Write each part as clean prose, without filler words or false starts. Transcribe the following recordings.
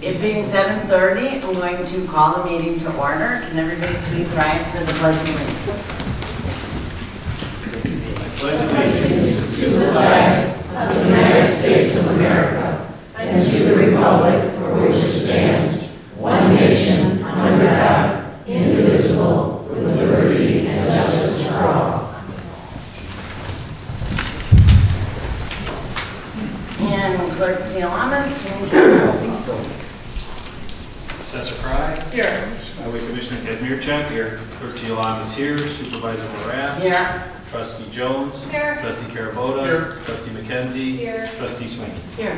It being 7:30, I'm going to call the meeting to order. Can everybody please rise for the pledge of allegiance? Pledge allegiance to the flag of the United States of America and to the republic for which it stands, one nation, under God, indivisible, with liberty and justice for all. And Clerk Gialamas, can you tell the roll, please? Assessor Fry. Here. Highway Commissioner Kazmierczak here. Clerk Gialamas here. Supervisor Moraz. Here. Trustee Jones. Here. Trustee Carabota. Here. Trustee McKenzie. Here. Trustee Sweeney. Here.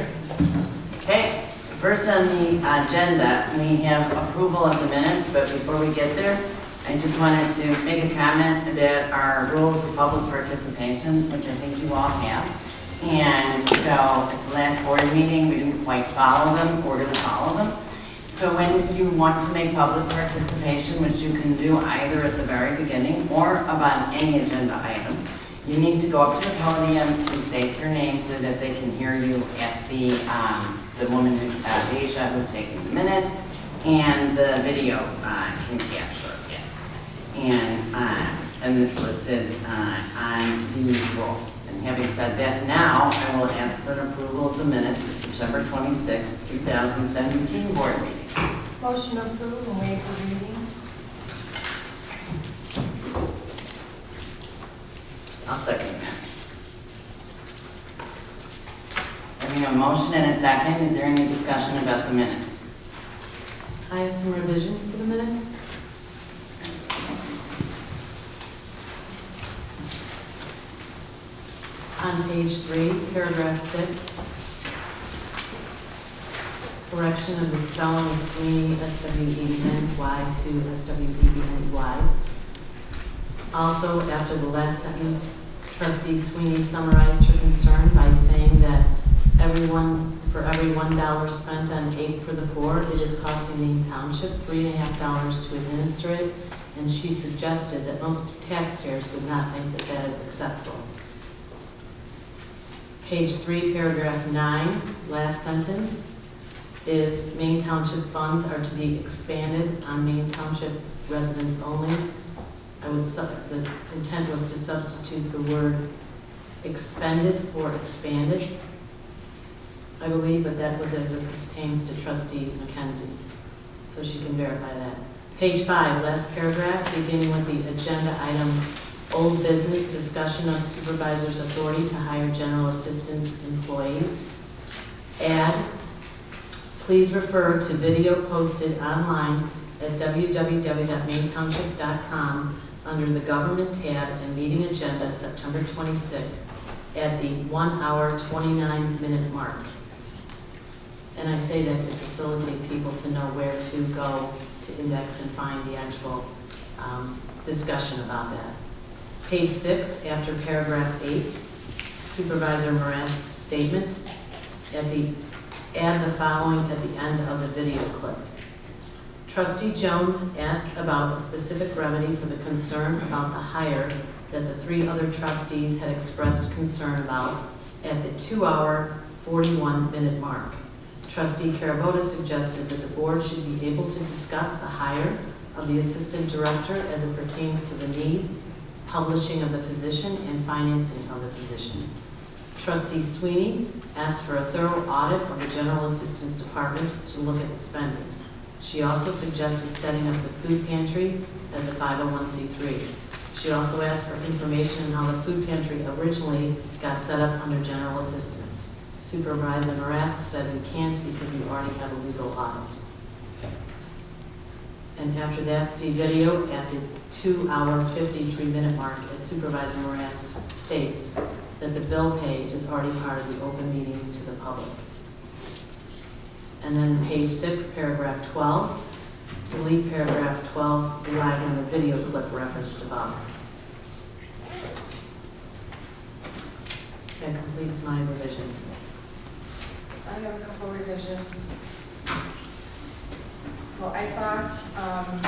Okay, first on the agenda, we have approval of the minutes, but before we get there, I just wanted to make a comment about our rules of public participation, which I think you all have. And so at the last board meeting, we didn't quite follow them. We're going to follow them. So when you want to make public participation, which you can do either at the very beginning or about any agenda item, you need to go up to the podium and state your name so that they can hear you at the woman who's, Asia, who's taking the minutes, and the video can capture it. And it's listed on the rules. And having said that, now I will ask for an approval of the minutes of September 26, 2017 board meeting. Motion approved and waive the reading. I'll second that. Having a motion and a second, is there any discussion about the minutes? I have some revisions to the minutes. On page 3, paragraph 6, correction of the spelling of Sweeney, S-W-E-N-Y to S-W-E-N-Y. Also, after the last sentence, Trustee Sweeney summarized her concern by saying that for every $1 spent on aid for the poor, it is costing Maine Township $3.50 to administer it, and she suggested that most taxpayers would not think that that is acceptable. Page 3, paragraph 9, last sentence, is Maine Township funds are to be expanded on Maine Township residents only. The intent was to substitute the word expended for expanded, I believe, but that was as it pertains to Trustee McKenzie, so she can verify that. Page 5, last paragraph, beginning with the agenda item, old business, discussion of supervisor's authority to hire general assistance employee. Add, please refer to video posted online at www.mainetownship.com under the Government tab and meeting agenda September 26th at the 1 hour 29 minute mark. And I say that to facilitate people to know where to go to index and find the actual discussion about that. Page 6, after paragraph 8, Supervisor Moraz's statement, add the following at the end of the video clip. Trustee Jones asked about a specific remedy for the concern about the hire that the 3 other trustees had expressed concern about at the 2 hour 41 minute mark. Trustee Carabota suggested that the board should be able to discuss the hire of the assistant director as it pertains to the need, publishing of the position, and financing of the position. Trustee Sweeney asked for a thorough audit of the General Assistance Department to look at the spending. She also suggested setting up the food pantry as a 501c3. She also asked for information on how the food pantry originally got set up under General Assistance. Supervisor Morask said we can't because we already have a legal audit. And after that, see video at the 2 hour 53 minute mark as Supervisor Morask states that the bill page is already part of the open meeting to the public. And then page 6, paragraph 12, delete paragraph 12, relying on the video clip referenced above. That completes my revisions. I have a couple revisions. So I thought on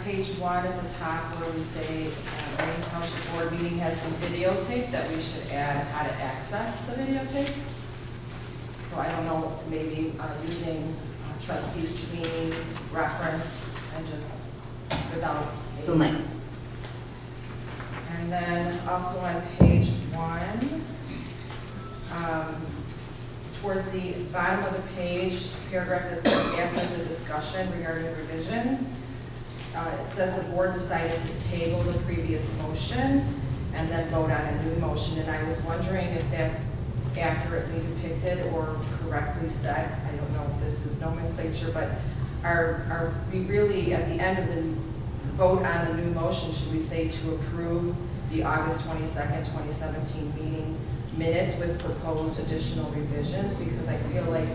page 1 at the top where we say Maine Township Board meeting has been videotaped, that we should add how to access the videotape. So I don't know, maybe using trustee Sweeney's reference and just without The link. And then also on page 1, towards the bottom of the page, paragraph that says after the discussion regarding revisions, it says the board decided to table the previous motion and then vote on a new motion. And I was wondering if that's accurately depicted or correctly said. I don't know if this is nomenclature, but are we really, at the end of the vote on the new motion, should we say to approve the August 22nd, 2017 meeting minutes with proposed additional revisions? Because I feel like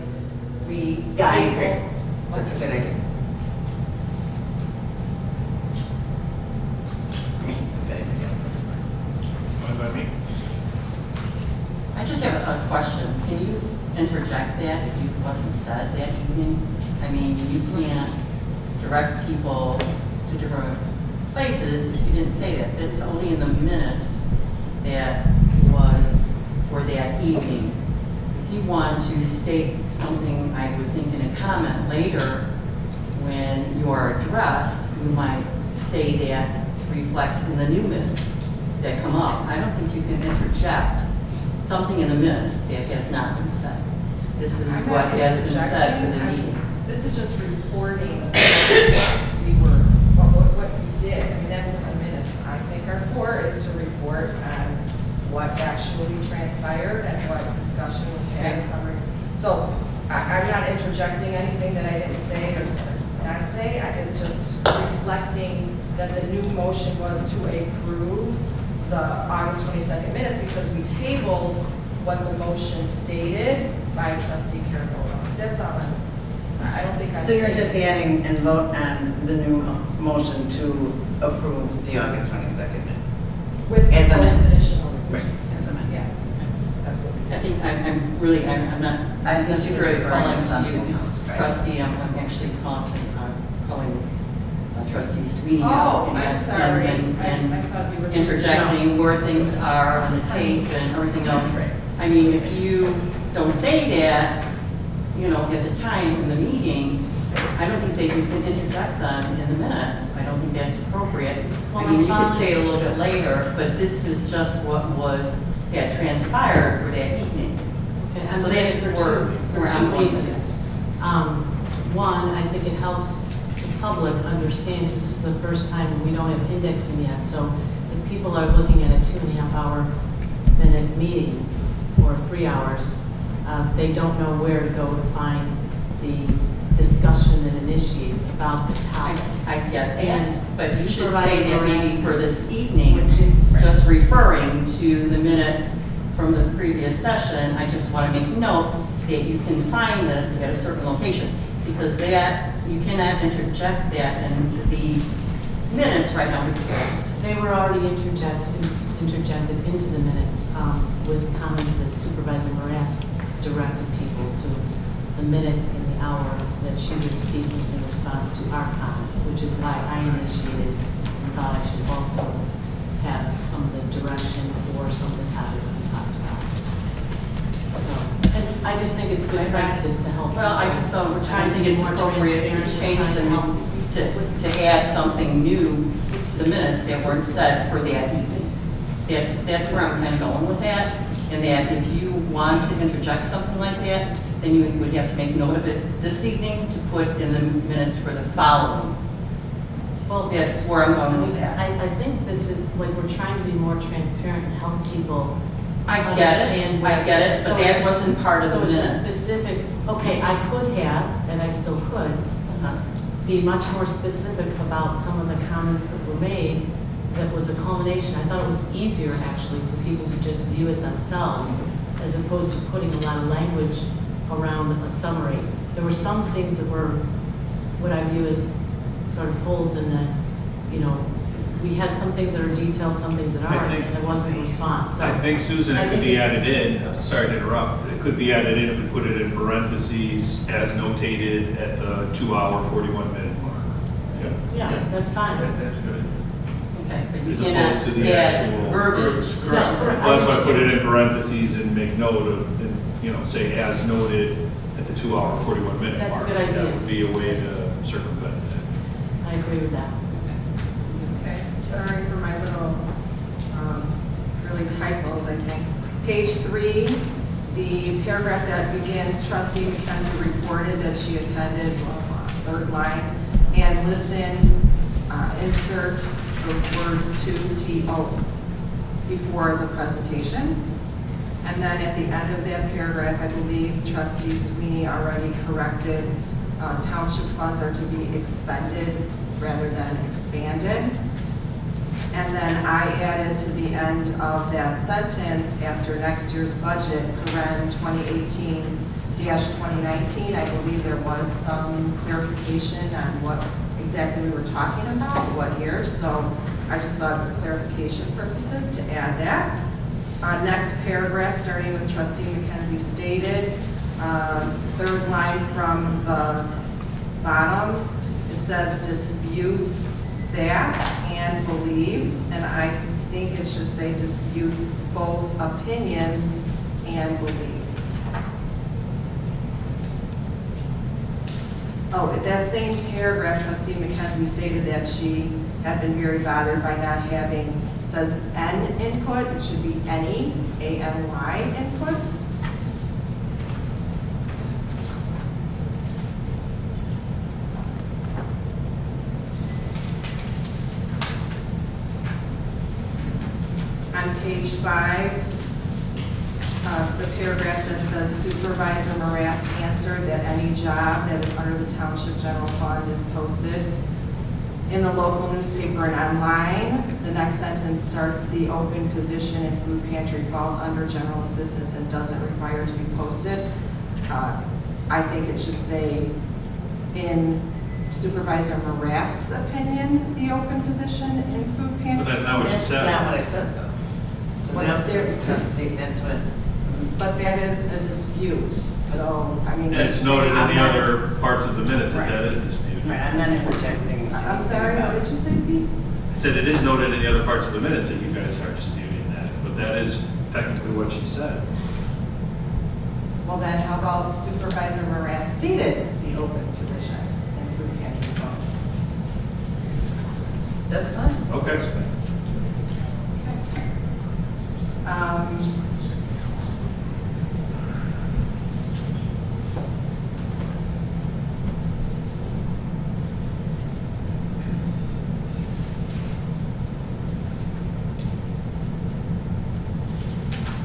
we Yeah, I table. agree. That's a good idea. Fine by me. I just have a question. Can you interject that if it wasn't said that evening? I mean, you can't direct people to different places if you didn't say that. It's only in the minutes that was for that evening. If you want to state something, I would think in a comment later, when you are addressed, you might say that to reflect in the new minutes that come up. I don't think you can interject something in the minutes that has not been said. This is I'm what not has been said for the interjecting. meeting. This is just reporting what we did. I mean, that's what the minutes, I think, are for, is to report on what actually transpired and what discussion was had, summary. So I'm not interjecting anything that I didn't say or not say. It's just reflecting that the new motion was to approve the August 22nd minutes because we tabled what the motion stated by trustee Carol. That's all. I don't think I'm So you're saying- just adding and vote on the new motion to approve the August 22nd minute? with as proposed amended. additional. Right, as amended. Yeah, that's what we I did. think I'm not I think she was necessarily referring calling to something you else, right? trustee, I'm actually calling trustee Sweeney Oh, out. and I'm ask- sorry. and- and I thought you were. interjecting where things are on the tape and everything else. Right. I mean, if you don't say that, you know, at the time in the meeting, I don't think that you can interject them in the minutes. I don't think that's appropriate. Well, I mean, I you could found- say it a little bit later, but this is just what had transpired for that evening. Okay, So I'm looking that's for where I'm two going with reasons. One, I think it helps the public understand, because this is the first time we don't have indexing yet, so if people are looking at a 2.5 minute meeting or 3 hours, they don't know where to go to find the discussion that initiates about the topic. I get And that, but you should Supervisor say that maybe Moran- for this evening, Which is, just referring to the minutes from the previous session, I just want to make note that you can find this at a certain location, because that, you cannot interject that into these minutes right now because They were already interjected into the minutes with comments that Supervisor Morass directed people to the minute in the hour that she was speaking in response to our comments, which is why I initiated and thought I should also have some of the direction for some of the topics we talked about. So, and I just think it's good practice to help. well, I just don't, We're I trying don't to think be it's more appropriate transparent. to We're change trying to them, help. to add something new to the minutes that weren't said for that evening. That's where I'm kind of going with that, and that if you want to interject something like that, then you would have to make note of it this evening to put in the minutes for the following. Well, That's where I'm I going with mean, that. I think this is, like, we're trying to be more transparent and help people I get understand. it, I get it, So but that it's- wasn't part of the So it's a minutes. specific, okay, I could have, and I still could, Uh-huh. be much more specific about some of the comments that were made that was a culmination. I thought it was easier, actually, for people to just view it themselves, as opposed to putting a lot of language around a summary. There were some things that were, what I view as sort of holes in the, you know, we had some things that are detailed, some things that I aren't, think- and it wasn't a response, so. I think, Susan, I it could think be it's- added in, sorry to interrupt, it could be added in if we put it in parentheses as notated at the 2-hour, 41-minute mark. Yeah, that's fine. That's good. Okay, but you As cannot opposed to the add actual verbiage to Correct. something. correct. Well, that's why I put it in parentheses and make note of, and, you know, say as noted at the 2 hour, 41 minute mark. That's a good idea. That would be a way to That's- circumvent that. I agree with that. Okay, sorry for my little, really typos, I think. Page 3, the paragraph that begins, trustee McKenzie reported that she attended, third line, and listened, insert the word to before the presentations. And then at the end of that paragraph, I believe trustee Sweeney already corrected, township funds are to be expended rather than expanded. And then I added to the end of that sentence, after next year's budget, paren 2018-2019, I believe there was some clarification on what exactly we were talking about, what years. So I just thought for clarification purposes to add that. Next paragraph, starting with trustee McKenzie stated, third line from the bottom, it says disputes that and believes, and I think it should say disputes both opinions and beliefs. Oh, at that same paragraph, trustee McKenzie stated that she had been very bothered by not having, it says N input, it should be any, A-N-Y input. On page 5, the paragraph that says Supervisor Marask answered that any job that is under the Township General Fund is posted in the local newspaper and online. The next sentence starts, the open position in food pantry falls under general assistance and doesn't require to be posted. I think it should say, in Supervisor Marask's opinion, the open position in food pantry. But that's not what she That's said. not what I said, though. So Well, that's there- trustee, that's what, But that is a dispute, so, I mean. And to it's say- noted in I'm the not- other parts of the minutes that Right. that is disputed. right, I'm not interjecting. I'm sorry, what did you say, Pete? I said it is noted in the other parts of the minutes that you guys are disputing that, but that is technically what she said. Well, then how about Supervisor Marask stated the open position in food pantry funds? That's fine. Okay.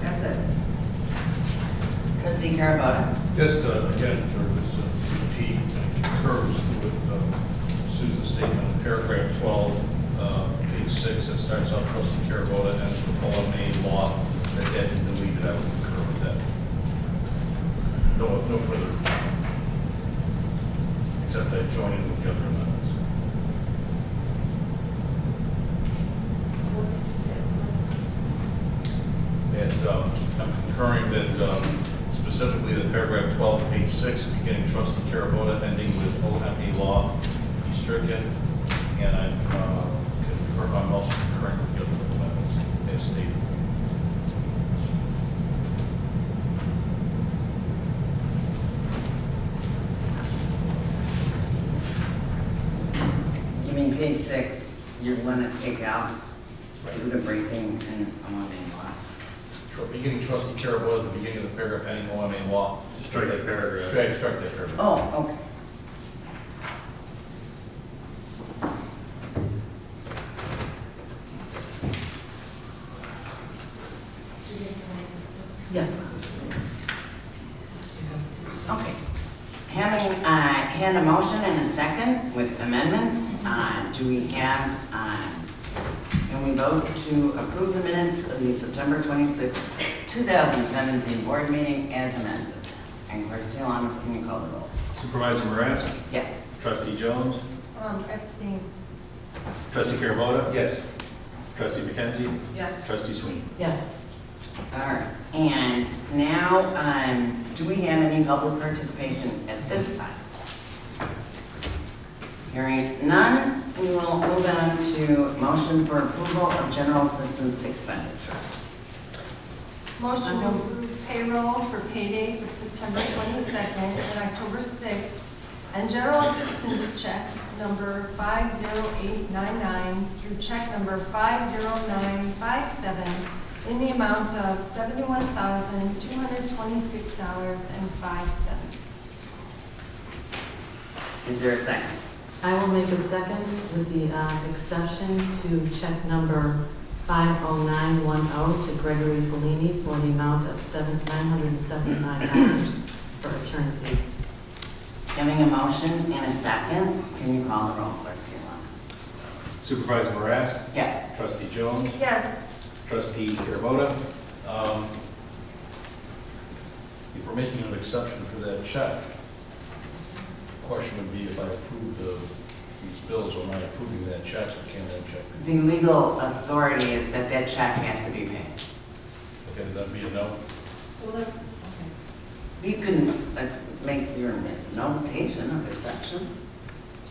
That's it. Trustee Carabota? Just again, for this repeat, concurs with Susan's statement in paragraph 12, page 6, that starts out trustee Carabota ends with all Maine law, that had been deleted. I would concur with that. No further comment. Except that joining with the other amendments. And I'm concurring that specifically that paragraph 12, page 6, beginning trustee Carabota, ending with OMA law, be stricken. And I'm also concurring with the other amendments as stated. You mean page 6, you want to take out, do the briefing and OMA law? Beginning trustee Carabota, the beginning of the paragraph, ending OMA law. Just strike the paragraph. Strike that paragraph. Oh, okay. Yes. Okay. Having had a motion and a second with amendments, do we have, can we vote to approve the minutes of the September 26, 2017 board meeting as amended? And Clerk Talamas, can you call the roll? Supervisor Marask? Yes. Trustee Jones? Abstain. Trustee Carabota? Yes. Trustee McKenzie? Yes. Trustee Sweeney? Yes. All right. And now, do we have any public participation at this time? Hearing none, we will move on to motion for approval of general assistance expenditures. Motion to approve payroll for pay dates of September 22nd and October 6th, and general assistance checks number 50899 through check number 50957 in the amount of $71,226.05. Is there a second? I will make a second with the exception to check number 50910 to Gregory Bellini for the amount of $979 for attorney fees. Having a motion and a second, can you call the roll, clerk, please? Supervisor Marasco? Yes. Trustee Jones? Yes. Trustee Carabota? If we're making an exception for that check, the question would be if I approve these bills, or am I approving that check, or can that check be? The legal authority is that that check has to be paid. Okay, would that be a no? You can make your notation of exception.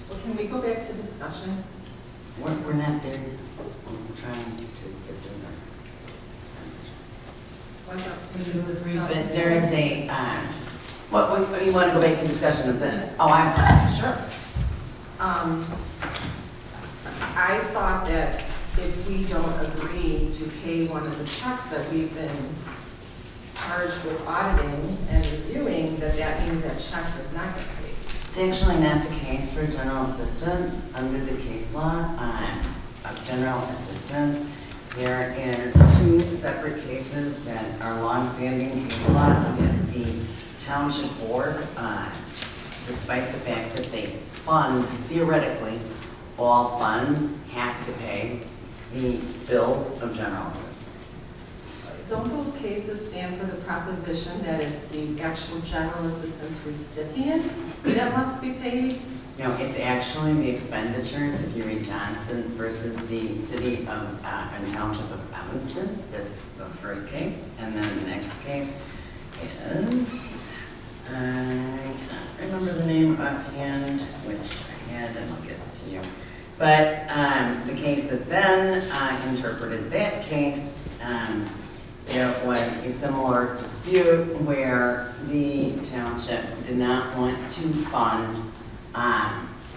Well, can we go back to discussion? We're not there yet. We're trying to get to the expenditures. Why not? So you agree But with- there is a, you want to go back to discussion of this? Oh, sure. I thought that if we don't agree to pay one of the checks that we've been charged with auditing and reviewing, that means that check does not get paid. It's actually not the case for general assistance under the case law of general assistance. There are two separate cases that are longstanding case law that the township board, despite the fact that they fund, theoretically, all funds, has to pay the bills of general assistance. Don't those cases stand for the proposition that it's the actual general assistance recipients that must be paid? No, it's actually the expenditures, if you read Johnson versus the city of, and township of Evanston, that's the first case. And then the next case is, I cannot remember the name offhand, which I had, and I'll get it to you. But the case that then interpreted that case, there was a similar dispute where the township did not want to fund.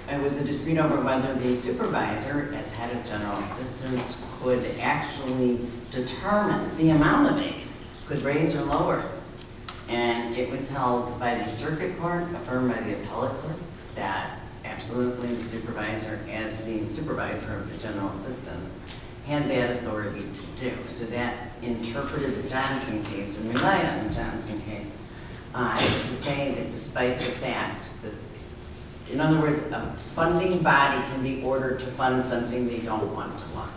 It was a dispute over whether the supervisor, as head of general assistance, could actually determine the amount of aid, could raise or lower. And it was held by the circuit court, affirmed by the appellate court, that absolutely the supervisor, as the supervisor of the general assistance, had that authority to do. So that interpreted the Johnson case and relied on the Johnson case to say that despite the fact that, in other words, a funding body can be ordered to fund something they don't want to fund.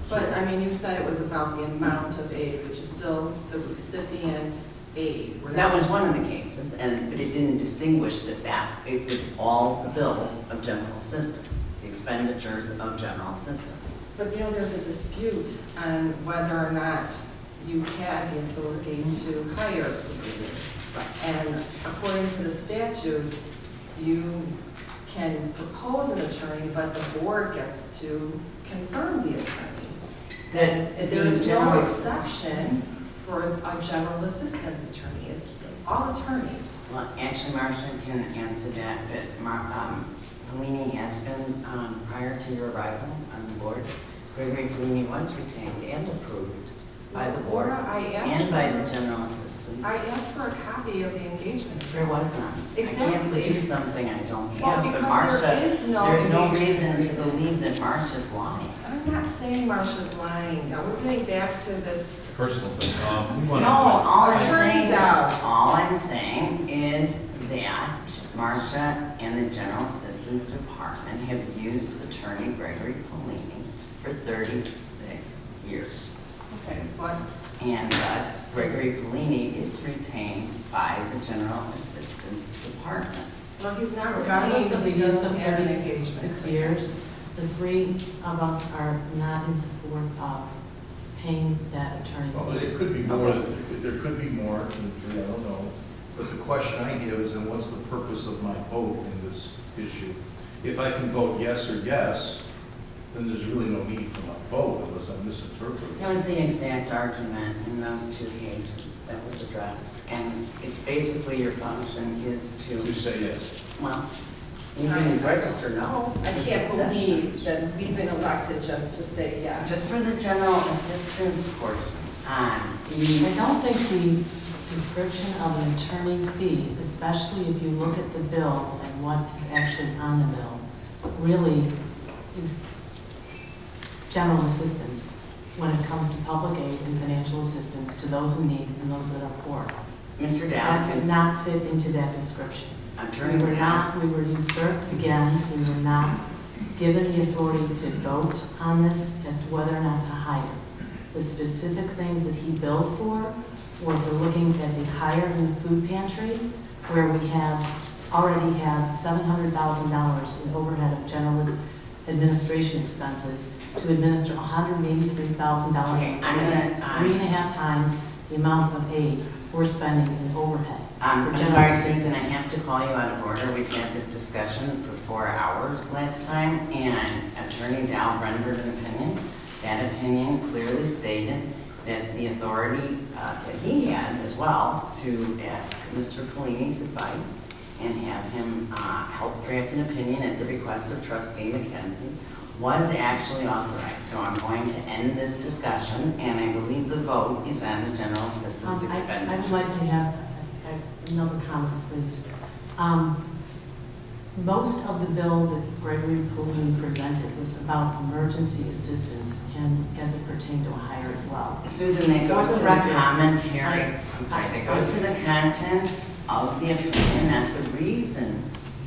But, I mean, you said it was about the amount of aid, which is still the recipient's aid. That was one of the cases, but it didn't distinguish that it was all the bills of general assistance, the expenditures of general assistance. But, you know, there's a dispute on whether or not you had the authority to hire people. And according to the statute, you can propose an attorney, but the board gets to confirm the attorney. There is no exception for a general assistance attorney. It's all attorneys. Well, actually, Marcia can answer that, but Bellini has been, prior to your arrival on the board, Gregory Bellini was retained and approved by the board Laura, and by the general assistance. I asked for a copy of the engagement. There was none. Exactly. I can't believe something I don't Well, have, but because Marcia, there is no there's no engagement. reason to believe that Marcia's lying. I'm not saying Marcia's lying. Now, we're getting back to this. Personal thing. No, all I'm Attorney saying is that Marcia and the General Assistance Department have used attorney Gregory Bellini for 36 years. Okay, but And thus, Gregory Bellini is retained by the General Assistance Department. well, he's not Regardless of the retained. He use doesn't of have an 36 engagement. years, the three of us are not in support of paying that attorney Well, fee. it could be more, there could be more than three, I don't know. But the question I have is, then what's the purpose of my vote in this issue? If I can vote yes or yes, then there's really no need for a vote unless I'm misinterpreting. That was the exact argument in those two cases that was addressed. And it's basically your function is You to, say yes. well, you can register no. I can't believe that we've been elected just to say yes. Just for the general assistance portion, I don't think the description of an attorney fee, especially if you look at the bill and what is actually on the bill, really is general assistance when it comes to public aid and financial assistance to those who need and those that are poor. Mr. That does Dalton, not fit into that description. Attorney Dalton. We were usurped again, we were not given the authority to vote on this as to whether or not to hire. The specific things that he billed for were for looking at the hire in the food pantry, where we already have $700,000 in overhead of general administration expenses to administer $183,000. Okay, I'm gonna, It's 3.5 times the amount of aid we're spending in overhead. I'm for sorry, general Susan, I assistance. have to call you out of order. We've had this discussion for 4 hours last time, and Attorney Dow rendered an opinion. That opinion clearly stated that the authority that he had as well to ask Mr. Collini's advice and have him help draft an opinion at the request of Trustee McKenzie was actually authorized. So I'm going to end this discussion, and I believe the vote is on the general assistance I would expenditure. like to have another comment, please. Most of the bill that Gregory Pellini presented was about emergency assistance and as it pertained to a hire as well. Susan, that goes For to the the record, commentary, I'm sorry, that goes to the content of the opinion, not the reason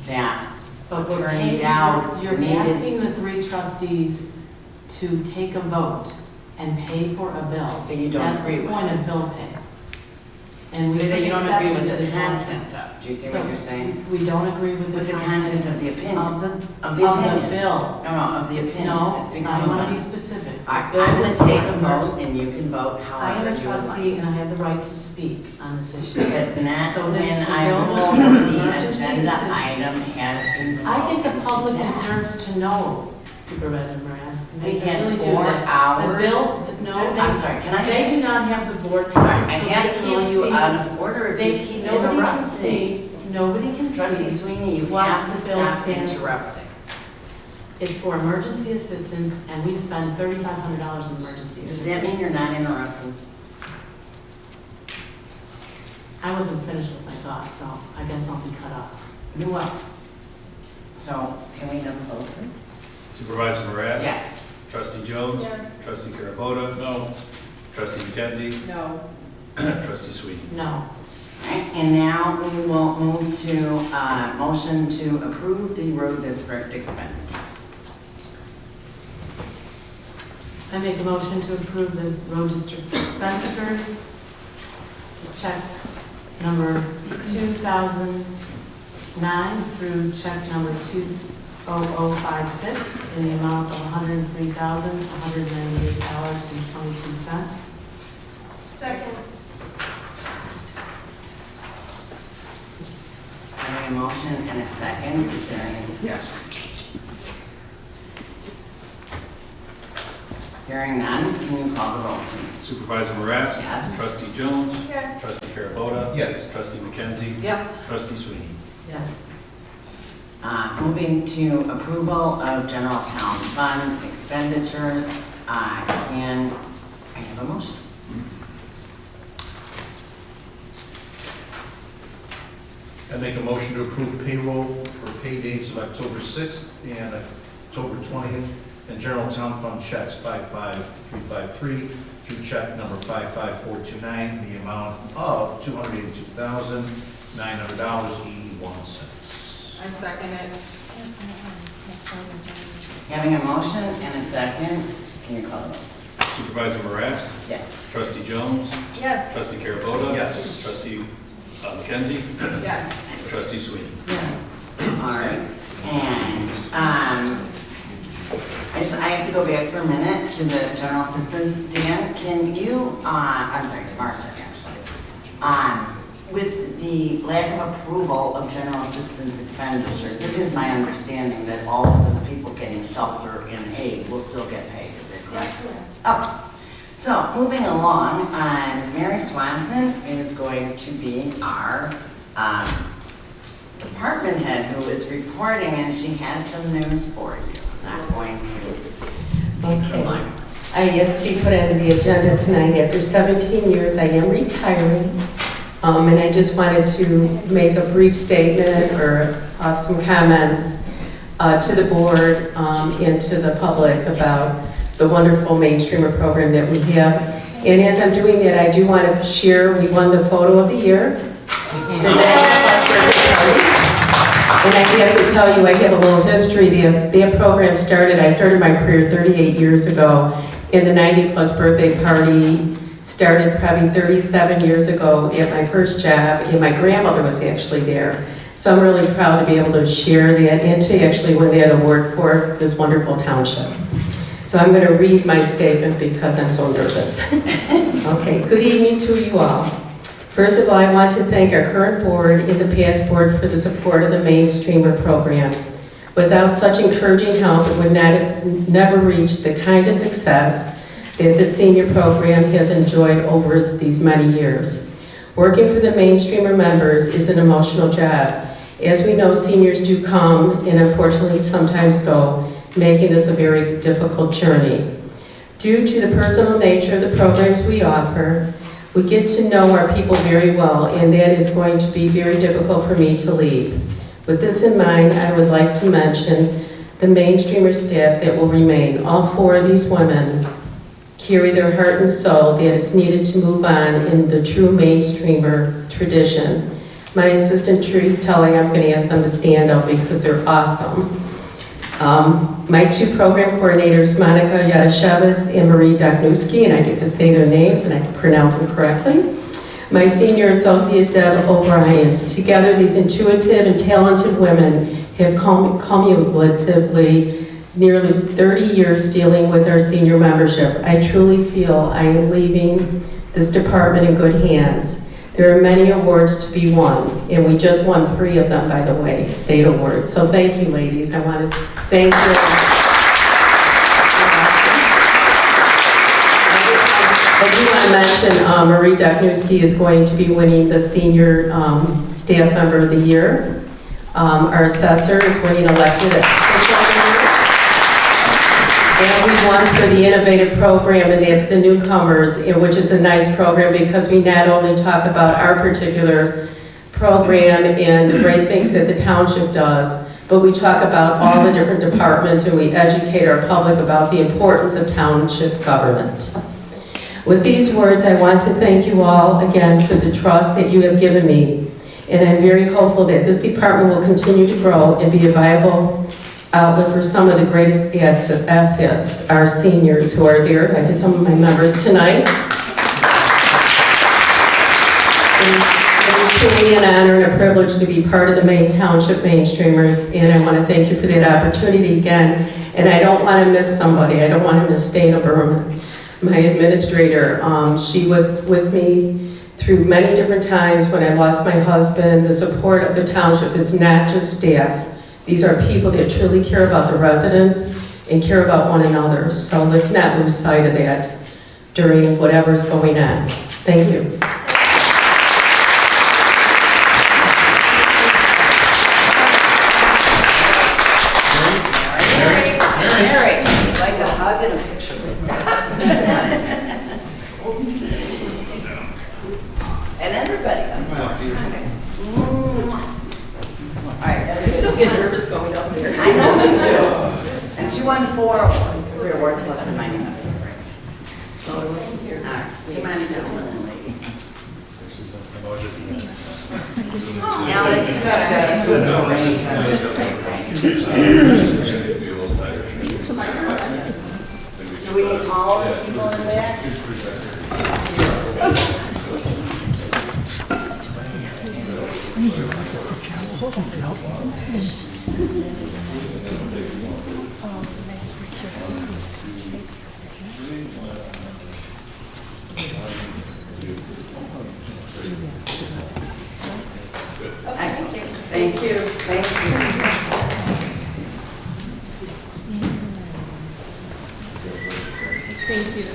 that But we're Attorney paying, Dow you're needed. asking the 3 trustees to take a vote and pay for a bill. That you don't agree with. That's the point of bill pay. And we That take you don't agree exception to with this the one. content of, do you see what you're saying? We don't agree with With the the content of the opinion. of the Of the opinion. bill. No, of the opinion. No, It's I become want to a- be specific. I'm The bill going is to take for a emergency- vote, and you can vote I however am you a would trustee like. and I have the right to speak on this issue. But not So when this I bill was rule for the emergency agenda assistance. item has been I spoken think the public to death. deserves to know, Supervisor Morass. We I had really do 4 that. hours. The bill, no, I'm sorry, can I? they do not have the board All right, papers, I so have they to can't rule you see. out of order if you keep Nobody can interrupting. see, nobody can Trustee see. Sweeney, you what have to the bill stop stands for. interrupting. It's for emergency assistance, and we spend $3,500 in emergency Does assistance. that mean you're not interrupting? I wasn't finished with my thought, so I guess I'll be cut off. You will. So, can we have a vote, please? Supervisor Morass? Yes. Trustee Jones? Yes. Trustee Carabota? No. Trustee McKenzie? No. Trustee Sweeney? No. All right, and now we will move to motion to approve the road district expenditures. I make a motion to approve the road district expenditures. Check number 2009 through check number 20056 in the amount of $103,198.22. Second. Having a motion and a second, is there any discussion? Hearing none, can you call the roll, please? Supervisor Morass? Yes. Trustee Jones? Yes. Trustee Carabota? Yes. Trustee McKenzie? Yes. Trustee Sweeney? Yes. Moving to approval of general town fund expenditures, can I have a motion? I make a motion to approve payroll for pay dates of October 6th and October 20th, and general town fund checks 55353 through check number 55429 in the amount of $282,900.81. I second it. Having a motion and a second, can you call the roll? Supervisor Morass? Yes. Trustee Jones? Yes. Trustee Carabota? Yes. Trustee McKenzie? Yes. Trustee Sweeney? Yes. All right, and, I have to go back for a minute to the general assistance. Dan, can you, I'm sorry, Marcia, actually. With the lack of approval of general assistance expenditures, it is my understanding that all of those people getting shelter and aid will still get paid, is that correct? Oh, so moving along, Mary Swanson is going to be our department head who is reporting, and she has some news for you. I'm going to take her line. I asked to be put onto the agenda tonight. After 17 years, I am retiring. And I just wanted to make a brief statement or some comments to the board and to the public about the wonderful Mainstreamer program that we have. And as I'm doing that, I do want to share, we won the photo of the year. And I have to tell you, I have a little history. That program started, I started my career 38 years ago, and the 90-plus birthday party started probably 37 years ago at my first job, and my grandmother was actually there. So I'm really proud to be able to share that and to actually win that award for this wonderful township. So I'm going to read my statement because I'm so nervous. Okay, good evening to you all. First of all, I want to thank our current board and the past board for the support of the Mainstreamer program. Without such encouraging help, it would never reach the kind of success that the senior program has enjoyed over these many years. Working for the Mainstreamer members is an emotional job. As we know, seniors do come and unfortunately sometimes go, making this a very difficult journey. Due to the personal nature of the programs we offer, we get to know our people very well, and that is going to be very difficult for me to leave. With this in mind, I would like to mention the Mainstreamer staff that will remain. All 4 of these women carry their heart and soul that is needed to move on in the true Mainstreamer tradition. My assistant Therese Telly, I'm going to ask them to stand up because they're awesome. My 2 program coordinators, Monica Yadashevitz and Marie Dagnuski, and I get to say their names and I can pronounce them correctly. My senior associate, Deb O'Brien. Together, these intuitive and talented women have cumulatively nearly 30 years dealing with our senior membership. I truly feel I am leaving this department in good hands. There are many awards to be won, and we just won 3 of them, by the way, state awards. So thank you, ladies. I want to thank you. I do want to mention Marie Dagnuski is going to be winning the Senior Staff Member of the Year. Our assessor is winning elected official of the year. And we won for the innovative program, and that's the newcomers, which is a nice program because we not only talk about our particular program and the great things that the township does, but we talk about all the different departments and we educate our public about the importance of township government. With these words, I want to thank you all again for the trust that you have given me, and I'm very hopeful that this department will continue to grow and be a viable outlet for some of the greatest assets, our seniors who are there. I have some of my members tonight. It is truly an honor and a privilege to be part of the Maine Township Mainstreamers, and I want to thank you for that opportunity again. And I don't want to miss somebody. I don't want to miss Dana Berman, my administrator. She was with me through many different times when I lost my husband. The support of the township is not just staff. These are people that truly care about the residents and care about one another. So let's not lose sight of that during whatever's going on. Thank you. Mary, like a hug and a picture. And everybody. All right. I still get nervous going up there. I know you do. And she won 4 awards, 3 awards plus the minus. All right, come on, gentlemen and ladies. Alex, so we need taller people in there? Thank you. Thank you. Thank you.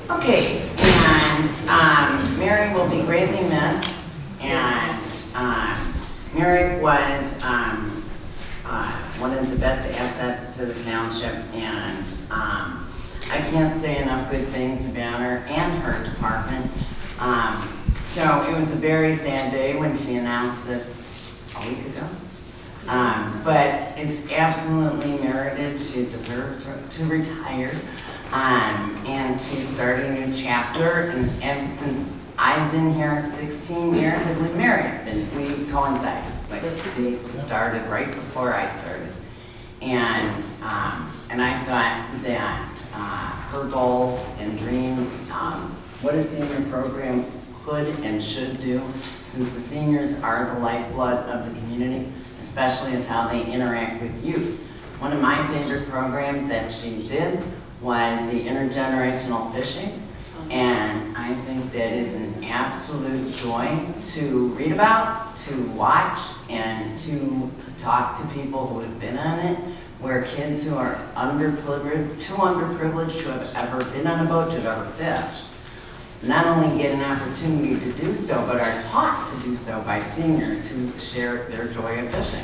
Okay, and Mary will be greatly missed, and Mary was one of the best assets to the township, and I can't say enough good things about her and her department. So it was a very sad day when she announced this a week ago. But it's absolutely merited. She deserves to retire and to start a new chapter. And since I've been here 16 years, I believe Mary's been, we coincide. Like she started right before I started. And I thought that her goals and dreams, what a senior program could and should do, since the seniors are the lifeblood of the community, especially as how they interact with youth. One of my favorite programs that she did was the intergenerational fishing, and I think that is an absolute joy to read about, to watch, and to talk to people who have been on it, where kids who are underprivileged, too underprivileged to have ever been on a boat, to have ever fished, not only get an opportunity to do so, but are taught to do so by seniors who share their joy of fishing.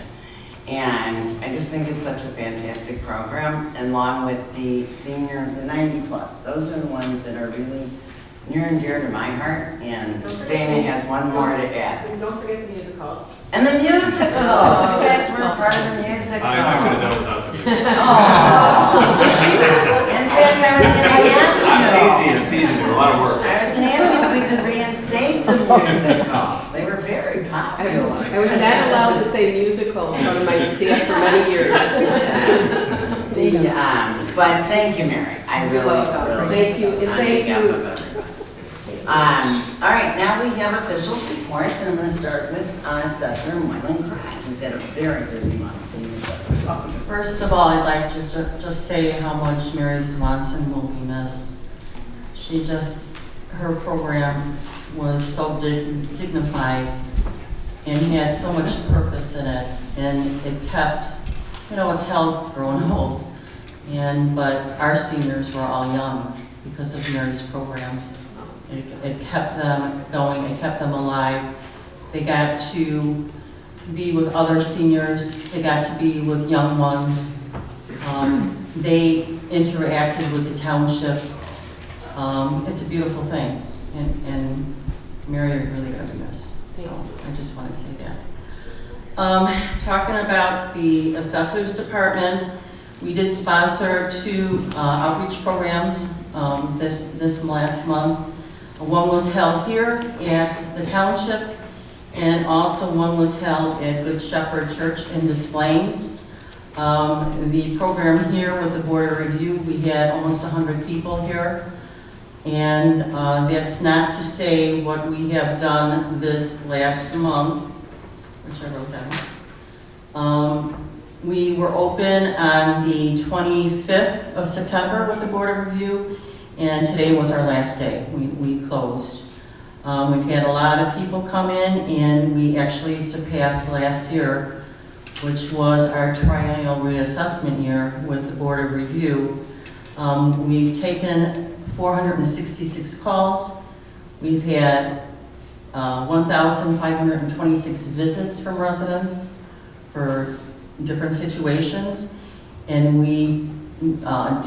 And I just think it's such a fantastic program, and along with the senior, the 90 plus. Those are the ones that are really near and dear to my heart, and Dana has one more to add. And don't forget the musicals. And the musicals, you guys were part of the musicals. I could have done without the music. In fact, I was gonna ask you. I'm teasing, there were a lot of work. I was gonna ask you if we could reinstate the musicals. They were very popular. I was not allowed to say musical in front of my staff for many years. But thank you, Mary. I You're really, welcome. really. Thank you, and on thank behalf you. of everybody. All right, now we have officials reports, and I'm gonna start with Assessor Mylan Craig, who's had a very busy month in the assessor's office. First of all, I'd like just to say how much Mary Swanson will be missed. She just, her program was so dignified and had so much purpose in it, and it kept, you know, it's held growing old, but our seniors were all young because of Mary's program. It kept them going, it kept them alive. They got to be with other seniors, they got to be with young ones. They interacted with the township. It's a beautiful thing, and Mary really got to be missed. So I just want to say that. Talking about the assessors department, we did sponsor 2 outreach programs this last month. One was held here at the township, and also one was held at Good Shepherd Church in Des Plaines. The program here with the Board of Review, we had almost 100 people here. And that's not to say what we have done this last month, which I wrote down. We were open on the 25th of September with the Board of Review, and today was our last day. We closed. We've had a lot of people come in, and we actually surpassed last year, which was our triennial reassessment year with the Board of Review. We've taken 466 calls. We've had 1,526 visits from residents for different situations, and we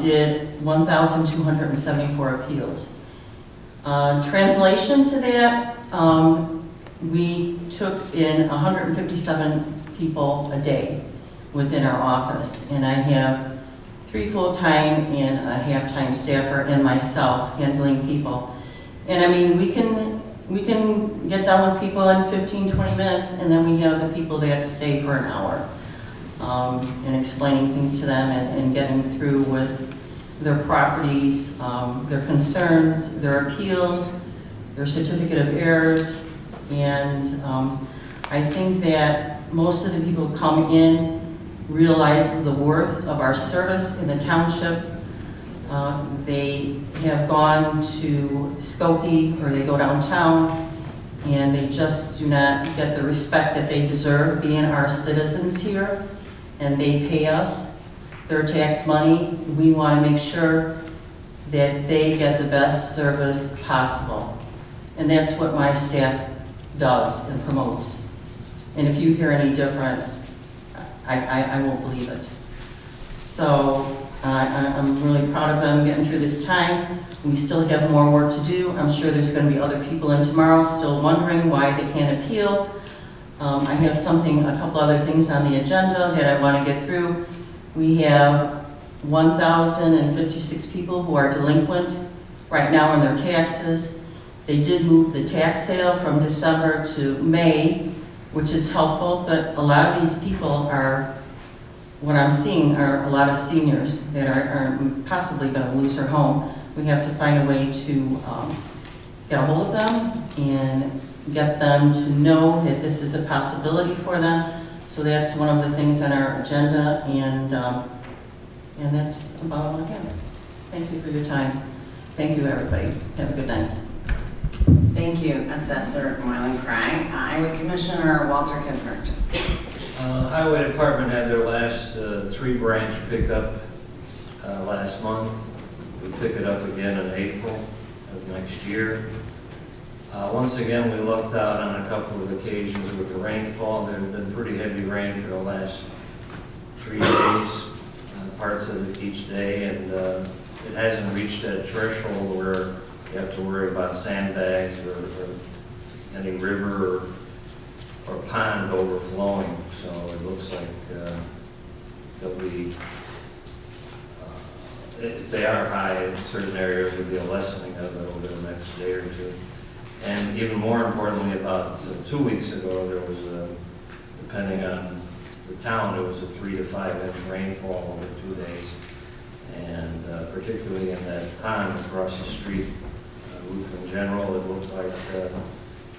did 1,274 appeals. Translation to that, we took in 157 people a day within our office, and I have 3 full-time and a half-time staffer and myself handling people. And I mean, we can get done with people in 15, 20 minutes, and then we have the people that stay for an hour, and explaining things to them and getting through with their properties, their concerns, their appeals, their certificate of errors, And I think that most of the people who come in realize the worth of our service in the township. They have gone to Skokie or they go downtown, and they just do not get the respect that they deserve being our citizens here, and they pay us their tax money. We want to make sure that they get the best service possible. And that's what my staff does and promotes. And if you hear any different, I won't believe it. So I'm really proud of them getting through this time. We still have more work to do. I'm sure there's going to be other people in tomorrow still wondering why they can't appeal. I have a couple other things on the agenda that I want to get through. We have 1,056 people who are delinquent right now on their taxes. They did move the tax sale from December to May, which is helpful, but a lot of these people are, what I'm seeing are a lot of seniors that are possibly going to lose their home. We have to find a way to get a hold of them and get them to know that this is a possibility for them. So that's one of the things on our agenda, and that's about all I have. Thank you for your time. Thank you, everybody. Have a good night. Thank you, Assessor Moylan Cry. Highway Commissioner Walter Kissner. Highway Department had their last 3-branch pickup last month. We pick it up again in April of next year. Once again, we lucked out on a couple of occasions with the rainfall. There's been pretty heavy rain for the last 3 days, parts of it each day, and it hasn't reached that threshold where you have to worry about sandbags or any river or pond overflowing. So it looks like there'll be, if they are high in certain areas, there'll be a lessening of it over the next day or two. And even more importantly, about 2 weeks ago, there was, depending on the town, there was a 3 to 5 inch rainfall over 2 days. And particularly in that pond across the street, roof in general, it looked like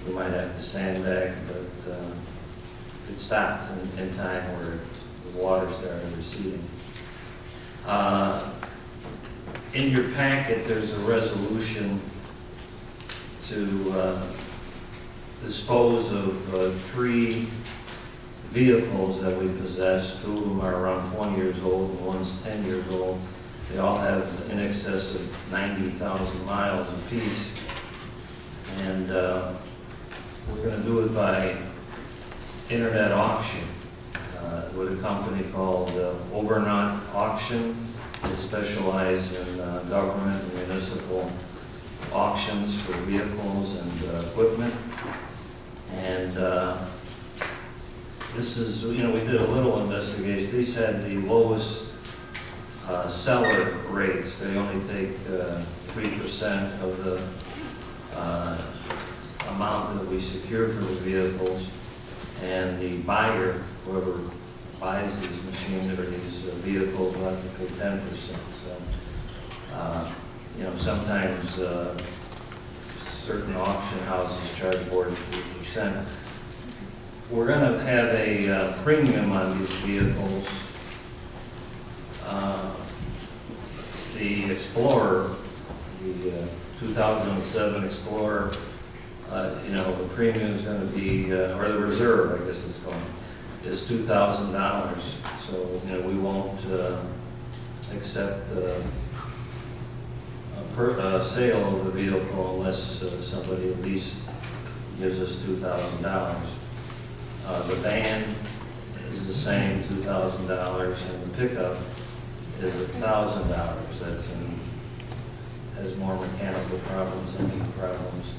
we might have to sandbag, but it stopped in time where the water started receding. In your packet, there's a resolution to dispose of 3 vehicles that we possess. 2 of them are around 20 years old and one's 10 years old. They all have in excess of 90,000 miles apiece. And we're going to do it by internet auction with a company called Overnight Auction. They specialize in government and municipal auctions for vehicles and equipment. And this is, we did a little investigation. These had the lowest seller rates. They only take 3% of the amount that we secure for the vehicles, and the buyer, whoever buys these machines or these vehicles, will have to pay 10%. So, sometimes certain auction houses charge more than 3%. We're going to have a premium on these vehicles. The Explorer, the 2007 Explorer, the premium is going to be, or the Reserve, I guess it's called, is $2,000. So, we won't accept a sale of the vehicle unless somebody at least gives us $2,000. The van is the same, $2,000, and the pickup is $1,000. Has more mechanical problems, engine problems.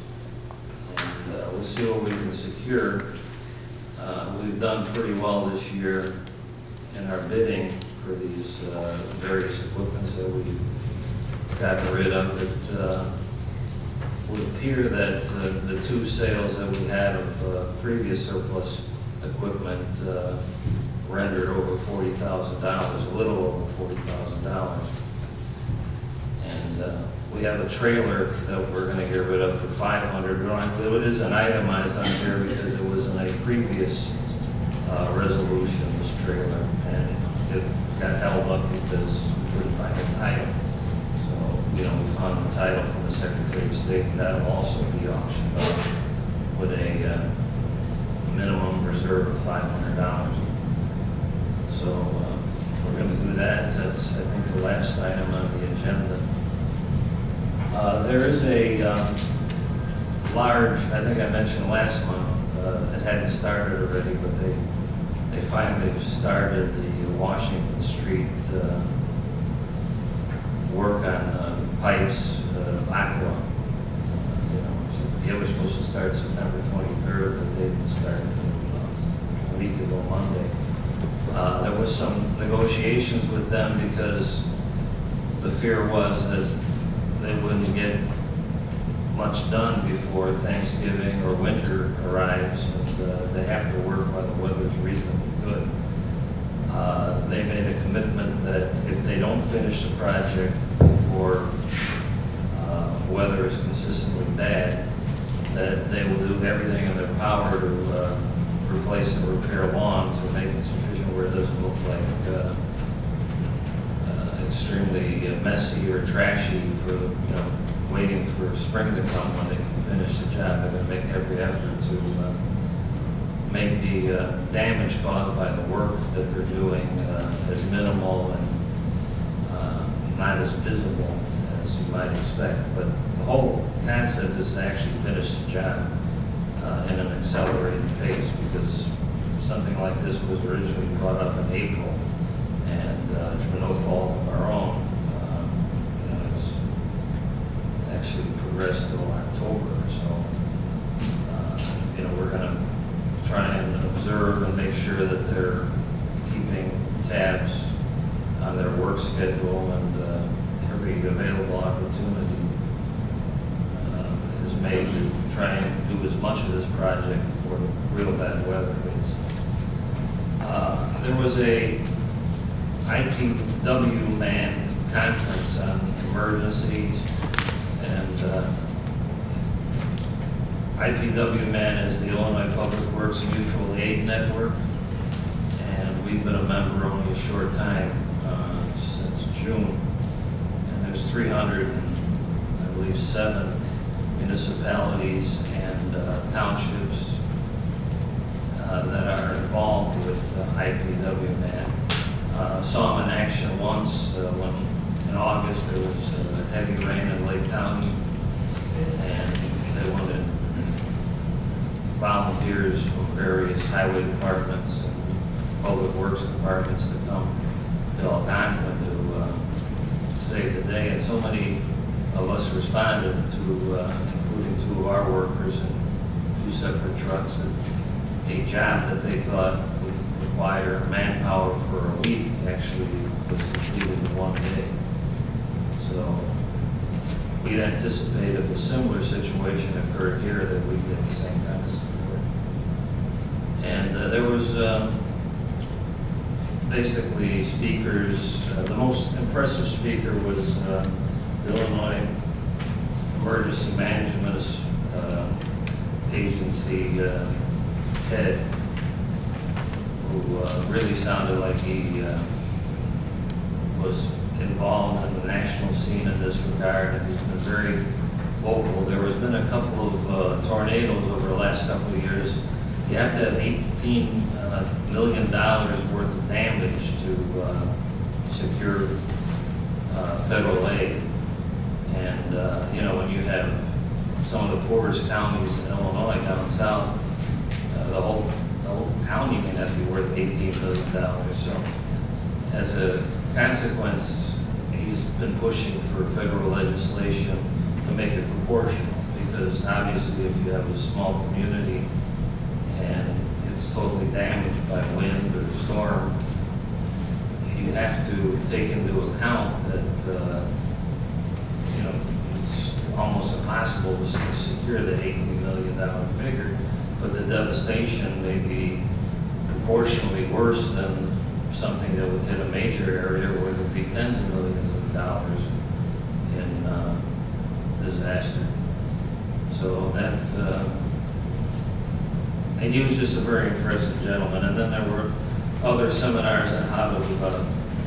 And we'll see what we can secure. We've done pretty well this year in our bidding for these various equipments that we've gotten rid of. It would appear that the 2 sales that we had of previous surplus equipment rendered over $40,000, a little over $40,000. And we have a trailer that we're going to get rid of for 500. It isn't itemized on here because it was in a previous resolution, this trailer, and it got held up because we couldn't find a title. So, we found the title from the Secretary of State, and that'll also be auctioned off with a minimum reserve of $500. So, we're going to do that. That's, I think, the last item on the agenda. There is a large, I think I mentioned last month, it hadn't started already, but they finally started the Washington Street work on pipes, Aqua. It was supposed to start September 23rd, but they didn't start until a week ago Monday. There was some negotiations with them because the fear was that they wouldn't get much done before Thanksgiving or winter arrives, and they have to work while the weather's reasonably good. They made a commitment that if they don't finish the project before weather is consistently bad, that they will do everything in their power to replace and repair lawns or make it sufficient where it doesn't look like extremely messy or trashy for, waiting for spring to come when they can finish the job. They're going to make every effort to make the damage caused by the work that they're doing as minimal and not as visible as you might expect. But the whole concept is to actually finish the job in an accelerated pace, because something like this was originally brought up in April, and through no fault of our own, it's actually progressed till October. So, we're going to try and observe and make sure that they're keeping tabs on their work schedule, and every available opportunity is made to try and do as much of this project before the real bad weather hits. There was a IPW Man conference on emergencies, and IPW Man is the Illinois Public Works Mutual Aid Network, and we've been a member only a short time, since June. And there's 307 municipalities and townships that are involved with IPW Man. Saw them in action once when in August there was heavy rain in Lake County, and they wanted volunteers from various highway departments and public works departments to come to Algonquin to save the day. And so many of us responded to, including 2 of our workers and 2 separate trucks, that a job that they thought would require manpower for a week actually was completed in 1 day. So we'd anticipate if a similar situation occurred here that we'd get the same kind of support. And there was basically speakers. The most impressive speaker was the Illinois Emergency Management Agency head, who really sounded like he was involved in the national scene in this regard, and he's been very vocal. There has been a couple of tornadoes over the last couple of years. You have to have $18 million worth of damage to secure federal aid. And, when you have some of the poorest counties in Illinois down south, the whole county may not be worth $18 million. So as a consequence, he's been pushing for federal legislation to make it proportional, because obviously if you have a small community and it's totally damaged by wind or storm, you have to take into account that it's almost impossible to secure the $18 million figure, but the devastation may be proportionally worse than something that would hit a major area where there'd be tens of millions of dollars in disaster. So that, and he was just a very impressive gentleman. And then there were other seminars on how to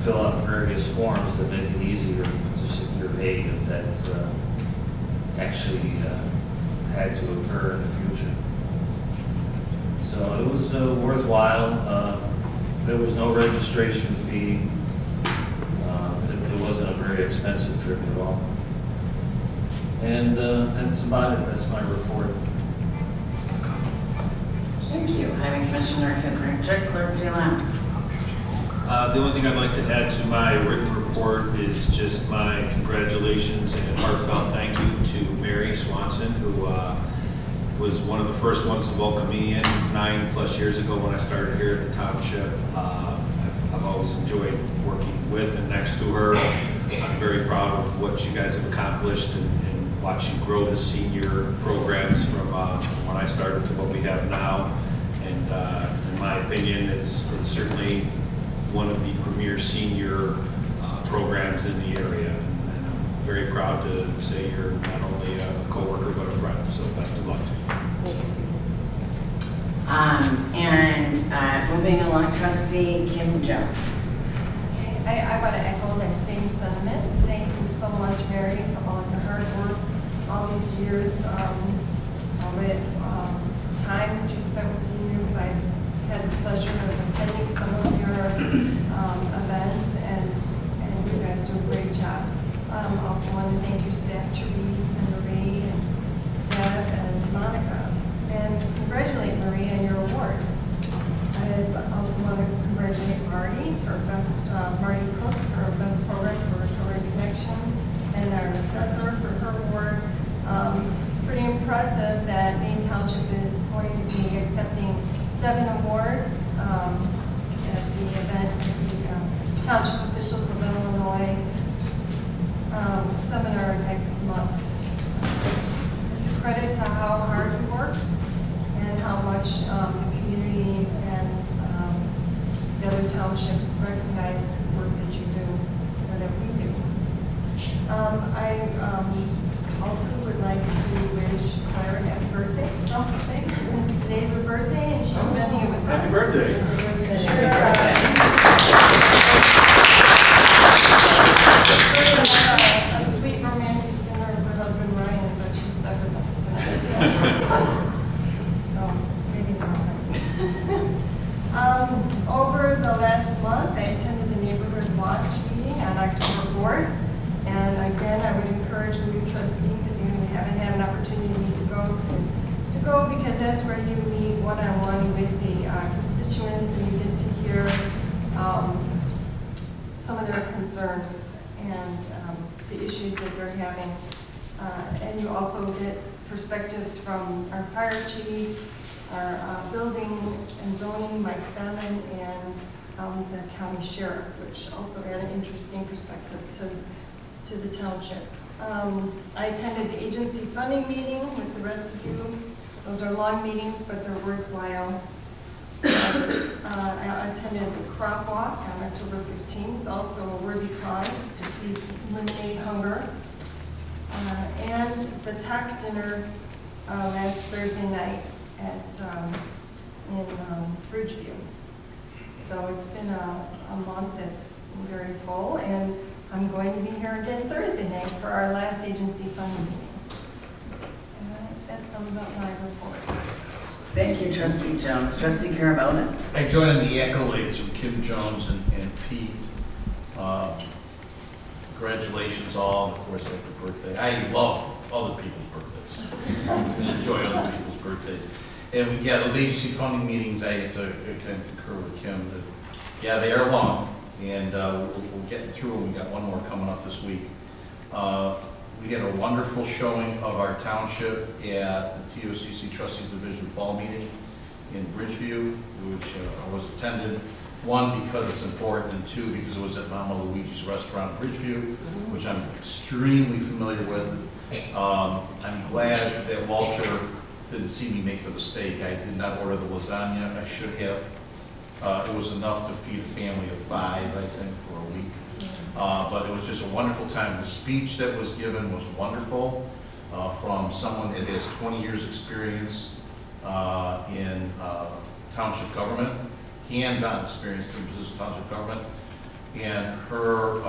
fill out various forms that make it easier to secure aid if that actually had to occur in the future. So it was worthwhile. There was no registration fee. It wasn't a very expensive trip at all. And that's about it. That's my report. Thank you. Highway Commissioner Kazmir, Clerk Jaylen. The only thing I'd like to add to my written report is just my congratulations and heartfelt thank you to Mary Swanson, who was one of the first ones to welcome me in 9+ years ago when I started here at the township. I've always enjoyed working with and next to her. I'm very proud of what you guys have accomplished and watch you grow the senior programs from when I started to what we have now. And in my opinion, it's certainly one of the premier senior programs in the area. And I'm very proud to say you're not only a coworker but a friend. So best of luck to you. And moving along, Trustee Kim Jones. I want to echo that same sentiment. Thank you so much, Mary, for all of your hard work, all these years, all the time that you spent with seniors. I've had the pleasure of attending some of your events, and you guys do a great job. I also want to thank your staff, Therese and Marie and Deb and Monica, and congratulate Marie on your award. I also want to congratulate Marty for Marty Cook for Best Program for Recovery Connection, and our assessor for her award. It's pretty impressive that Maine Township is going to be accepting 7 awards at the event at the Township Officials of Illinois seminar next month. It's a credit to how hard you work and how much the community and the other townships recognize the work that you do or that we do. I also would like to wish Claire a happy birthday. Oh, thank you. Today's her birthday and she's spending it with us. Happy birthday. A sweet romantic dinner with her husband Ryan, but she's stuck with us tonight. So, maybe not. Over the last month, I attended the Neighborhood Watch meeting on October 4th. And again, I would encourage the new trustees, if you haven't had an opportunity to go because that's where you meet one-on-one with the constituents and you get to hear some of their concerns and the issues that they're having. And you also get perspectives from our fire chief, our building and zoning, Mike Salmon, and the county sheriff, which also had an interesting perspective to the township. I attended the agency funding meeting with the rest of you. Those are long meetings, but they're worthwhile. I attended the crop walk on October 15th, also a worthy cause to eliminate hunger. And the TAC dinner last Thursday night at in Bridgeview. So it's been a month that's very full, and I'm going to be here again Thursday night for our last agency funding meeting. That sums up my report. Thank you, Trustee Jones. Trustee Carabona. I join in the accolades of Kim Jones and Pete. Congratulations all, of course, happy birthday. I love other people's birthdays. And enjoy other people's birthdays. And yeah, those agency funding meetings, I have to kind of concur with Kim that, yeah, they are long. And we'll get through them. We got one more coming up this week. We had a wonderful showing of our township at the TOCC Trustees Division Fall Meeting in Bridgeview, which was attended, one, because it's important, and two, because it was at Mama Luigi's Restaurant in Bridgeview, which I'm extremely familiar with. I'm glad that Walter didn't see me make the mistake. I did not order the lasagna. I should have. It was enough to feed a family of 5, I think, for a week. But it was just a wonderful time. The speech that was given was wonderful. from someone that has 20 years' experience in township government, hands-on experience in position township government, and her,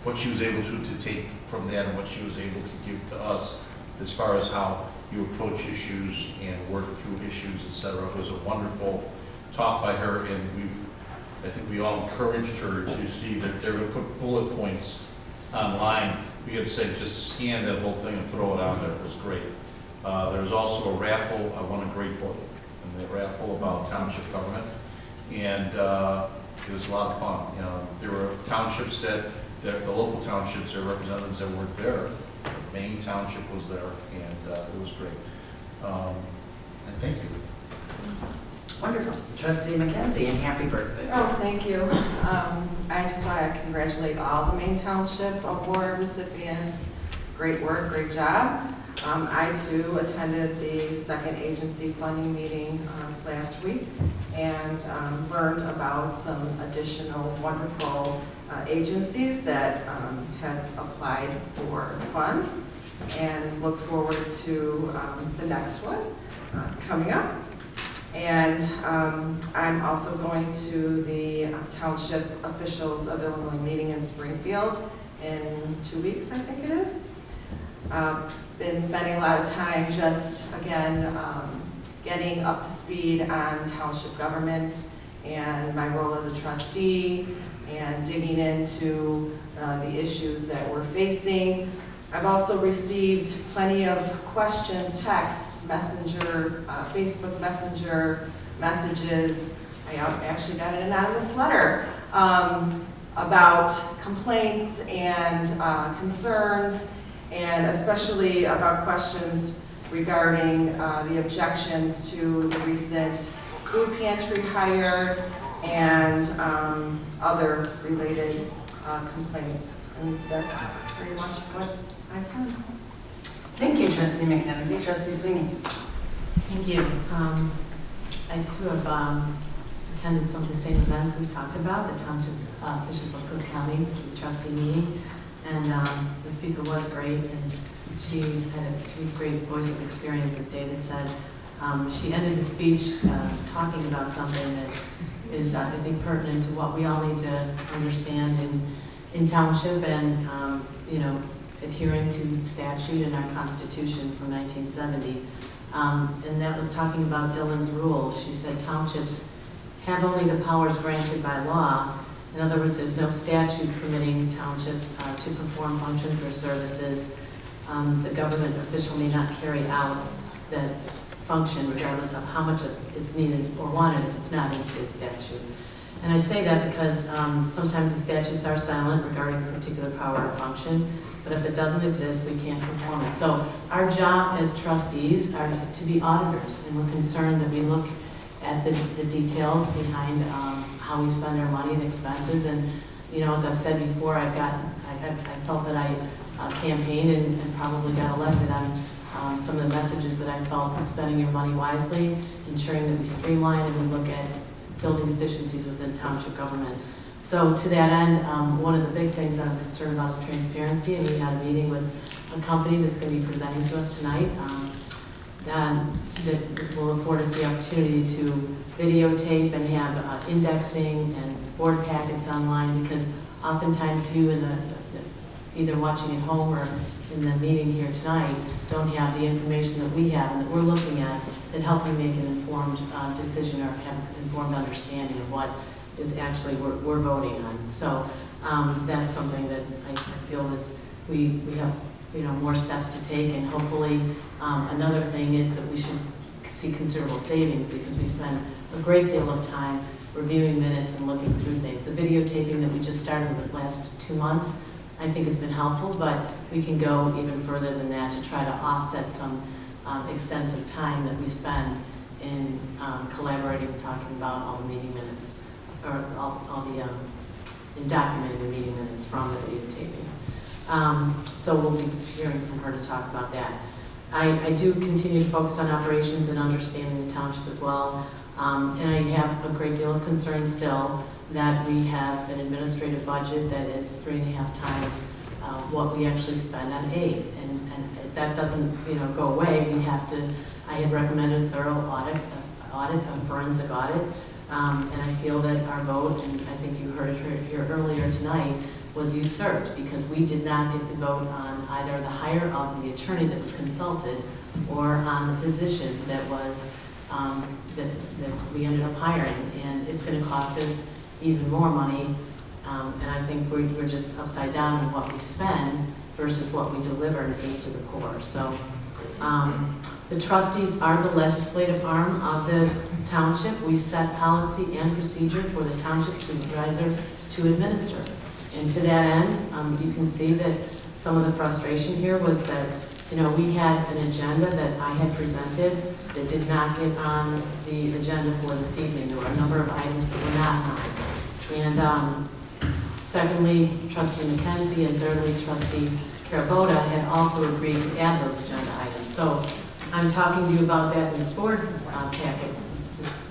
what she was able to take from that and what she was able to give to us as far as how you approach issues and work through issues, et cetera. It was a wonderful talk by her, and I think we all encouraged her to see that they're going to put bullet points online. We had to say, just scan that whole thing and throw it out there. It was great. There was also a raffle. I won a great book in the raffle about township government, and it was a lot of fun. You know, there were townships the local townships, their representatives that weren't there. Maine Township was there, and it was great. And thank you. Wonderful. Trustee McKenzie, and happy birthday. Oh, thank you. I just want to congratulate all the Maine Township Award recipients. Great work, great job. I too attended the second agency funding meeting last week and learned about some additional wonderful agencies that have applied for funds, and look forward to the next one coming up. And I'm also going to the Township Officials of Illinois meeting in Springfield in 2 weeks, I think it is. Been spending a lot of time just, again, getting up to speed on township government and my role as a trustee, and digging into the issues that we're facing. I've also received plenty of questions, texts, messenger, Facebook Messenger messages. I actually got an anonymous letter about complaints and concerns, and especially about questions regarding the objections to the recent food pantry hire and other related complaints. And that's pretty much what I've done. Thank you, Trustee McKenzie. Trustee Sweeney. Thank you. I too have attended some of the same events we've talked about, the Township Officials of Cook County trustee meeting, and the speaker was great, and she was a great voice of experience, as David said. She ended the speech talking about something that is, I think, pertinent to what we all need to understand in township, and you know, adhering to statute and our Constitution from 1970. And that was talking about Dillon's rule. She said townships have only the powers granted by law. In other words, there's no statute permitting township to perform functions or services. The government official may not carry out that function regardless of how much it's needed or wanted if it's not in state statute. And I say that because sometimes the statutes are silent regarding a particular power or function, but if it doesn't exist, we can't perform it. So our job as trustees are to be auditors, and we're concerned that we look at the details behind how we spend our money and expenses. And you know, as I've said before, I felt that I campaigned and probably got elected on some of the messages that I felt in spending your money wisely, ensuring that we streamline and we look at building efficiencies within township government. So to that end, one of the big things I'm concerned about is transparency, and we had a meeting with a company that's going to be presenting to us tonight that will afford us the opportunity to videotape and have indexing and board packets online, because oftentimes you either watching at home or in the meeting here tonight don't have the information that we have and that we're looking at that help you make an informed decision or have an informed understanding of what is actually we're voting on. So that's something that I feel is we have more steps to take, and hopefully another thing is that we should see considerable savings, because we spend a great deal of time reviewing minutes and looking through things. The videotaping that we just started the last 2 months, I think it's been helpful, but we can go even further than that to try to offset some extensive time that we spend in collaborating, talking about all the meeting minutes, or all the in documenting the meeting minutes from the videotaping. So we'll be hearing from her to talk about that. I do continue to focus on operations and understanding the township as well, and I have a great deal of concern still that we have an administrative budget that is 3.5 times what we actually spend on aid, and if that doesn't, go away, I had recommended a thorough a forensic audit, and I feel that our vote, and I think you heard it here earlier tonight, was usurped because we did not get to vote on either the hire of the attorney that was consulted or on the position that was, that we ended up hiring. And it's gonna cost us even more money, and I think we're just upside down in what we spend versus what we deliver in aid to the poor. So the trustees are the legislative arm of the township. We set policy and procedure for the township supervisor to administer. And to that end, you can see that some of the frustration here was that, we had an agenda that I had presented that did not get on the agenda for this evening. There were a number of items that were not on. And secondly, Trustee McKenzie, and thirdly, Trustee Carabota had also agreed to add those agenda items. So I'm talking to you about that in this board packet,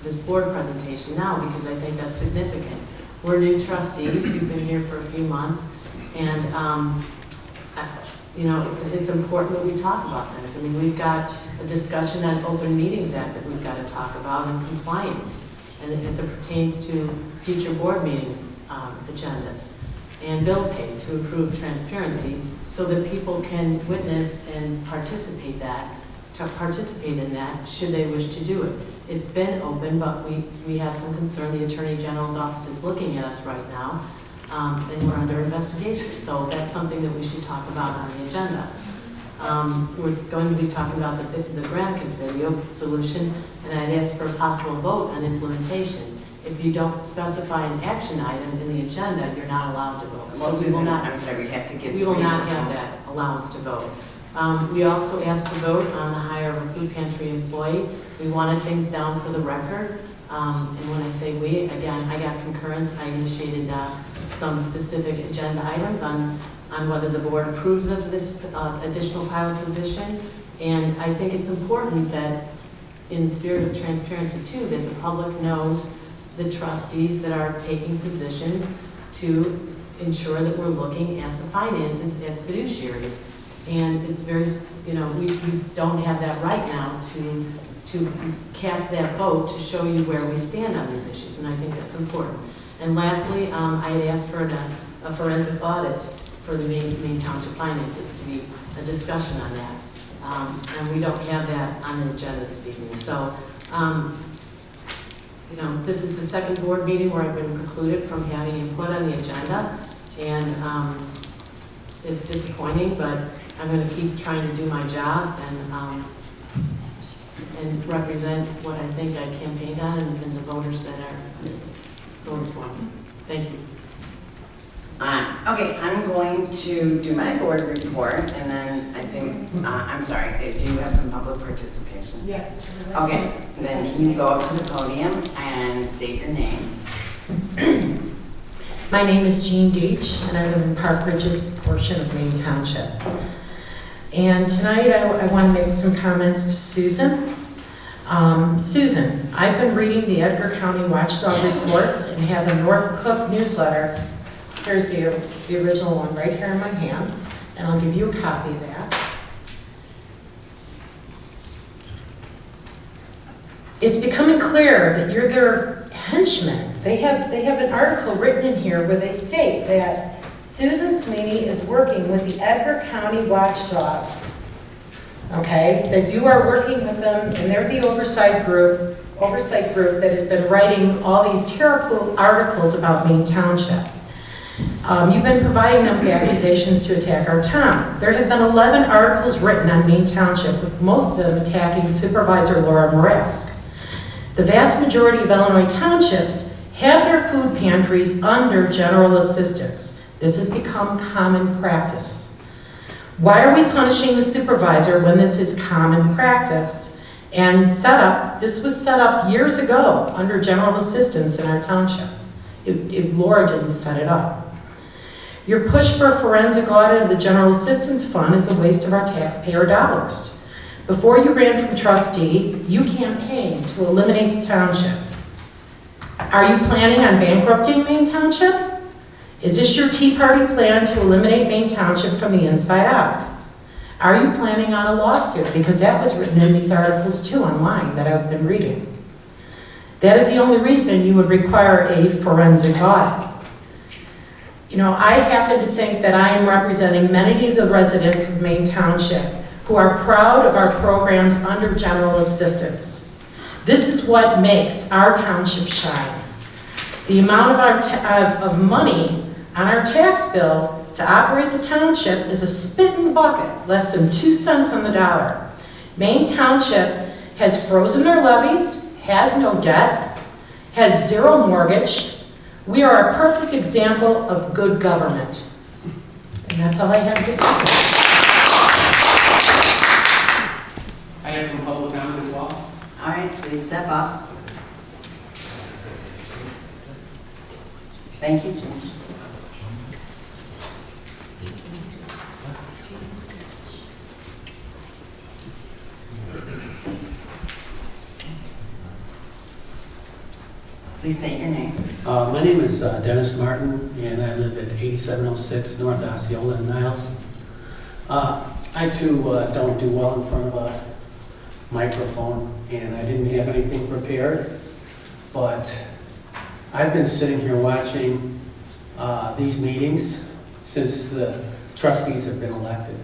this board presentation now, because I think that's significant. We're new trustees, we've been here for a few months, and it's important that we talk about things. I mean, we've got a discussion on Open Meetings Act that we've got to talk about, and compliance, and as it pertains to future board meeting agendas, and bill pay to improve transparency so that people can witness and participate in that should they wish to do it. It's been open, but we have some concern. The Attorney General's office is looking at us right now, and we're under investigation. So that's something that we should talk about on the agenda. We're going to be talking about the Granicus video solution, and I'd ask for a possible vote on implementation. If you don't specify an action item in the agenda, you're not allowed to vote. So we will not. I'm sorry, we have to get. We will not have that allowance to vote. We also asked to vote on the hire of a food pantry employee. We wanted things down for the record. And when I say we, again, I got concurrence. I initiated some specific agenda items on whether the board approves of this additional pilot position. And I think it's important that, in the spirit of transparency too, that the public knows the trustees that are taking positions to ensure that we're looking at the finances as fiduciaries. And it's very, we don't have that right now to cast that vote to show you where we stand on these issues, and I think that's important. And lastly, I had asked for a forensic audit for the Maine Township finances, to be a discussion on that. And we don't have that on the agenda this evening. So, this is the second board meeting where I've been precluded from having input on the agenda, and it's disappointing, but I'm going to keep trying to do my job and represent what I think I campaigned on and the voters that are voting for me. Thank you. Okay, I'm going to do my board report, and then I think, I'm sorry, do you have some public participation? Yes. Okay, then can you go up to the podium and state your name? My name is Jean Deach, and I live in Park Ridge's portion of Maine Township. And tonight I want to make some comments to Susan. Susan, I've been reading the Edgar County Watchdog reports and have a North Cook newsletter. Here's the original one right here in my hand, and I'll give you a copy of that. It's becoming clear that you're their henchmen. They have an article written in here where they state that Susan Sweeney is working with the Edgar County Watchdogs, okay? That you are working with them, and they're the oversight group that has been writing all these terrible articles about Maine Township. You've been providing them with accusations to attack our town. There have been 11 articles written on Maine Township, with most of them attacking Supervisor Laura Morask. The vast majority of Illinois townships have their food pantries under general assistance. This has become common practice. Why are we punishing the supervisor when this is common practice and this was set up years ago under general assistance in our township? Laura didn't set it up. Your push for a forensic audit of the general assistance fund is a waste of our taxpayer dollars. Before you ran for trustee, you campaigned to eliminate the township. Are you planning on bankrupting Maine Township? Is this your Tea Party plan to eliminate Maine Township from the inside out? Are you planning on a lawsuit? Because that was written in these articles too online that I've been reading. That is the only reason you would require a forensic audit. You know, I happen to think that I am representing many of the residents of Maine Township who are proud of our programs under general assistance. This is what makes our township shine. The amount of money on our tax bill to operate the township is a spit in the bucket, less than 2 cents on the dollar. Maine Township has frozen their levies, has no debt, has 0 mortgage. We are a perfect example of good government. And that's all I have to say. I have some public comment as well. All right, please step up. Thank you, Jim. Please state your name. My name is Dennis Martin, and I live at 8706 North Osceola in Niles. I too don't do well in front of a microphone, and I didn't have anything prepared, but I've been sitting here watching these meetings since the trustees have been elected.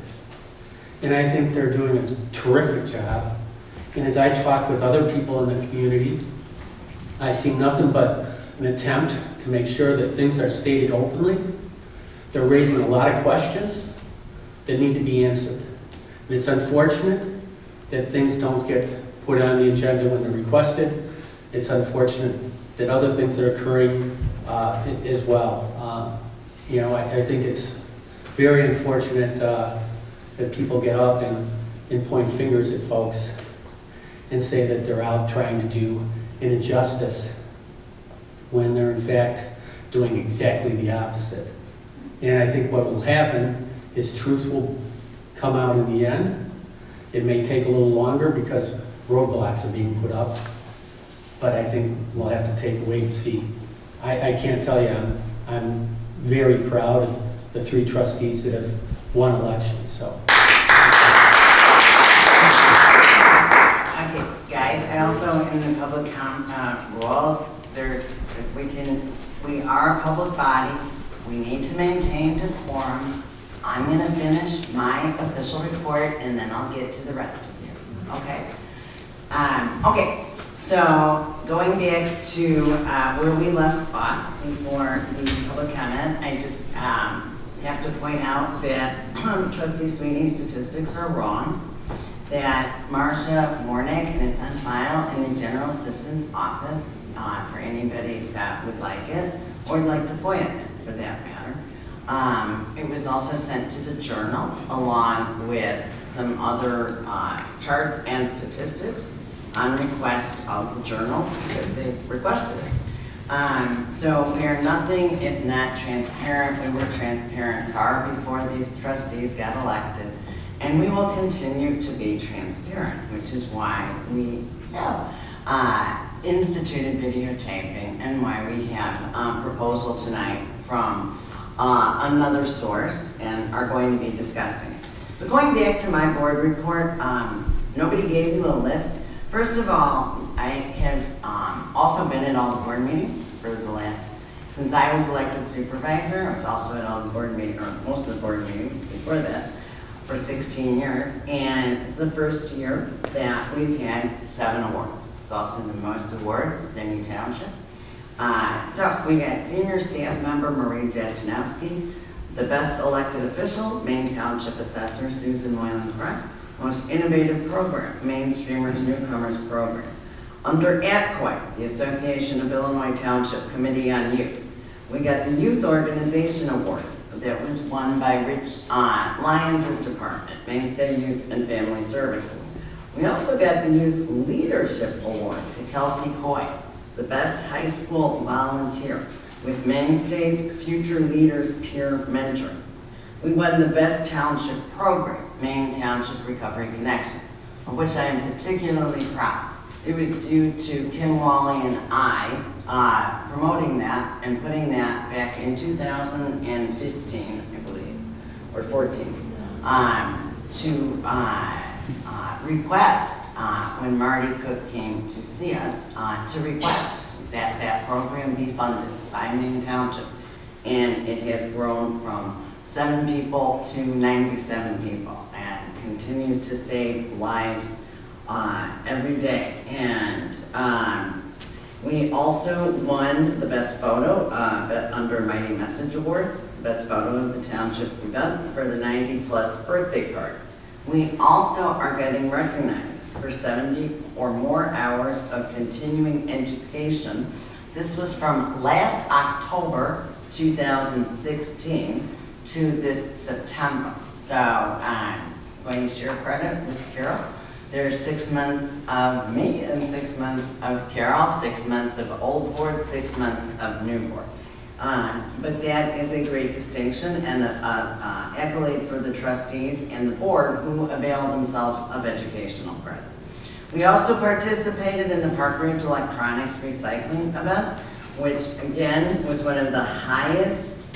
And I think they're doing a terrific job. And as I talk with other people in the community, I see nothing but an attempt to make sure that things are stated openly. They're raising a lot of questions that need to be answered. And it's unfortunate that things don't get put on the agenda when they're requested. It's unfortunate that other things are occurring as well. You know, I think it's very unfortunate that people get up and point fingers at folks and say that they're out trying to do an injustice when they're in fact doing exactly the opposite. And I think what will happen is truth will come out in the end. It may take a little longer because roadblocks are being put up, but I think we'll have to wait and see. I can't tell you, I'm very proud of the 3 trustees that have won elections, so. Okay, guys, I also, in the public rules, we are a public body, we need to maintain decorum. I'm gonna finish my official report and then I'll get to the rest of you, okay? Okay, so going back to where we left off before the public comment, I just have to point out that Trustee Sweeney's statistics are wrong. That Marcia Warnick, and it's on file in the General Assistance Office for anybody that would like it, or would like to FOIA it for that matter. It was also sent to the Journal along with some other charts and statistics on request of the Journal because they requested it. So we are nothing if not transparent. We were transparent far before these trustees got elected. And we will continue to be transparent, which is why we have instituted videotaping and why we have a proposal tonight from another source and are going to be discussing it. But going back to my board report, nobody gave you a list. First of all, I have also been at all the board meetings for the last, since I was elected supervisor, I was also at all the board meetings, or most of the board meetings before that, for 16 years, and it's the first year that we've had 7 awards. It's also the most awards in Maine Township. So we got senior staff member Marie Jachinowski, the best elected official, Maine Township assessor Susan Moylan-Crack, most innovative program, Mainstreamers Newcomers Program. Under ATCOI, the Association of Illinois Township Committee on Youth, we got the Youth Organization Award. That was won by Rich Lyons' department, Mainstay Youth and Family Services. We also got the Youth Leadership Award to Kelsey Coy, the best high school volunteer with Mainstay's Future Leaders Peer Mentoring. We won the best township program, Maine Township Recovery Connection, of which I am particularly proud. It was due to Kim Wally and I promoting that and putting that back in 2015, I believe, or 14. to request, when Marty Cook came to see us, to request that that program be funded by Maine Township. And it has grown from 7 people to 97 people and continues to save lives every day. And we also won the best photo under Mighty Message Awards, best photo of the township event for the 90+ birthday party. We also are getting recognized for 70 or more hours of continuing education. This was from last October 2016 to this September. So I'm going to share credit with Carol. There's 6 months of me and 6 months of Carol, 6 months of old board, 6 months of new board. But that is a great distinction and an accolade for the trustees and the board who avail themselves of educational credit. We also participated in the Park Ridge Electronics Recycling event, which again was one of the highest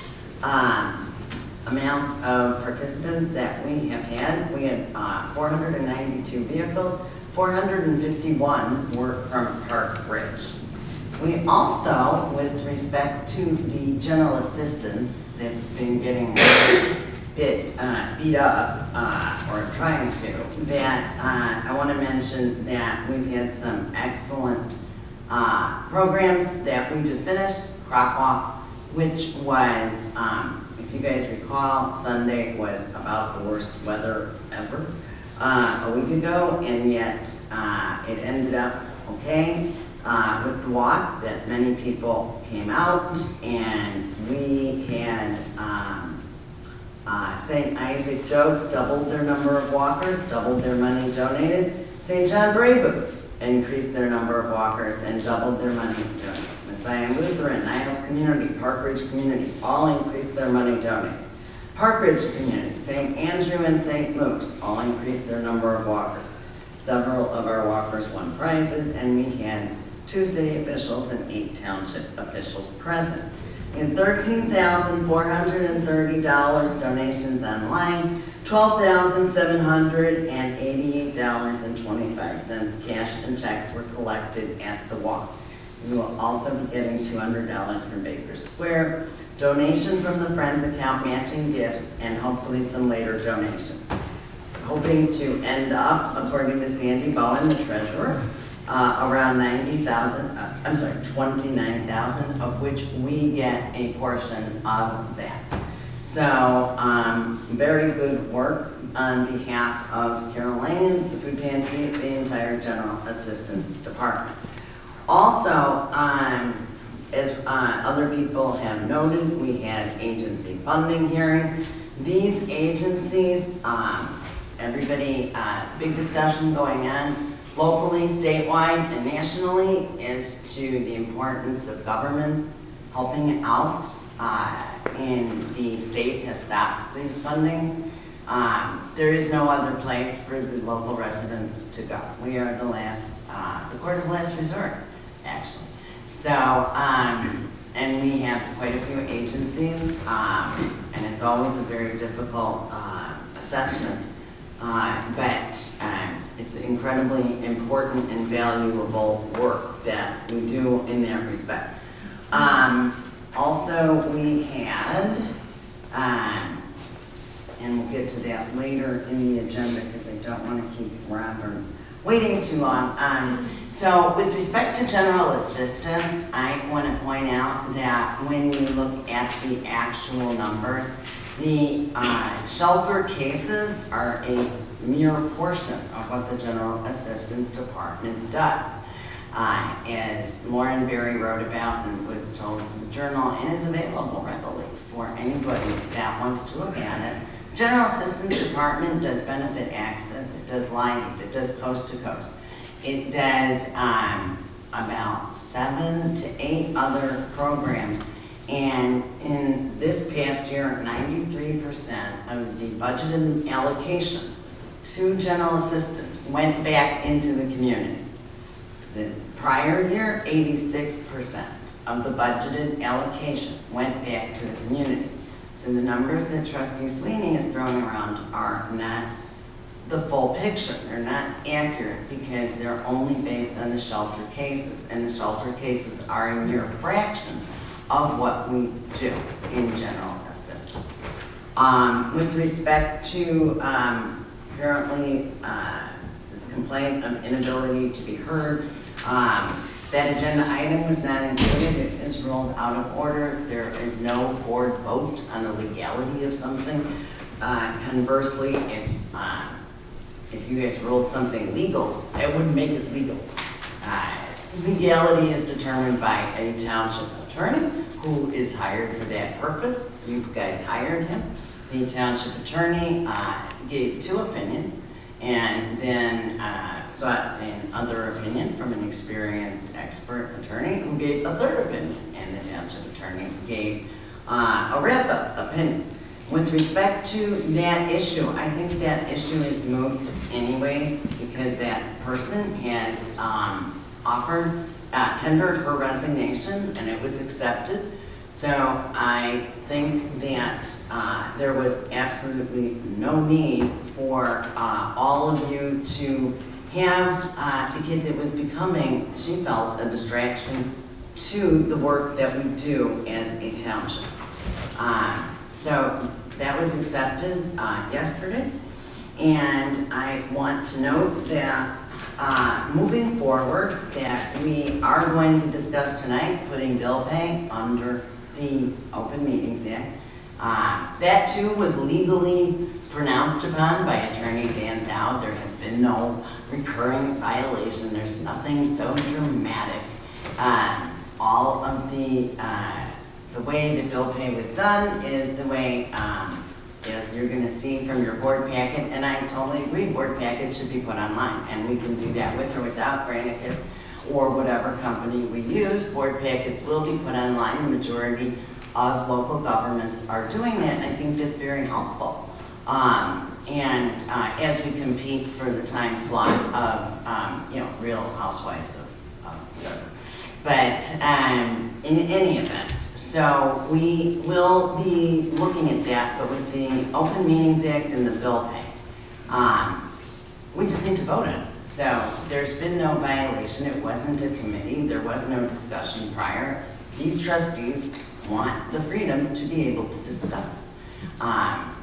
amounts of participants that we have had. We had 492 vehicles, 451 were from Park Ridge. We also, with respect to the general assistance that's been getting beat up, or trying to, that I want to mention that we've had some excellent programs that we just finished. Crop Walk, which was, if you guys recall, Sunday was about the worst weather ever a week ago, and yet it ended up okay. With the walk, that many people came out, and we had St. Isaac Jogues doubled their number of walkers, doubled their money donated. St. John Brabu increased their number of walkers and doubled their money donated. Messiah Lutheran, Niles Community, Park Ridge Community, all increased their money donated. Park Ridge Community, St. Andrew and St. Luke's, all increased their number of walkers. Several of our walkers won prizes, and we had 2 city officials and 8 township officials present. We had $13,430 donations online, $12,788.25 cash and checks were collected at the walk. We will also be getting $200 from Baker Square, donation from the Friends account, matching gifts, and hopefully some later donations. Hoping to end up, according to Sandy Bowen, the treasurer, around 29,000, of which we get a portion of that. So, very good work on behalf of Carol Langen, the food pantry, the entire general assistance department. Also, as other people have noted, we had agency funding hearings. These agencies, everybody, big discussion going on locally, statewide, and nationally as to the importance of governments helping out. And the state has stopped these fundings. There is no other place for the local residents to go. We are the court of last resort, actually. So, and we have quite a few agencies, and it's always a very difficult assessment. But it's incredibly important and valuable work that we do in that respect. Also, we had, and we'll get to that later in the agenda because I don't want to keep Robert waiting too long. So with respect to general assistance, I want to point out that when you look at the actual numbers, the shelter cases are a mere portion of what the General Assistance Department does. As Lauren Berry wrote about and was told to the Journal and is available readily for anybody that wants to look at it. The General Assistance Department does benefit access, it does LIHEAP, it does coast to coast. It does about 7 to 8 other programs. And in this past year, 93% of the budgeted allocation to general assistance went back into the community. The prior year, 86% of the budgeted allocation went back to the community. So the numbers that Trustee Sweeney is throwing around are not the full picture. They're not accurate because they're only based on the shelter cases, and the shelter cases are a mere fraction of what we do in general assistance. With respect to apparently this complaint of inability to be heard, that agenda item was not included. It is rolled out of order. There is no board vote on the legality of something. Conversely, if you guys ruled something legal, it wouldn't make it legal. Legality is determined by a township attorney who is hired for that purpose. You guys hired him. The township attorney gave 2 opinions and then sought another opinion from an experienced expert attorney who gave a 3rd opinion, and the township attorney gave a wrap-up opinion. With respect to that issue, I think that issue is moot anyways because that person has tendered her resignation and it was accepted. So I think that there was absolutely no need for all of you to have, because it was becoming, she felt, a distraction to the work that we do as a township. So that was accepted yesterday, and I want to note that moving forward, that we are going to discuss tonight putting bill pay under the Open Meetings Act. That too was legally pronounced upon by Attorney Dan Dowd. There has been no recurring violation. There's nothing so dramatic. All of the way the bill pay was done is the way, as you're going to see from your board packet, and I totally agree, board packets should be put online, and we can do that with or without Granicus or whatever company we use. Board packets will be put online. The majority of local governments are doing that, and I think that's very helpful. As we compete for the time slot of, Real Housewives of whatever. But in any event, so we will be looking at that, but with the Open Meetings Act and the bill pay, we just need to vote on it. So there's been no violation. It wasn't a committee. There was no discussion prior. These trustees want the freedom to be able to discuss.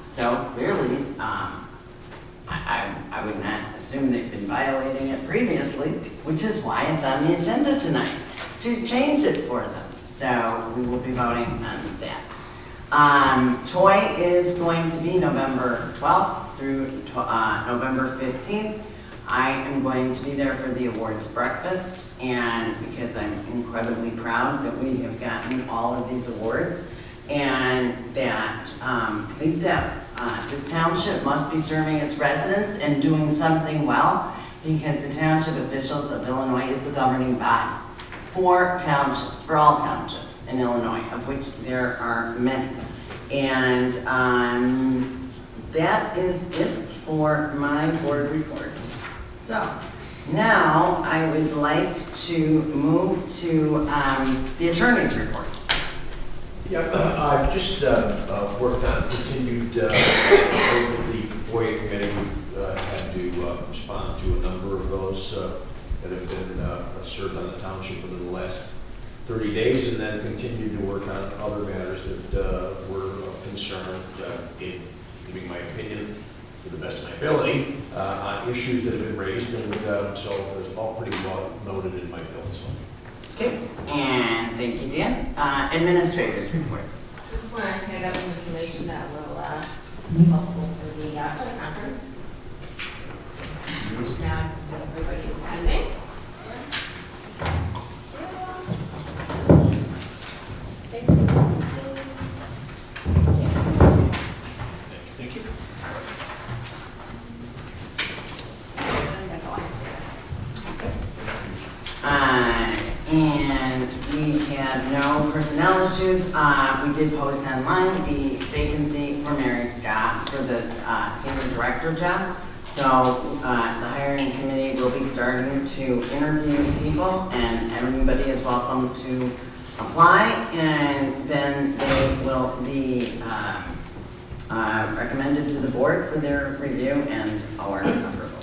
So clearly, I would not assume they've been violating it previously, which is why it's on the agenda tonight, to change it for them. So we will be voting on that. Toy is going to be November 12th through November 15th. I am going to be there for the awards breakfast, and because I'm incredibly proud that we have gotten all of these awards, and that I think that this township must be serving its residents and doing something well, because the township officials of Illinois is the governing body for townships, for all townships in Illinois, of which there are many. And that is it for my board report. So now I would like to move to the attorney's report. Yeah, I've just worked on continued work with the FOIA committee. We've had to respond to a number of those that have been served on the township within the last 30 days, and then continue to work on other matters that were of concern, giving my opinion to the best of my ability on issues that have been raised, and so it's all pretty well noted in my bill. So. Okay, and thank you, Dan. Administrator's report. I just want to hand out some information that will be helpful for the conference. Which now everybody is attending. Thank you. And we have no personnel issues. We did post online the vacancy for Mary's job, for the senior director job. So the hiring committee will be starting to interview people, and everybody is welcome to apply, and then they will be recommended to the board for their review and our approval.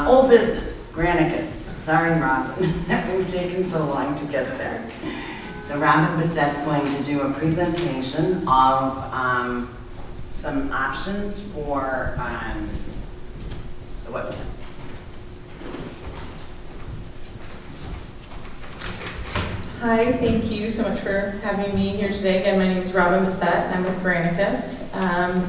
Old business, Granicus. Sorry, Robin, we've taken so long to get there. So Robin Bissette's going to do a presentation of some options for the website. Hi, thank you so much for having me here today. Again, my name is Robin Bissett, and I'm with Granicus.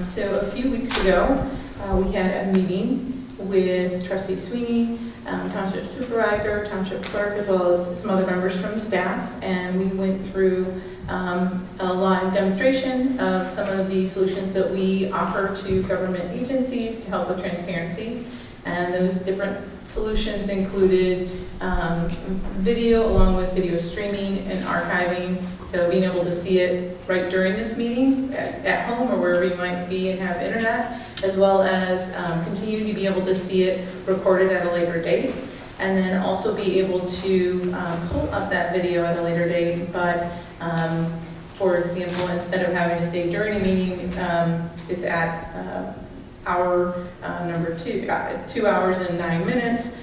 So a few weeks ago, we had a meeting with Trustee Sweeney, Township Supervisor, Township Clerk, as well as some other members from the staff, and we went through a live demonstration of some of the solutions that we offer to government agencies to help with transparency. And those different solutions included video along with video streaming and archiving. So being able to see it right during this meeting at home or wherever you might be and have internet, as well as continuing to be able to see it recorded at a later date. And then also be able to pull up that video at a later date, but for example, instead of having to save during a meeting, it's at hour number 2 hours and 9 minutes.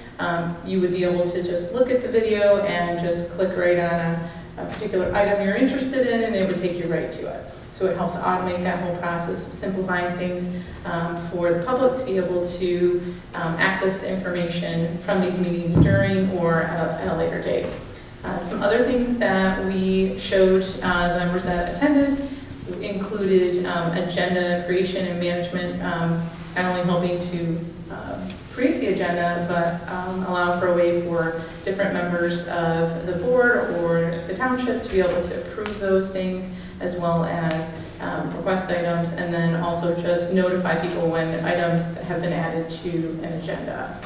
You would be able to just look at the video and just click right on a particular item you're interested in, and it would take you right to it. So it helps automate that whole process, simplifying things for the public to be able to access the information from these meetings during or at a later date. Some other things that we showed the members that attended included agenda creation and management, not only helping to create the agenda, but allow for a way for different members of the board or the township to be able to approve those things, as well as request items, and then also just notify people when items have been added to an agenda.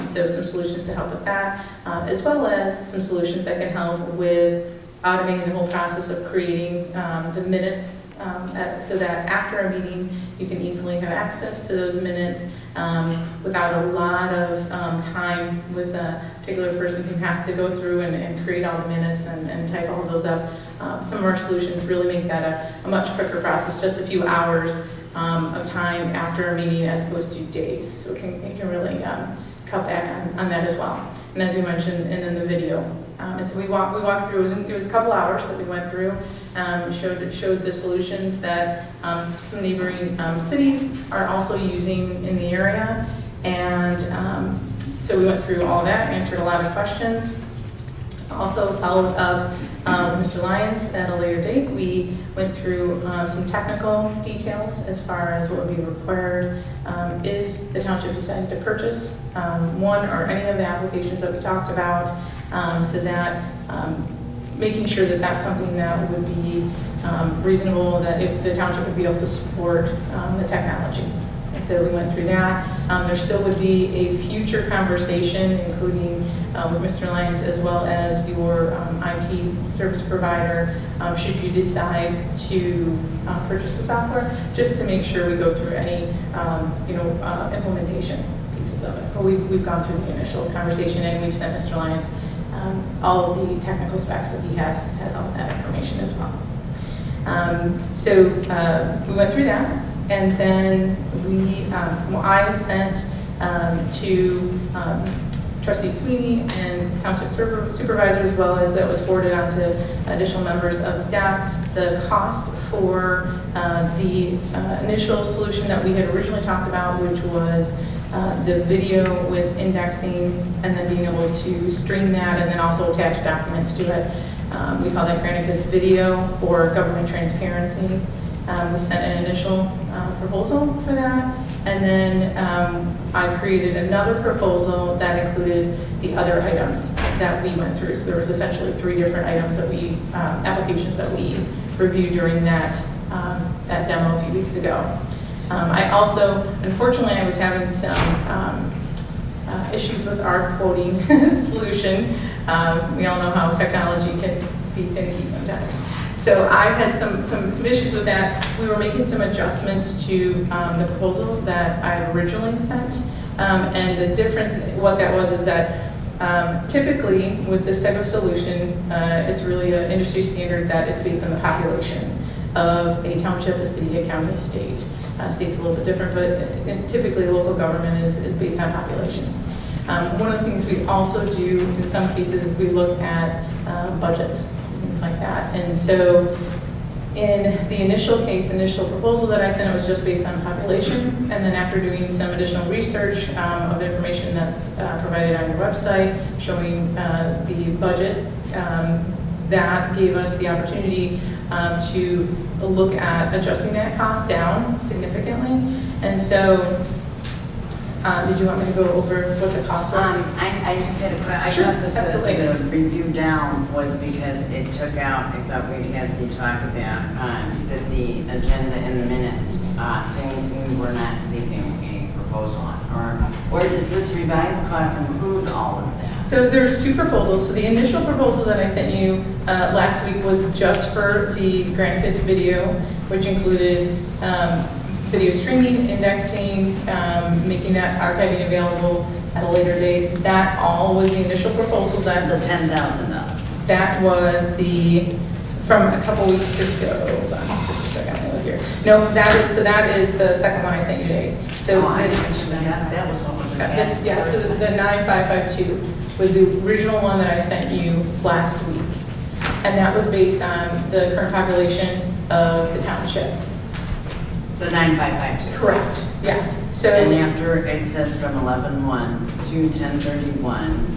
So some solutions to help with that, as well as some solutions that can help with automating the whole process of creating the minutes so that after a meeting you can easily have access to those minutes without a lot of time with a particular person who has to go through and create all the minutes and type all of those up. Some of our solutions really make that a much quicker process, just a few hours of time after a meeting as opposed to days. So it can really cut back on that as well. And as we mentioned, and in the video. And so we walked through, it was a couple hours that we went through, showed the solutions that some neighboring cities are also using in the area. And so we went through all that, answered a lot of questions. Also followed up with Mr. Lyons at a later date. We went through some technical details as far as what would be required if the township decided to purchase one or any of the applications that we talked about, so that making sure that that's something that would be reasonable, that if the township would be able to support the technology. And so we went through that. There still would be a future conversation, including with Mr. Lyons, as well as your IT service provider, should you decide to purchase the software, just to make sure we go through any implementation pieces of it. But we've gone through the initial conversation, and we've sent Mr. Lyons all of the technical specs, so he has all of that information as well. So we went through that, and then I had sent to Trustee Sweeney and Township Supervisor, as well as that was forwarded on to additional members of the staff, the cost for the initial solution that we had originally talked about, which was the video with indexing and then being able to stream that and then also attach documents to it. We call that Granicus Video or Government Transparency. We sent an initial proposal for that, and then I created another proposal that included the other items that we went through. So there was essentially 3 different items that we, applications that we reviewed during that demo a few weeks ago. I also, unfortunately, I was having some issues with our quoting solution. We all know how technology can be finicky sometimes. So I had some issues with that. We were making some adjustments to the proposal that I originally sent. And the difference, what that was, is that typically with this type of solution, it's really an industry standard that it's based on the population of a township, a city, a county, a state. State's a little bit different, but typically local government is based on population. One of the things we also do in some cases is we look at budgets, things like that. And so in the initial proposal that I sent, it was just based on population. And then after doing some additional research of information that's provided on your website showing the budget, that gave us the opportunity to look at adjusting that cost down significantly. And so, did you want me to go over what the cost was? I just had a question. Sure, I thought this, absolutely. the review down was because it took out, I thought we had to talk about that the agenda and the minutes thing, we were not seeking a proposal on. Or does this revised cost include all of that? So there's two proposals. So the initial proposal that I sent you last week was just for the Granicus video, which included video streaming, indexing, making that archiving available at a later date. That all was the initial proposal that. The $10,000. That was from a couple weeks ago. Hold on, just a second, let me look here. No, that is the second one I sent you today. So that was what was attached. yeah, so the 9552 was the original one that I sent you last week. And that was based on the current population of the township. The 9552. Correct, yes. So, And after, it says from 11/1 to 10/31,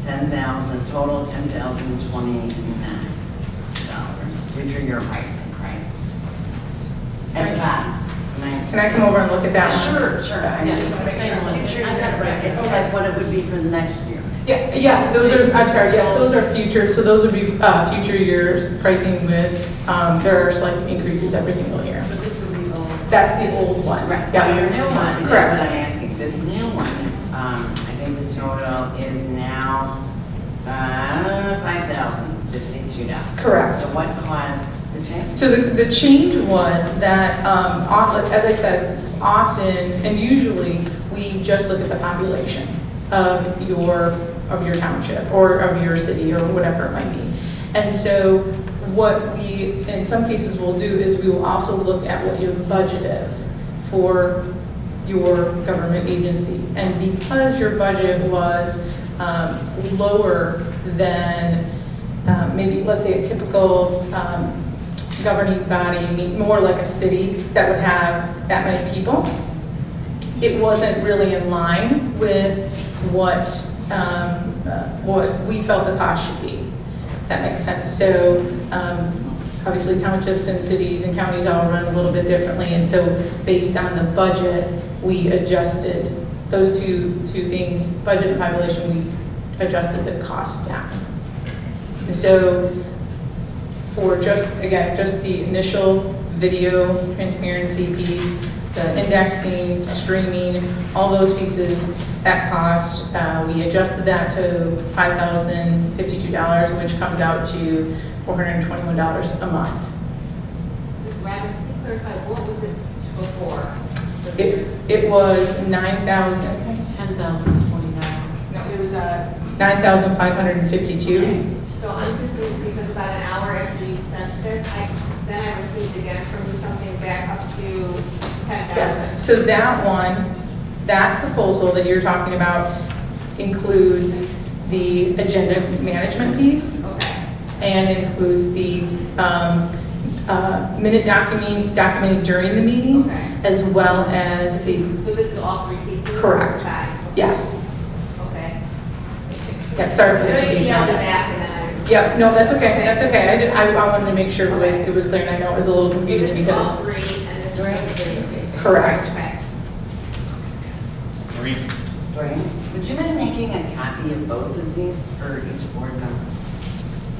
10,000, total $10,029. Future year pricing, right? At the bottom. can I come over and look at that one? Sure. Yes, it's the same one. Future I got it right. year, it's like what it would be for the next year. Yeah, yes, those are, I'm sorry, yes, those are future, so those would be future years pricing with, there are slight increases every single year. But this is the old. That's the old one. Right, Yeah. so your new one, that's Correct. what I'm asking. This new one, it's, I think the total is now, $5,052. Correct. So what caused the change? So the change was that, as I said, often and usually, we just look at the population of your township or of your city or whatever it might be. And so what we, in some cases, will do is we will also look at what your budget is for your government agency. And because your budget was lower than maybe, let's say, a typical governing body, more like a city that would have that many people, it wasn't really in line with what we felt the cost should be, if that makes sense. So obviously townships and cities and counties all run a little bit differently, and so based on the budget, we adjusted those two things, budget and population, we adjusted the cost down. So for just the initial video transparency piece, the indexing, streaming, all those pieces, that cost, we adjusted that to $5,052, which comes out to $421 a month. Robin, can you clarify, what was it before? It was $9,552. 10,029. So it was $9,552. So I'm confused because about an hour after you sent this, then I received again from you something back up to 10,000. Yes, so that one, that proposal that you're talking about includes the agenda management piece. Okay. And includes the minute documenting during the meeting, Okay. as well as the, So this is all three pieces? Correct. Okay. yes. Okay. Yep, sorry for the No, you can confusion. yell this back and then Yep, no, that's okay, that's okay. I wanted to make sure it was clear, and I know it was a little So confusing this is all because, three and this is the videotape? correct. Okay. Maureen? Dwayne, would you mind making a copy of both of these for each board member?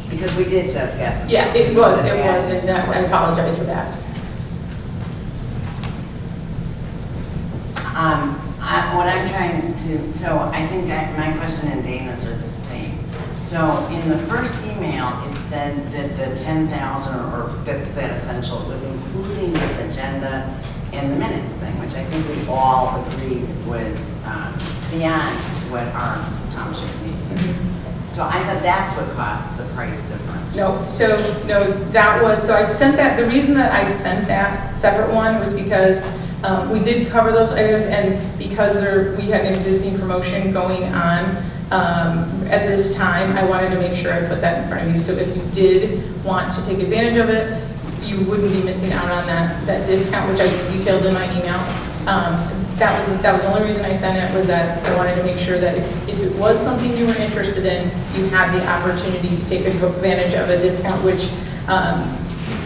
Because we did just get them. Yeah, it was, and I apologize for that. What I'm trying to, so I think my question and Dana's are the same. So in the first email, it said that the 10,000 or that essential was including this agenda and the minutes thing, which I think we all agreed was beyond what our township needed. So I thought that's what caused the price difference. No, so, no, that was, so I sent that, the reason that I sent that separate one was because we did cover those items, and because we had an existing promotion going on at this time, I wanted to make sure I put that in front of you. So if you did want to take advantage of it, you wouldn't be missing out on that discount, which I detailed in my email. That was the only reason I sent it, was that I wanted to make sure that if it was something you were interested in, you had the opportunity to take advantage of a discount, which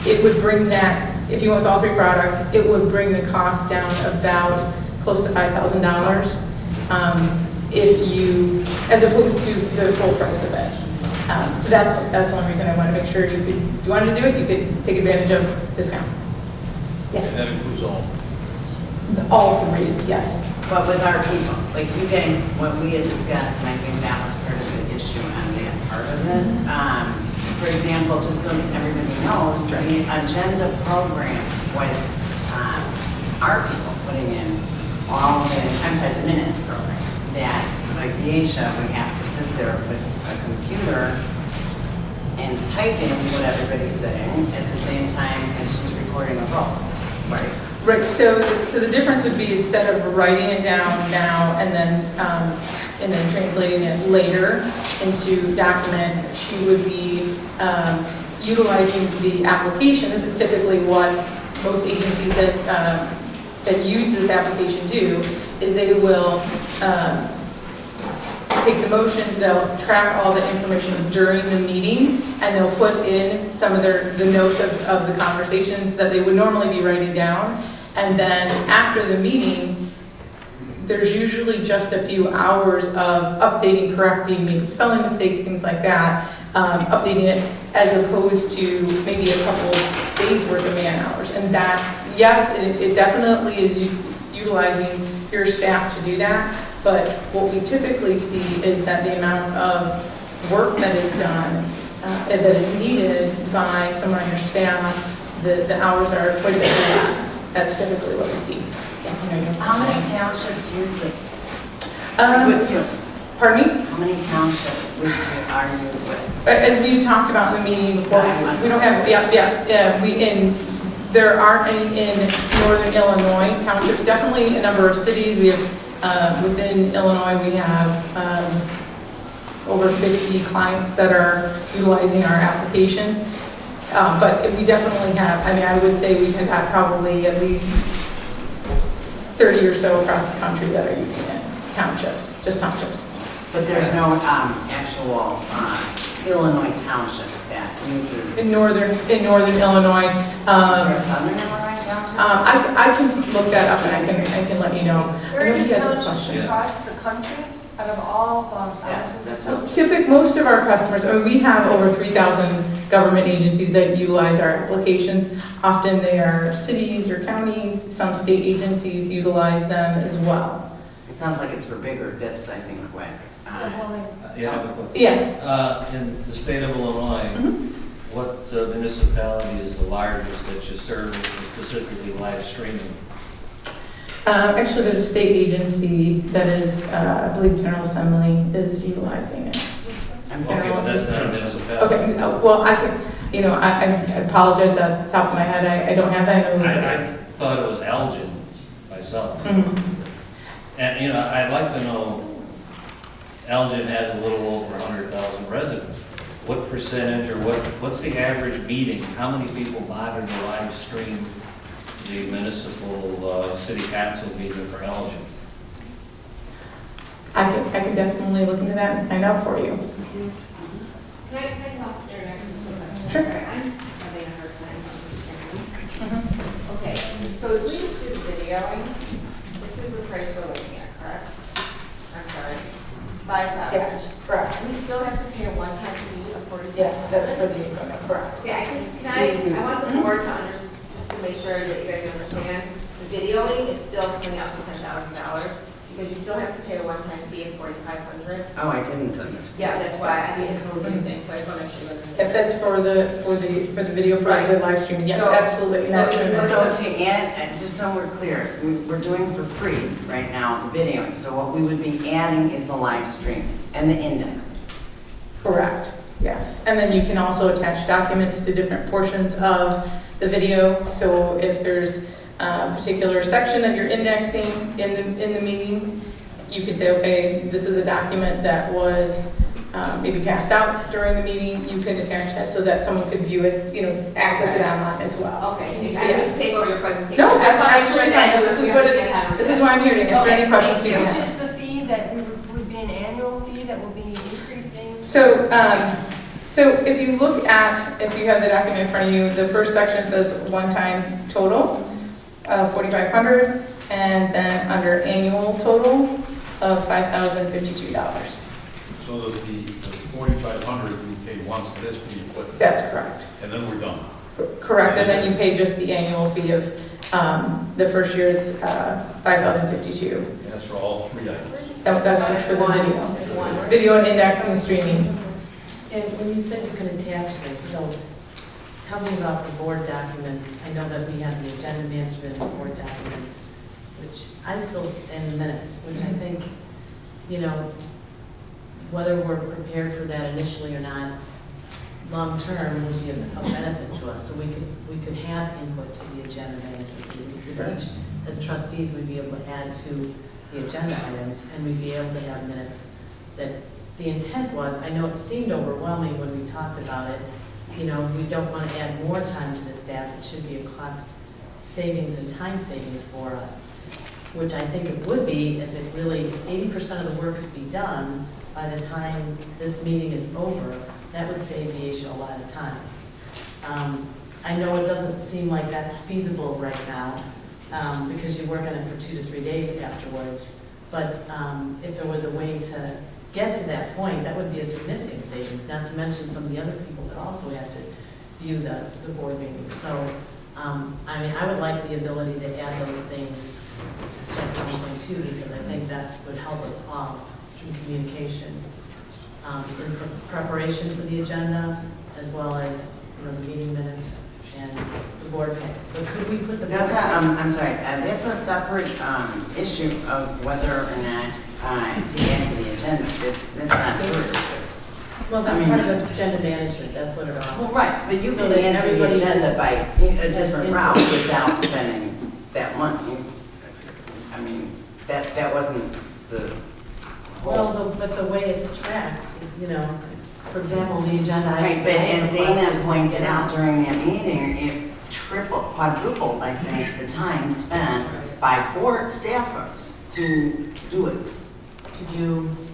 it would bring that, if you went with all three products, it would bring the cost down about close to $5,000 if you, as opposed to the full price of it. So that's the only reason I want to make sure you could, if you wanted to do it, you could take advantage of discount. Yes. And that includes All three, yes. But with our people, like you guys, what we had discussed, and I think that was part of the issue on that part of it. For example, just so everybody knows, the agenda program was our people putting in all the minutes program. That, like the Aisha, we have to sit there with a computer and type in what everybody's saying at the same time as she's recording a vote, right? Right, so the difference would be, instead of writing it down now and then translating it later into document, she would be utilizing the application. This is typically what most agencies that use this application do, is they will take the motions, they'll track all the information during the meeting, and they'll put in some of the notes of the conversations that they would normally be writing down. And then after the meeting, there's usually just a few hours of updating, correcting, maybe spelling mistakes, things like that, updating it, as opposed to maybe a couple days worth of man hours. And that's, yes, it definitely is utilizing your staff to do that, but what we typically see is that the amount of work that is done, that is needed by someone on your staff, the hours are quite a bit less. That's typically what we see. Yes, I know. How many townships use this? With you? Pardon me? How many townships are you with? As we talked about in the meeting before, we don't have, there aren't any in northern Illinois townships. Definitely a number of cities. We have, within Illinois, we have over 50 clients that are utilizing our applications. But we definitely have, I would say we've had probably at least 30 or so across the country that are using it. Townships, just townships. But there's no actual Illinois township that uses. In northern Illinois. Is there a southern Illinois township? I can look that up and I can let you know. There are I know he has a townships question. across the country out of all Yes, that's Most of our customers, we have over 3,000 government agencies that utilize our applications. Often they are cities or counties. Some state agencies utilize them as well. It sounds like it's for bigger, that's, I think, what. Yeah, I have a question. Yes. In the state of Illinois, what municipality is the largest that you serve, specifically live streaming? Actually, there's a state agency that is, I believe General Assembly is utilizing it. I'm sorry. Okay, but that's not a municipality. Okay, well, I can, I apologize at the top of my head, I don't have that. I thought it was Elgin myself. And, I'd like to know, Elgin has a little over 100,000 residents. What percentage, or what's the average meeting? How many people monitor the live stream the municipal city council meeting for Elgin? I can definitely look into that and find out for you. Can I help there? Sure. Sorry, I'm having a hard time understanding this. Okay, so if we just do the videoing, this is the price we're looking at, correct? I'm sorry, $5,000. Yes, correct. We still have to pay a one-time fee of $40,000? Yes, that's for the equipment, correct. Okay, I want the board to just to make sure that you guys understand, the videoing is still coming out to $10,000, because you still have to pay a one-time fee of $4,500. Oh, I didn't understand. Yeah, that's why, I think it's confusing, so I just want to make sure you understand. If that's for the video, for the live streaming, yes, So- absolutely. And that's So to add, just so we're clear, we're doing for free right now the videoing. So what we would be adding is the live stream and the index. Correct, yes. And then you can also attach documents to different portions of the video. So if there's a particular section that you're indexing in the meeting, you could say, okay, this is a document that was maybe passed out during the meeting. You can attach that so that someone could view it, access it online as well. Okay, I didn't take over your presentation. No, that's I absolutely wanna make fine. sure This is that what we understand how to this is why I'm here to answer any questions people thank have. you. Which is the fee that would be an annual fee that will be increasing? So, so if you look at, if you have the document in front of you, the first section says one-time total of $4,500, and then under annual total of $5,052. So that the 4,500 we pay once for this fee, but, That's correct. and then we're done. Correct, and then you pay just the annual fee of, the first year it's $5,052. And that's for all 3 items. That's just for the video. It's one. Video and indexing and streaming. And when you said you can attach things, so tell me about the board documents. I know that we have the agenda management and board documents, which I still, in the minutes, which I think, whether we're prepared for that initially or not, long-term would be a benefit to us. So we could have input to the agenda management. We could each, as trustees, we'd be able to add to the agenda items, and we'd be able to have minutes that the intent was, I know it seemed overwhelming when we talked about it, we don't want to add more time to the staff. It should be a cost savings and time savings for us, which I think it would be if it really, if 80% of the work could be done by the time this meeting is over, that would save the issue a lot of time. I know it doesn't seem like that's feasible right now, because you work on it for 2 to 3 days afterwards, but if there was a way to get to that point, that would be a significant savings, not to mention some of the other people that also have to view the board meeting. So, I would like the ability to add those things at some point too, because I think that would help us all in communication, in preparation for the agenda, as well as, the meeting minutes and the board packets. But could we put the? That's I'm sorry, that's a separate issue of whether or not to add to the agenda. That's not true. Well, that's part of the agenda management, that's what it all. Well, right, but you So can that add to the everybody agenda has- by a different input. route without spending that money. I mean, that wasn't the whole. Well, but the way it's tracked, for example, the agenda. Right, items but that I as requested Dana to pointed get out during that meeting, it quadrupled, I think, the time spent by 4 staffers to do it,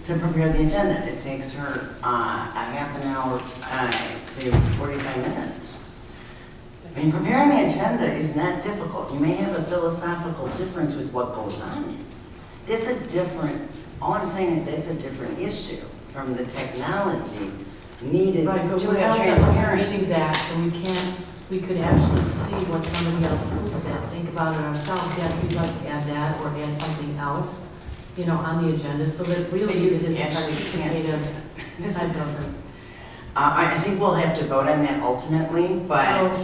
to prepare the agenda. It takes her a half an hour to 45 minutes. I mean, preparing the agenda is not difficult. You may have a philosophical difference with what goes on it. That's a different, all I'm saying is that's a different issue from the technology needed Right, but to we're have held to Open Meetings transparency. Act, so we could actually see what somebody else posted, think about it ourselves. Yes, we'd like to add that or add something else, on the agenda, so that really it is a actually participative It's type a of. different. I think we'll have to vote on that ultimately, but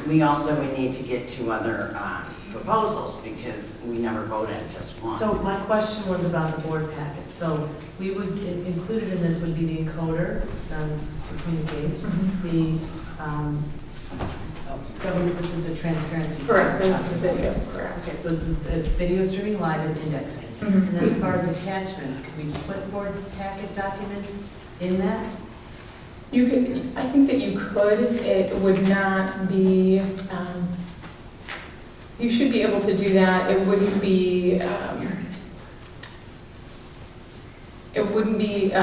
we also would need to get 2 other proposals because we never voted just one. So my question was about the board packet. So we would, included in this would be the encoder to communicate, the government, this is the transparency. Correct, this is the video, correct. Okay, so it's the video streaming live and indexing. Mhm. And as far as attachments, could we put board packet documents in that? You could, I think that you could, it would not be, you should be able to do that, it wouldn't be,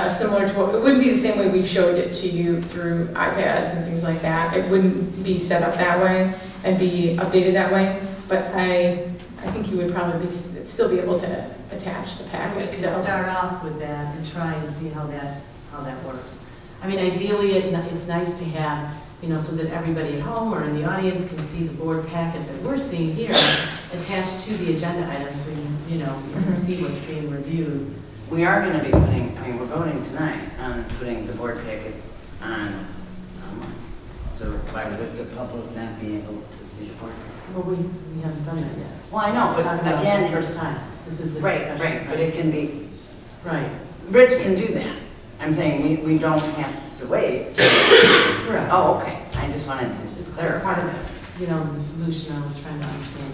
similar to what, it wouldn't be the same way we showed it to you through iPads and things like that. It wouldn't be set up that way and be updated that way, but I think you would probably still be able to attach the packet, So we could start off with that and try and see how that works. I mean, ideally, it's nice to have, so that everybody at home or in the audience can see the board packet that we're seeing here attached to the agenda items, so you can see what's being reviewed. We are going to be putting, we're voting tonight on putting the board packets on online. So why would the public not be able to see the board packet? Well, we haven't done that yet. Well, I know, but Talking about again, the first time. This is the right, discussion. right, but it can be, Right. Rich can do that. I'm saying we don't have to wait. Correct. Oh, okay, I just wanted to It's just part clarify. of, the solution I was trying to understand,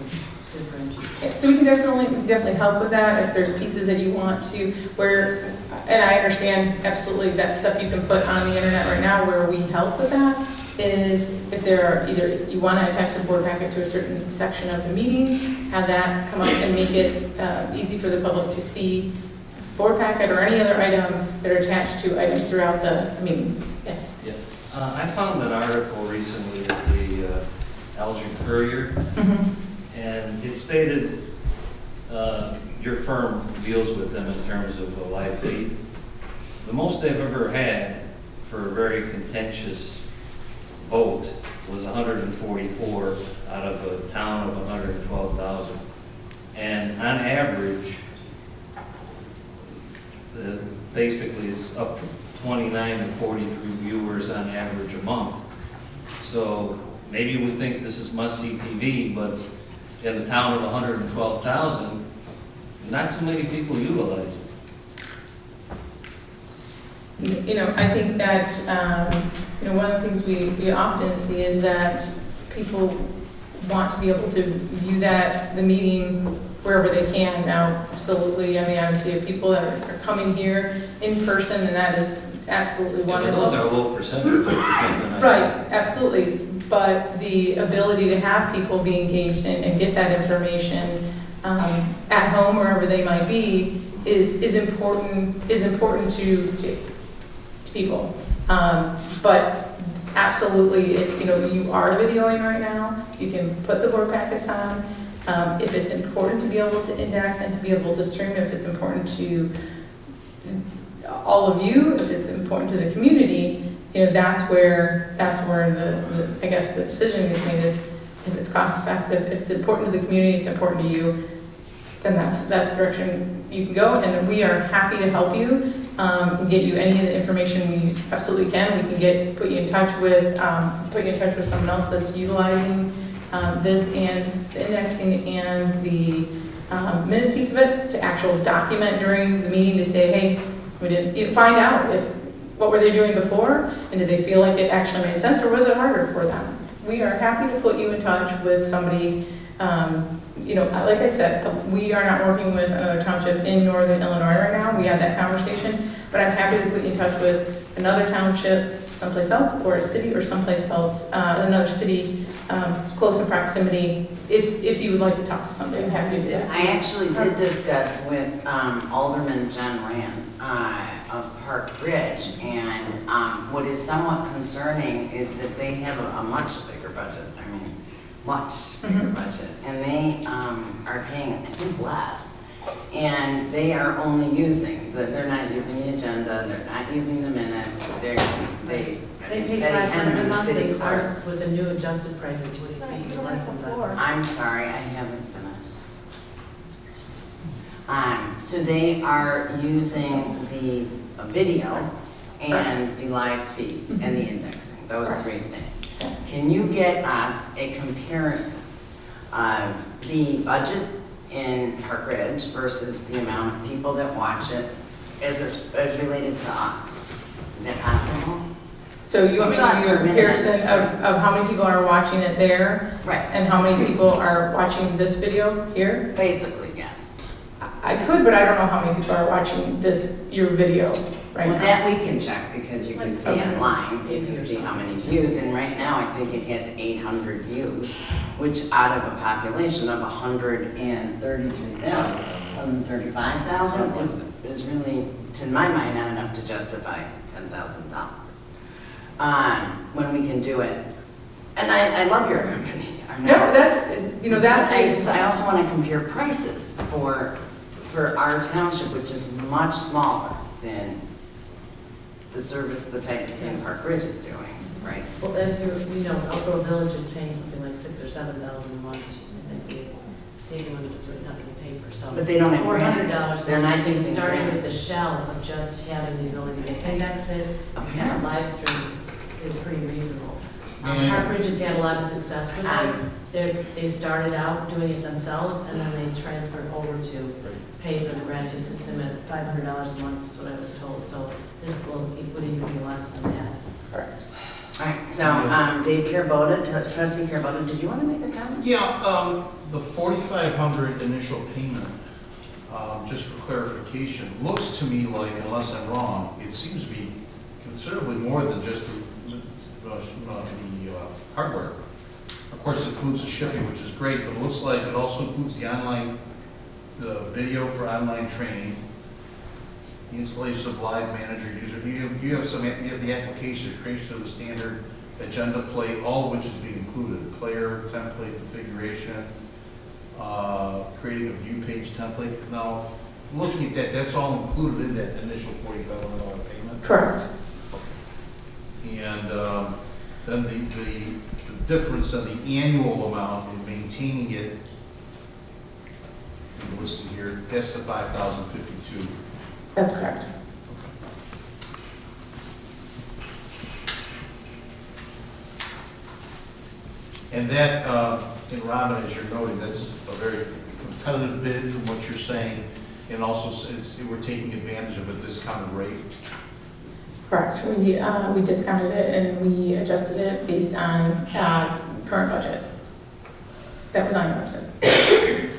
differentiate. So we can definitely help with that if there's pieces that you want to, where, and I understand absolutely that stuff you can put on the internet right now. Where we help with that is if there are either, you want to attach the board packet to a certain section of the meeting, have that come up and make it easy for the public to see board packet or any other item that are attached to items throughout the meeting. Yes. Yeah. I found an article recently at the Alger Courier, and it stated your firm deals with them in terms of a live feed. The most they've ever had for a very contentious vote was 144 out of a town of 112,000. And on average, basically it's up to 29 to 43 viewers on average a month. So maybe we think this is must-see TV, but in the town of 112,000, not too many people utilize it. I think that, one of the things we often see is that people want to be able to view the meeting wherever they can. Now, absolutely, obviously, you have people that are coming here in person, and that is absolutely Yeah, but wonderful. those are low percentages. Right, absolutely. But the ability to have people be engaged and get that information at home, wherever they might be, is important to people. But absolutely, you are videoing right now. You can put the board packets on. If it's important to be able to index and to be able to stream, if it's important to all of you, if it's important to the community, that's where the I guess the decision is made. If it's cost effective, if it's important to the community, it's important to you, then that's the direction you can go. And we are happy to help you, get you any of the information we absolutely can. We can put you in touch with someone else that's utilizing this and the indexing and the minutes piece of it to actually document during the meeting to say, hey, we didn't find out what were they doing before, and did they feel like it actually made sense, or was it harder for them? We are happy to put you in touch with somebody. Like I said, we are not working with another township in northern Illinois right now. We had that conversation, but I'm happy to put you in touch with another township someplace else, or a city or someplace else, another city close in proximity. If you would like to talk to somebody, I'm happy to do that. I actually did discuss with Alderman John Rand of Park Ridge, and what is somewhat concerning is that they have a much bigger budget. Much bigger budget, and they are paying, I think, less. And they are only they're not using the agenda, they're not using the minutes, they They pay $500 a month, of course, with the new adjusted price, it would be less than that. I'm sorry, I haven't finished. So they are using the video and the live feed and the indexing, those three things. Yes. Can you get us a comparison of the budget in Park Ridge versus the amount of people that watch it as related to us? Is that possible? So you want me to give you a comparison of how many people are watching it there? Right. And how many people are watching this video here? Basically, yes. I could, but I don't know how many people are watching your video right Well, now. that we can check, because you can see online, you can see how many views, and right now I think it has 800 views, which out of a population of 135,000 is really, to my mind, not enough to justify $10,000. When we can do it. And I love your company. I also want to compare prices for our township, which is much smaller than the type of thing Park Ridge is doing, right? Well, as Outdoor Village is paying something like $6,000 or $7,000 a month. I think the city one was really not going to pay for some. But they don't have $400. They're not They using started grants. with the shell of just having the ability to index it, have live streams is pretty reasonable. Park Ridge has had a lot of success with it. They started out doing it themselves, and then they transferred over to pay for the Granicus system at $500 a month, is what I was told, so this would even be less than that. Correct. All right, so Dave Carabota, trustee Carabota, did you want to make a comment? Yeah, the 4,500 initial payment, just for clarification, looks to me like, unless I'm wrong, it seems to be considerably more than just the hardware. Of course, it includes the shipping, which is great, but it looks like it also includes the video for online training, the installation of live manager user. You have the application, creation of the standard agenda plate, all of which is being included. Player, template, configuration, creating a view page template. Now, looking at that, that's all included in that initial $4,500 payment. Correct. And then the difference in the annual amount in maintaining it, listed here, that's the $5,052. That's correct. And that, and Robin, as you're noting, that's a very competitive bid from what you're saying, and also since we're taking advantage of a discounted rate. Correct. We discounted it and we adjusted it based on current budget. That was on your website.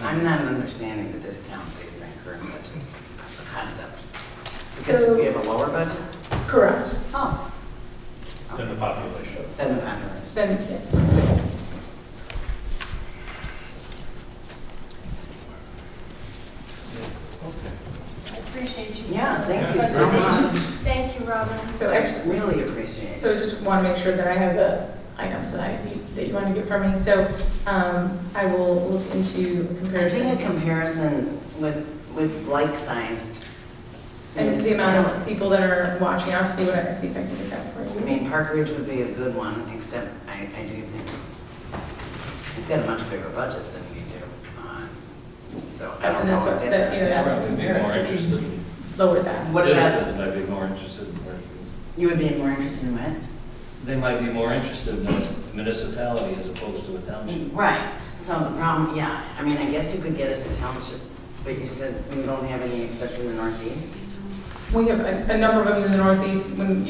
I'm not understanding the discount based on current budget, the concept. So- Because we have a lower budget? Correct. Oh. Than the population. Then the population. Then, yes. I appreciate you. Yeah, thank you so much. Thank you, Robin. So I actually, really appreciate it. so I just want to make sure that I have the items that you want to get from me. So I will look into a I comparison. think a comparison with like-sized. And the amount of people that are watching, I'll see if I can get that for I you. mean, Park Ridge would be a good one, except I do think it's got a much bigger budget than we do. So I don't And know that's, if that, you know, that's a Probably be more interested, comparison. Lower that. What about, citizens might be more interested in working. you would be more interested in what? They might be more interested in a municipality as opposed to a township. Right, so the problem, yeah, I mean, I guess you could get us a township, but you said we don't have any except in the Northeast? We have a number of them in the Northeast. When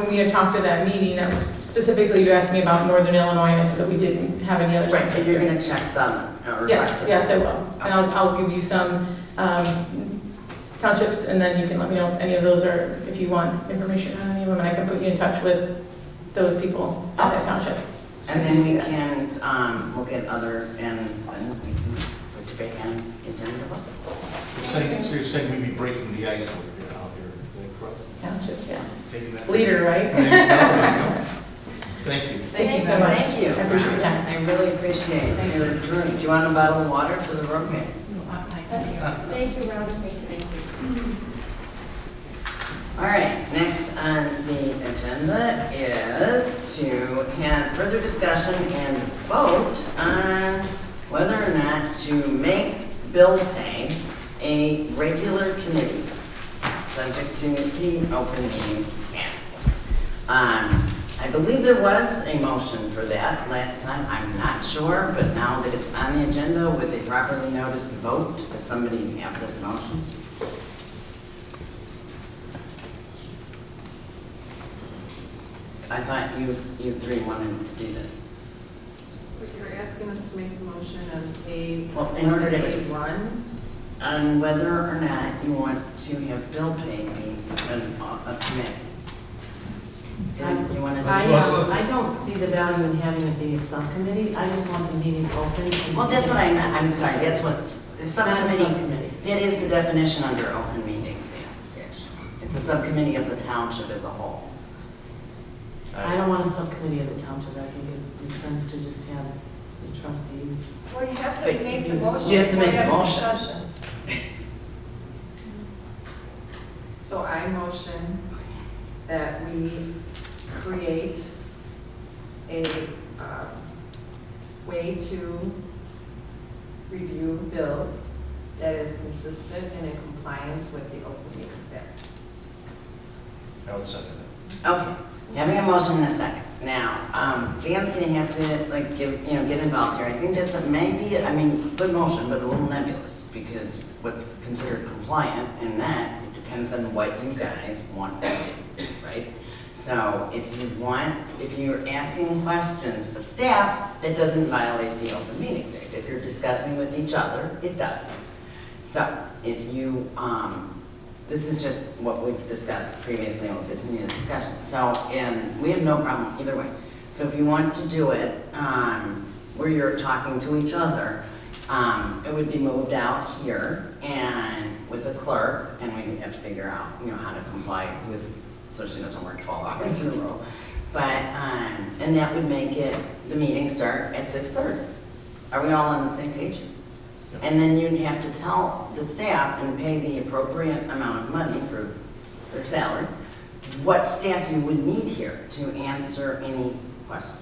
we had talked to that meeting, that was specifically, you asked me about Northern Illinois, and I said that we didn't have any other. Right, but townships you're there. gonna check some, or Yes, yes, I will. And I'll give you some townships, and then you can let me know if any of those are, if you want information on any of them, and I can put you in touch with those people at that township. And then we can, look at others, and then we can put you back on agenda. So you're saying we'd be breaking the ice out here, is that correct? Townships, yes. Taking that- Leader, right? There you go. Thank you. Thank you so much. Thank you. I appreciate your time. I really appreciate your drink. Do you want a bottle of water for the road man? Thank you, Robin. Thank you. All right, next on the agenda is to have further discussion and vote on whether or not to make bill pay a regular committee, subject to the Open Meetings Act. I believe there was a motion for that last time, I'm not sure, but now that it's on the agenda with a properly noticed vote, does somebody have this motion? I thought you three wanted to do this. But you're asking us to make a motion on A. Well, in order to A1? On whether or not you want to have bill pay be a committee. You want to? I don't see the value in having it be a subcommittee, I just want the meeting open. and- Well, that's what I meant, I'm sorry, that's what's, the Not a subcommittee, subcommittee. that is the definition under open meetings, yeah. It's a subcommittee of the township as a whole. I don't want a subcommittee of the township, I think it makes sense to just have the trustees. Well, you have to But make the motion. you have to make before the you have motion. discussion. So I motion that we create a way to review bills that is consistent and in compliance with the Open Meetings Act. I would second that. Okay, having a motion in a second. Now, Dan's gonna have to, like, get involved here. I think that's maybe, good motion, but a little nebulous, because what's considered compliant and not, it depends on what you guys want to do, right? So if you're asking questions of staff, that doesn't violate the Open Meetings Act. If you're discussing with each other, it does. So if you, this is just what we've discussed previously, and we'll continue the discussion. So, and we have no problem either way. So if you want to do it where you're talking to each other, it would be moved out here and with a clerk, and we have to figure out, how to comply with, so she doesn't work 12 hours in a row. But, and that would make it, the meeting start at 6:30. Are we all on the same page? And then you'd have to tell the staff and pay the appropriate amount of money for their salary, what staff you would need here to answer any questions,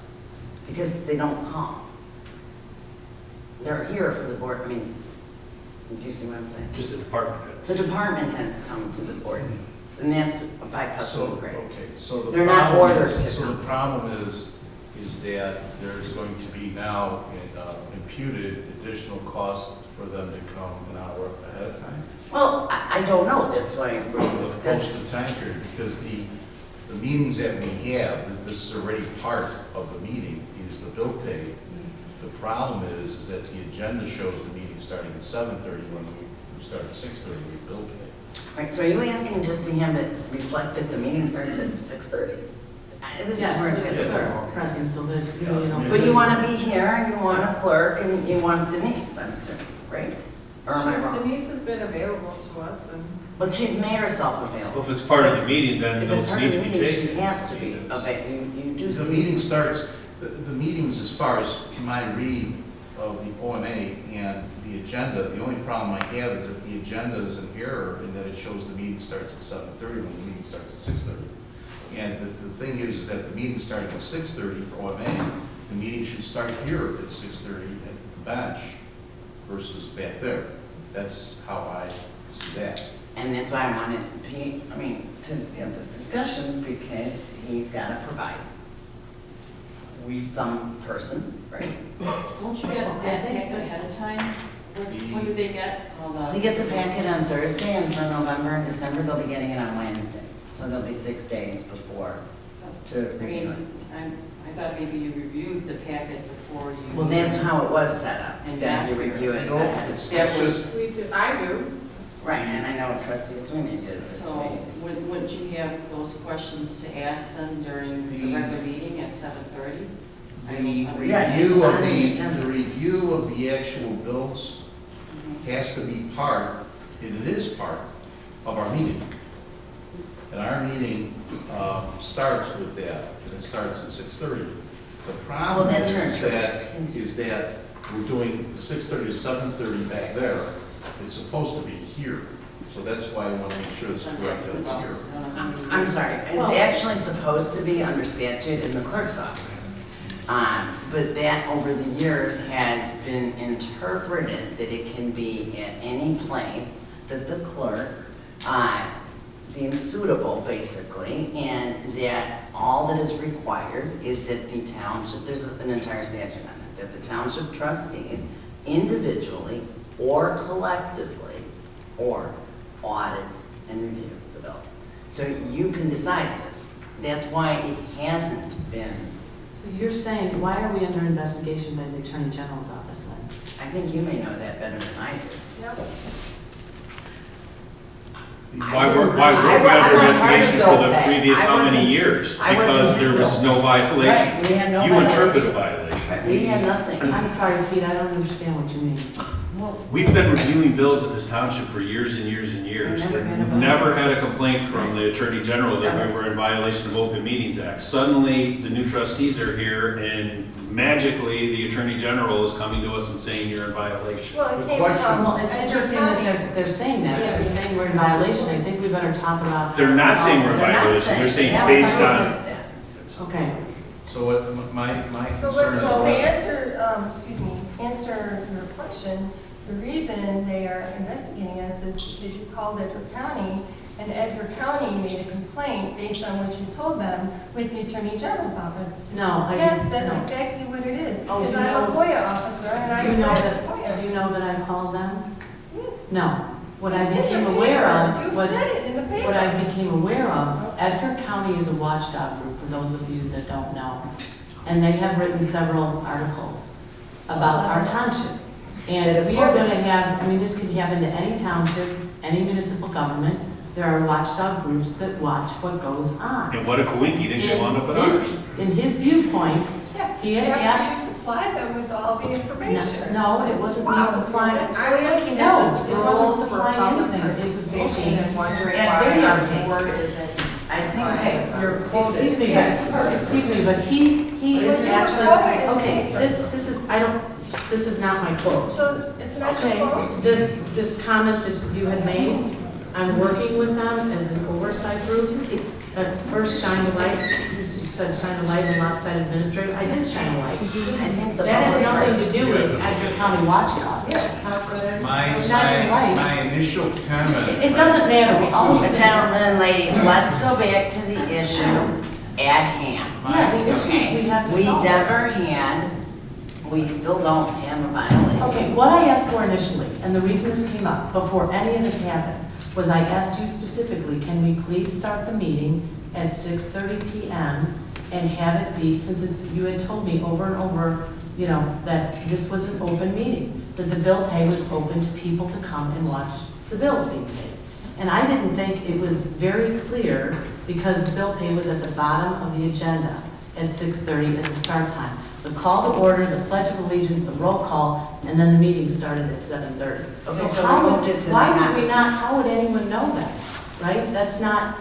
because they don't come. They're here for the board, do you see what I'm saying? Just the department heads. The department heads come to the board, and that's by custom So, grade. okay, so the They're not problem ordered is- to So come. the problem is that there's going to be now imputed additional cost for them to come an hour ahead of time? Well, I don't know, that's why we're Post discussing. the time period, because the meetings that we have, this is already part of the meeting, is the bill pay. The problem is that the agenda shows the meeting starting at 7:30 when we start at 6:30, we bill pay. Right, so are you asking just to have it reflect that the meeting starts at 6:30? This is where it's Yes, at. with the clerk present, so that it's really, But you want to be here, and you want a clerk, and you want Denise, I'm assuming, right? Or am I wrong? Denise has been available to us, and But she'd made herself Well, available. if it's part of the meeting, then If it's notes part need of to the be meeting, she taken. has to be available. You do The see. meeting starts, the meetings, as far as my read of the OMA and the agenda, the only problem I have is that the agenda is an error in that it shows the meeting starts at 7:30 when the meeting starts at 6:30. And the thing is that the meeting starting at 6:30 for OMA, the meeting should start here at 6:30 at the bench versus back there. That's how I see that. And that's why I wanted Pete, to have this discussion, because he's got to provide some person, right? Won't you get that packet ahead of time? When do they get all the? We get the packet on Thursday, and for November and December, they'll be getting it on Wednesday. So they'll be 6 days before to review it. I thought maybe you reviewed the packet before you. Well, that's how it was set up, and And then you after. review it. No, ahead. it's That was- just, we do, I do. Right, and I know trustee Sweeney did this So week. wouldn't you have those questions to ask them during the The- regular meeting at 7:30? the Yeah, it's review on of the agenda. the review of the actual bills has to be part, and it is part, of our meeting. And our meeting starts with that, and it starts at 6:30. The problem Well, that's is her that we're doing 6:30 to 7:30 back there. It's supposed to be here, so that's why I want to make sure it's correct that it's here. I'm sorry, it's actually supposed to be under statute in the clerk's office. But that over the years has been interpreted that it can be at any place that the clerk deems suitable, basically, and that all that is required is that the township, there's an entire statute on it, that the township trustees individually or collectively or audit and review the bills. So you can decide this. That's why it hasn't been. So you're saying, why are we under investigation by the Attorney General's office then? I think you may know that better than I do. Yep. Why were we under investigation for the previous how many years? Because there was no violation. Right, we had no You violation. interpret a violation. We had nothing. I'm sorry, Pete, I don't understand what you mean. We've been reviewing bills at this township for years and years and years. Never had a violation. Never had a complaint from the Attorney General that we were in violation of Open Meetings Act. Suddenly, the new trustees are here, and magically, the Attorney General is coming to us and saying you're in violation. Well, it The came question- from. Well, it's interesting that they're saying that, they're saying we're in violation, I think we better talk about. They're not saying we're in They're not violation, they're saying Yeah, based I on. said that. Okay, So what my concern is. So to answer your question, the reason they are investigating us is because you called Edward County and Edgar County made a complaint based on what you told them with the Attorney General's office. No, Yes, that's exactly what it is. Oh, Because you I'm a know- FOIA officer and I You know read that, FOIA. you know that I called them? Yes. No. What I It's in the became aware paper. of You was, said it in the paper. what I became aware of, Edgar County is a watchdog group, for those of you that don't know. And they have written several articles about our township. And we are gonna have, I mean, this can happen to any township, any municipal government. There are watchdog groups that watch what goes on. And what a coinky, didn't you want to put In his viewpoint, he had After asked. you supply them with all the information. No, it wasn't me supplying. That's I'm looking No, at this it wasn't rules for supplying public anything. It was participation looking and wondering at why our videotapes. board isn't. I think, okay, Your Excuse me, but he is actually, okay, this is, this is not my quote. So it's not your Okay, fault. this comment that you had made, I'm working with them as an oversight group. At first shine a light, you said shine a light on lopsided administrator, I did shine a light. That has nothing to do with Edgar County watchdog. Shining light. My initial comment. It doesn't matter, we always. Gentlemen and ladies, let's go back to the issue at hand. Yeah, the issues we have to We solve. never had, we still don't have a violation. Okay, what I asked for initially, and the reason this came up before any of this happened, was I asked you specifically, can we please start the meeting at 6:30 PM and have it be, since it's, you had told me over and over, you know, that this was an open meeting, that the bill pay was open to people to come and watch the bills being paid. And I didn't think it was very clear, because the bill pay was at the bottom of the agenda at 6:30 as a start time. The call to order, the pledge of allegiance, the roll call, and then the meeting started at 7:30. Okay, so how we would- moved it to why the would we not, how would anyone know that, right? That's not,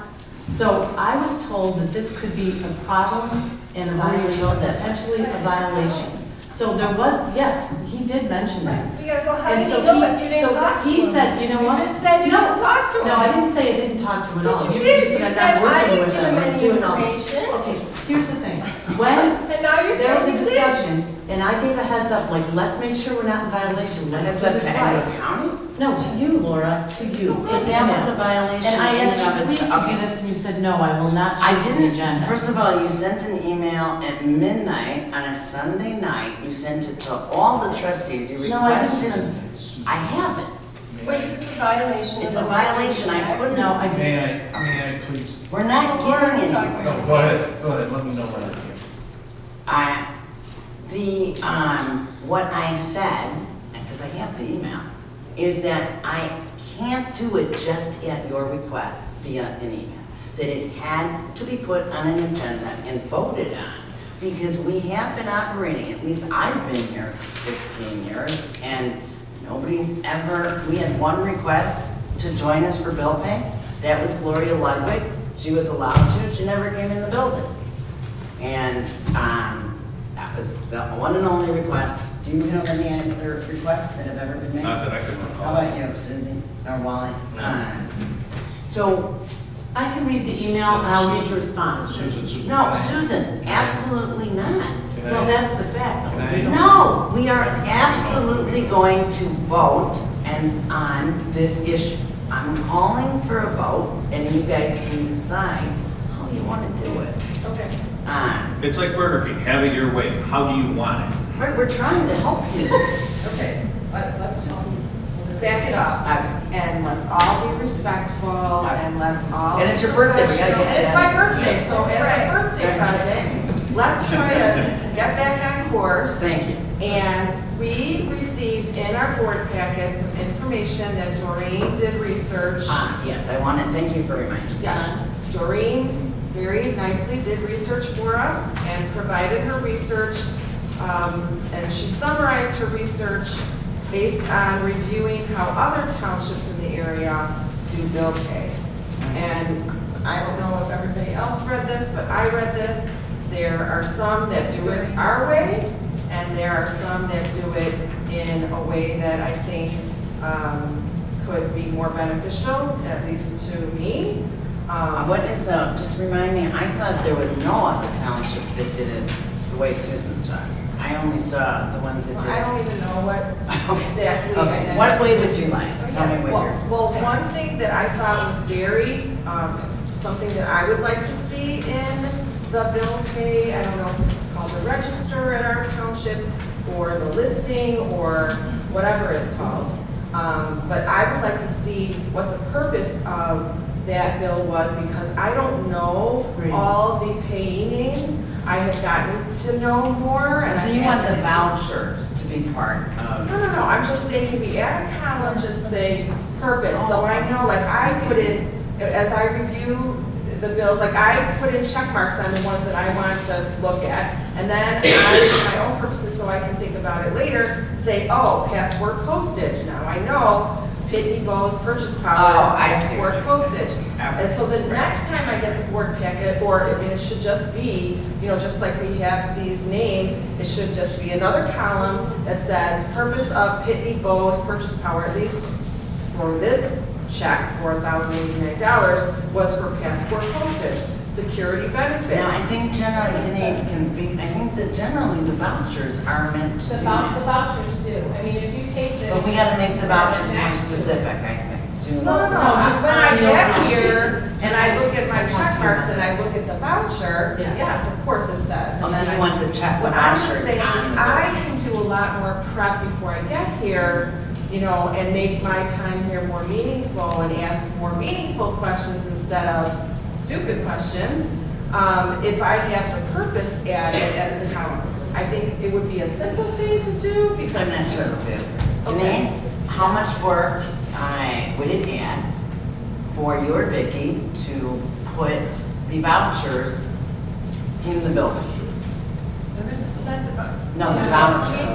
so I was told that this could be a problem and a violation, potentially a violation. So there was, yes, he did mention that. You gotta go, how And did so you know he's- if you didn't so talk to him? he said, you know what? You just said you No. didn't talk to him. No, I didn't say I didn't talk to him at all. Yes, you did. You said said, I'm not I working didn't with give him, him I'm any doing all. information. Okay, here's the thing. When And now you're there was a saying you did. discussion, and I gave a heads up, like, let's make sure we're not in violation, let's do That's up this to right. Edgar County? No, to you, Laura, to you. And that was a violation. And I asked in and you, of please itself. to do this, and you said, no, I will not I change the didn't, agenda. first of all, you sent an email at midnight on a Sunday night. You sent it to all the trustees. You No, I didn't requested. send it. I haven't. Which is a violation. It's of a the violation. I Act. couldn't. No, I didn't. May I please? We're not Laura's getting talking. anywhere. No, go ahead, let me know when I can. What I said, because I have the email, is that I can't do it just at your request via an email. That it had to be put on an agenda and voted on, because we have been operating, at least I've been here 16 years, and nobody's ever, we had one request to join us for bill pay. That was Gloria Ludwig. She was allowed to, she never came in the building. And that was the one and only request. Do you know of any other requests that have ever been made? Not that I can How recall. about you, Susie, or Wally? So I can read the email and I'll read your response. Susan. No, Susan, absolutely not. Well, that's the fact. Can I- We don't- No, we are absolutely going to vote and on this issue. I'm calling for a vote, and you guys can decide how you want to do it. Okay. It's like Burger King, have it your way. How do you want it? We're trying to help you. Okay, let's just back it up, and let's all be respectful, and let's all. And it's your birthday, we gotta get And it's you my out. birthday, so as That's a birthday present, let's try to get back on course. Thank you. And we received in our board packets some information that Doreen did research. Yes, I want to thank you for reminding me. Yes, Doreen very nicely did research for us and provided her research, and she summarized her research based on reviewing how other townships in the area do bill pay. And I don't know if everybody else read this, but I read this. There are some that do it our way, and there are some that do it in a way that I think could be more beneficial, at least to me. What is just remind me, I thought there was no other township that did it the way Susan's talking. I only saw the ones that I did. don't even know what exactly. Okay, and- what way would you like? Tell me what Well, you're. well, one thing that I thought was very, something that I would like to see in the bill pay, I don't know if this is called the register at our township, or the listing, or whatever it's called. But I would like to see what the purpose of that bill was, because I don't know Right. all the payee names. I have gotten to know more, and So I you want the haven't- vouchers to be part of? No, I'm just saying, can we add a column, just say purpose, so I know, like, I put in, as I review the bills, like, I put in check marks on the ones that I want to look at, and then I, for my own purposes, so I can think about it later, say, oh, passport postage, now I know Pitney Bowes purchase power Oh, is I see what passport you're postage. saying. And so the next time I get the board packet, or, I mean, it should just be, you know, just like we have these names, it should just be another column that says, purpose of Pitney Bowes purchase power, at least for this check, $4,089, was for passport postage, security benefit. Now, I think generally Denise can speak, I think that generally the vouchers are meant to The do vou- that. the vouchers do. I mean, if you take this. But we gotta make the vouchers more specific, I think. to- No, just when I on your get sheet. here and I look at my I want check to marks know. and I look at the voucher, Yeah. yes, of course it says. Oh, And so then you want the check, the But I'm just vouchers saying, on the I bill. can do a lot more prep before I get here, you know, and make my time here more meaningful and ask more meaningful questions instead of stupid questions. If I have the purpose added as a column, I think it would be a simple thing to do I'm because. not sure it's this. Okay. Denise, how much work would it add for you or Vicky to put the vouchers in the building? No, the voucher.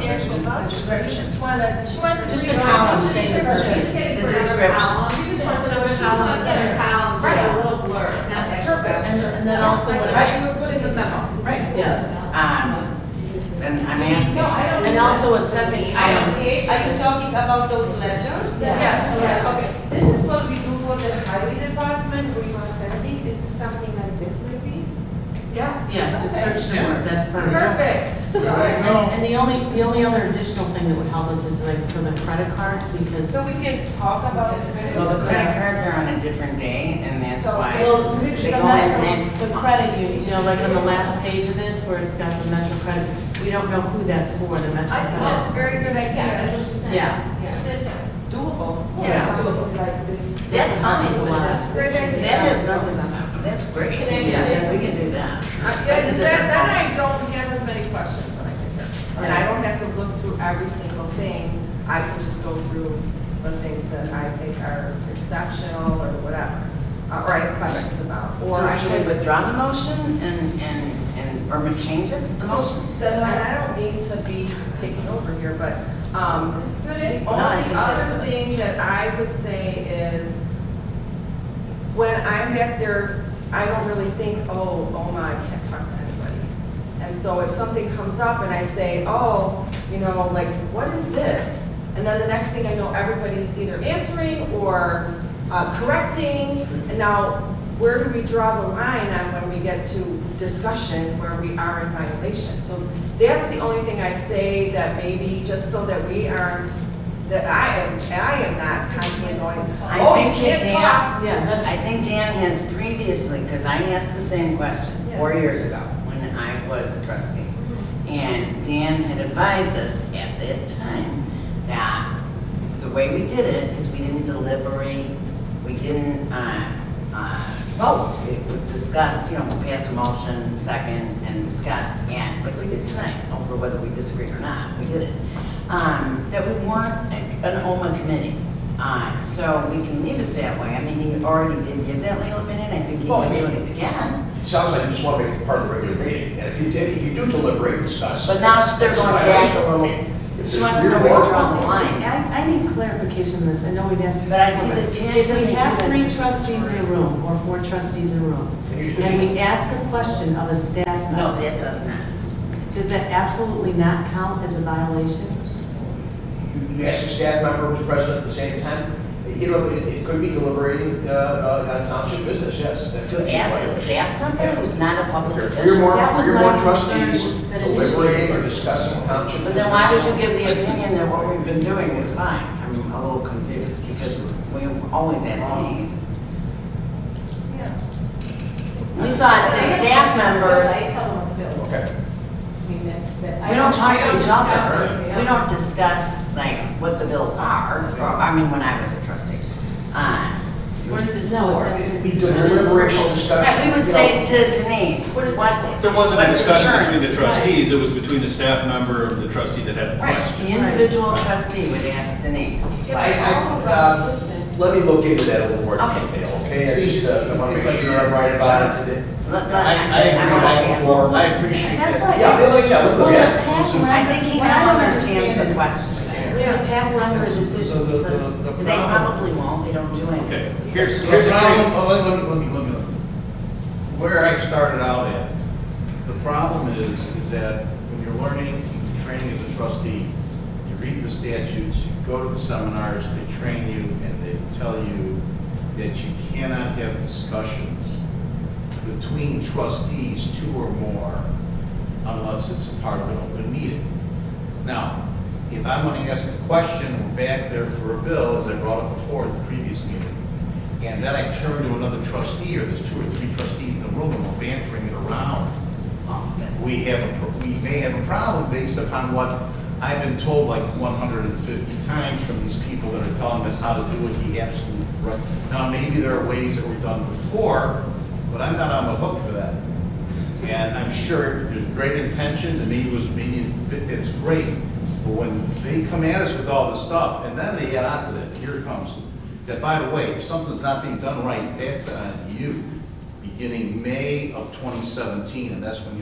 Description. She wants to Just read a all column the saying the description. purpose. She The description. just wants another column, another column, just a little blurb, not the Purpose. And then also what Right, you would put in the memo. Right. Yes. And I'm asking. No, I don't. And also a second column. Are you talking about those letters? Yes. Okay, this is what we do for the highway department, we are sending, is this something like this maybe? Yes. Yes, description of work, that's perfect. Perfect. And the only other additional thing that would help us is like for the credit cards, because, So we can talk about it. Well, the credit cards are on a different day, and that's So, why well, they the go in Metro, next. the credit union, you know, like on the last page of this, where it's got the Metro credit, we don't know who that's for, the Metro I think that's a credit. very good idea, that's what she said. Yeah. So that's doable, of course. Yeah. Doable like this. That's That's a lot. That's a great idea. That is nothing, that's great. Can I just say Yeah, we can do that. Then I don't have as many questions when I get here. And I don't have to look through every single thing. I can just go through the things that I think are exceptional or whatever, or I have questions about. So Or I should we could, withdraw the motion or change it, the motion? then I don't need to be taking over here, but, That's good. the No, I only think that's other good. thing that I would say is, when I'm back there, I don't really think, oh my, I can't talk to anybody. And so if something comes up and I say, oh, you know, like, what is this? And then the next thing I know, everybody's either answering or correcting. And now, where do we draw the line on when we get to discussion where we are in violation? So that's the only thing I say, that maybe just so that we aren't, that I am not constantly going, I oh, you think can't Dan- talk. Yeah, that's. I think Dan has previously, because I asked the same question 4 years ago when I was a trustee. And Dan had advised us at that time that the way we did it, because we didn't deliberate, we didn't vote. It was discussed, you know, we passed a motion, second, and discussed, and like we did tonight, over whether we disagreed or not, we did it. That we weren't an OMA committee. So we can leave it that way. I mean, he already did give that legal opinion. I think he Well, can do he- it again. It sounds like you just want to make it part of the regular meeting, and if you do deliberate, discuss. But now they're going back a little. If She there's wants to know real where to work- draw the line. I need clarification on this, I know we've asked. But I see that Pam If doesn't we give have that 3 to- trustees in a room, or 4 trustees in a room, and we ask a question of a staff No, member, that does not. does that absolutely not count as a violation? You ask a staff member who's present at the same time, it could be deliberating on township business, yes. That could To be ask quite a a bit. staff member who's not a public If official? you're more, That was if you're my more trustees concern that deliberating or initiated. discussing township But business. then why would you give the opinion that what we've been doing is fine? I'm a little confused, because we always ask these. We thought that staff members, I tell them what the bill is. Okay. I mean, that's. we don't talk to each other. We don't discuss, like, what the bills are, or, I mean, when I was a trustee. What is this for? We do deliberation discussion. Yeah, we would say to Denise, what, There wasn't what a discussion between insurance? the trustees, it was between the staff member and the trustee that had the Right, question. the individual trustee would ask Denise. Let me look into that a little more Okay. detail, okay? I want to make sure I'm right about it. I agree with that before, I appreciate That's that. why. Yeah, we'll look Well, at the it. PAC I think he what I now don't understands understand the is, question. the PAC will render a decision because The They problem- probably won't, they don't do Okay, anything. here's The a problem, trade. let me. Where I started out at, the problem is that when you're learning, training as a trustee, you read the statutes, you go to the seminars, they train you, and they tell you that you cannot have discussions between trustees, two or more, unless it's a part of an open meeting. Now, if I'm going to ask a question, we're back there for a bill, as I brought up before at the previous meeting, and then I turn to another trustee, or there's 2 or 3 trustees in the room, and we're bantering it around, we may have a problem based upon what I've been told like 150 times from these people that are telling us how to do it the absolute right. Now, maybe there are ways that were done before, but I'm not on the hook for that. And I'm sure there's great intentions, and maybe it's great, but when they come at us with all this stuff, and then they add on to that, here it comes, that by the way, if something's not being done right, that's on you, beginning May of 2017, and that's when,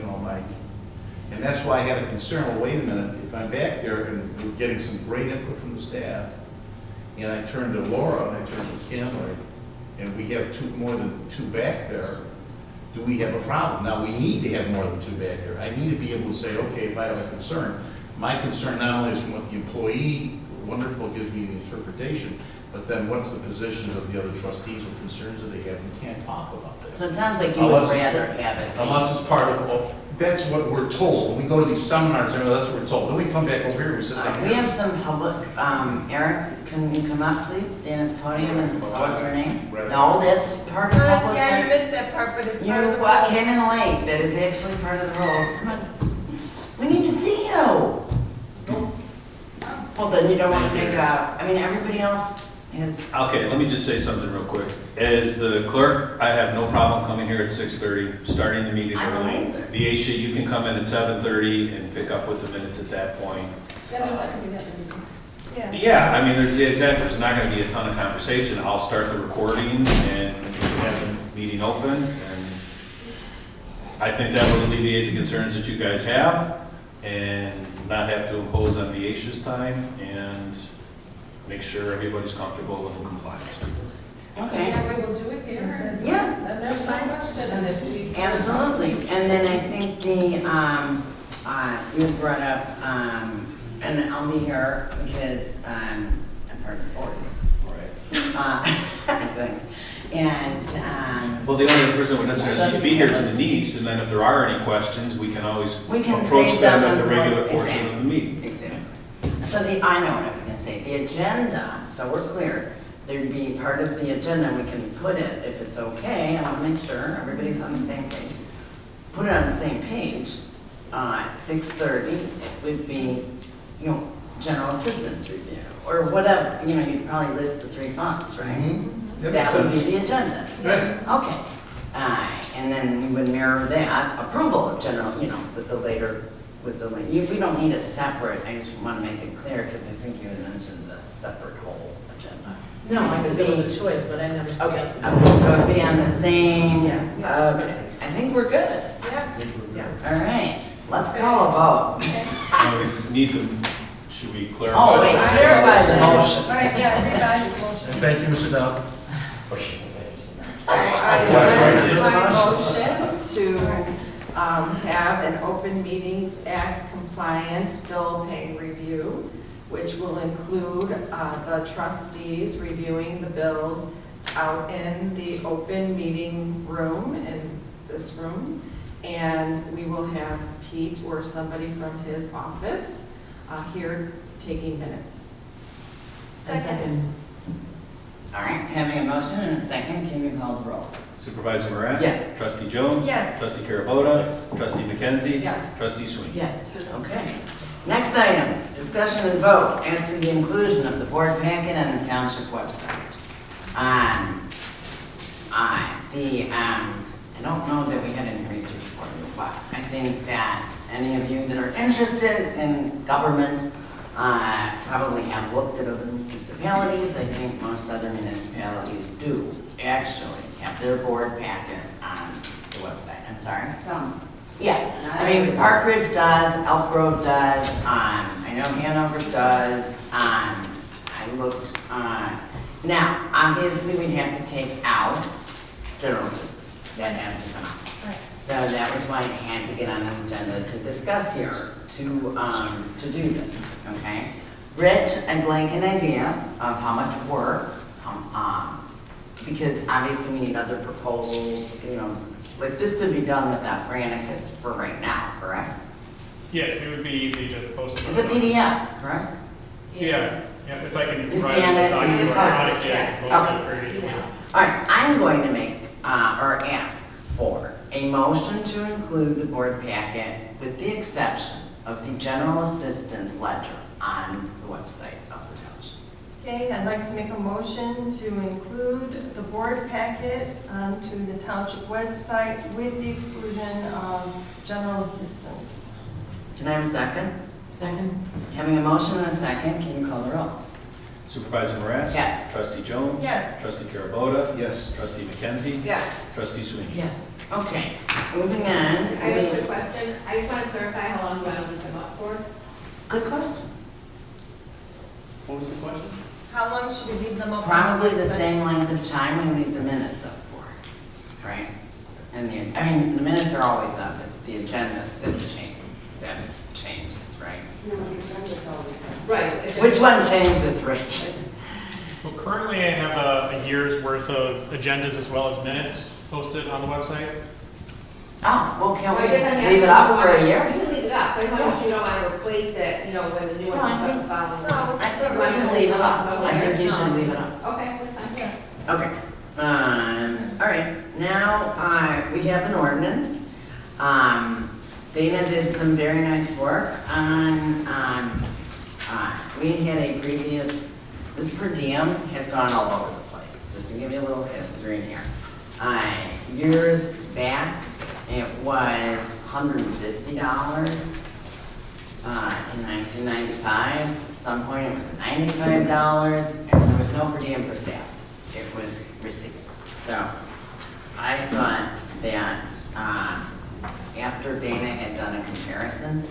and that's why I had a concern, well, wait a minute, if I'm back there and we're getting some great input from the staff, and I turn to Laura, and I turn to Kim, and we have more than 2 back there, do we have a problem? Now, we need to have more than 2 back there. I need to be able to say, okay, if I have a concern, my concern not only is from what the employee, wonderful, gives me the interpretation, but then what's the positions of the other trustees or concerns that they have? We can't talk about that. So it sounds like you would rather have it. Unless it's part of, well, that's what we're told. When we go to these seminars, that's what we're told. Then we come back over here, we sit down We here. have some public, Eric, can you come up, please, stand at the podium, and what's her name? No, that's part of the public. Yeah, you missed that part, but it's part of You the rules. came in late, that is actually part of the rules, come on. We need to see you. Well, then you don't want to make everybody else has, Okay, let me just say something real quick. As the clerk, I have no problem coming here at 6:30, starting the meeting I don't early. either. Viesha, you can come in at 7:30 and pick up with the minutes at that point. Yeah, I mean, there's not gonna be a ton of conversation. I'll start the recording and have the meeting open, and I think that would alleviate the concerns that you guys have, and not have to impose on Viesha's time, and make sure everybody's comfortable with compliance. okay. Yeah, we will do it here. and Yeah. Then there's no question, and if we. Absolutely, and then I think you brought up, and I'll be here because, I'm part of the board. Right. I think, and, Well, the only person that would necessarily need to be here is Denise, and then if there are any questions, we can always we can approach save them them. at the and- regular portion of Exactly. the meeting. Exactly. So I know what I was gonna say, the agenda, so we're clear, there'd be part of the agenda, we can put it, if it's okay, I wanna make sure everybody's on the same page. Put it on the same page, at 6:30, it would be, general assistance review, or whatever, you'd probably list the 3 funds, right? Mhm. That That makes would be sense. the agenda. Right. Okay. And then we would mirror that, approval of general, with the later, we don't need a separate, I just want to make it clear, because I think you had mentioned a separate whole agenda. No, I said it was a choice, but I never Okay, suggested. so it'd be on the same, Yeah. okay, I think we're good. Yeah. All right, let's call a vote. Now, we need to, should we clarify? Oh, wait, clarify the motion. All right, yeah, revise the motion. And thank you, Mr. Dowd. So I amend my motion to have an Open Meetings Act compliant bill pay review which will include the trustees reviewing the bills out in the open meeting room, in this room. And we will have Pete or somebody from his office here taking minutes. A second. All right, having a motion and a second, can you call the roll? Supervisor Morass? Yes. Trustee Jones? Yes. Trustee Carabota? Trustee McKenzie? Yes. Trustee Sweeney? Yes. Okay. Next item, discussion and vote as to the inclusion of the board packet on the township website. I don't know that we had any research for you, but I think that any of you that are interested in government probably have looked at other municipalities. I think most other municipalities do actually have their board packet on the website. I'm sorry? Some. Yeah, I mean, Park Ridge does, Elk Grove does, I know Hanover does, I looked, now, obviously, we'd have to take out general assistance, that has to come out. Right. So that was why it had to get on the agenda to discuss here, to do this, okay? Rich, I'd like an idea of how much work, because obviously we need other proposals, you know, like this could be done without Granicus for right now, correct? Yes, it would be easy to post it. It's a PDF, correct? Yeah, if I can You write scan a it and document you post it. electronically, I can post Okay. it very easily. All right, I'm going to make, or ask for a motion to include the board packet with the exception of the general assistance ledger on the website of the township. Okay, I'd like to make a motion to include the board packet onto the township website with the exclusion of general assistance. Can I have a second? Second? Having a motion and a second, can you call the roll? Supervisor Morass? Yes. Trustee Jones? Yes. Trustee Carabota? Yes. Trustee McKenzie? Yes. Trustee Sweeney? Yes. Okay, moving on. I have a quick question. I just want to clarify how long you want them to come up for. Good question. What was the question? How long should we leave them up? on Probably the website? same length of time we leave the minutes up for, right? And I mean, the minutes are always up, it's the agenda that changes, right? No, the agenda's always up. Right. Which one changes, Rich? Well, currently I have a year's worth of agendas as well as minutes posted on the website. Oh, well, can So I we just just wanna leave it ask up for a year? You can leave it up, so I want you don't want to replace it, you know, when the new one No, I comes up think- the following. No, I think You we want can to leave it up. about I think you here? should leave it up. Okay, that's fine. Okay. All right, now, we have an ordinance. Dana did some very nice work on, we had a previous, this per diem has gone all over the place, just to give you a little history here. Years back, it was $150 in 1995. At some point, it was $95, and there was no per diem for staff. It was receipts. So I thought that after Dana had done a comparison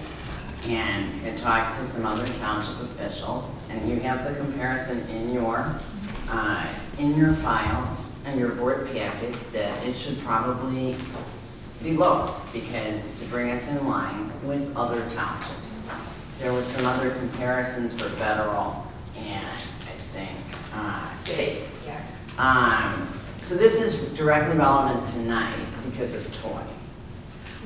and had talked to some other township officials, and you have the comparison in your files and your board packets, that it should probably be low, because to bring us in line with other townships. There was some other comparisons for federal and I think state. Yeah. So this is directly relevant tonight because of Toy.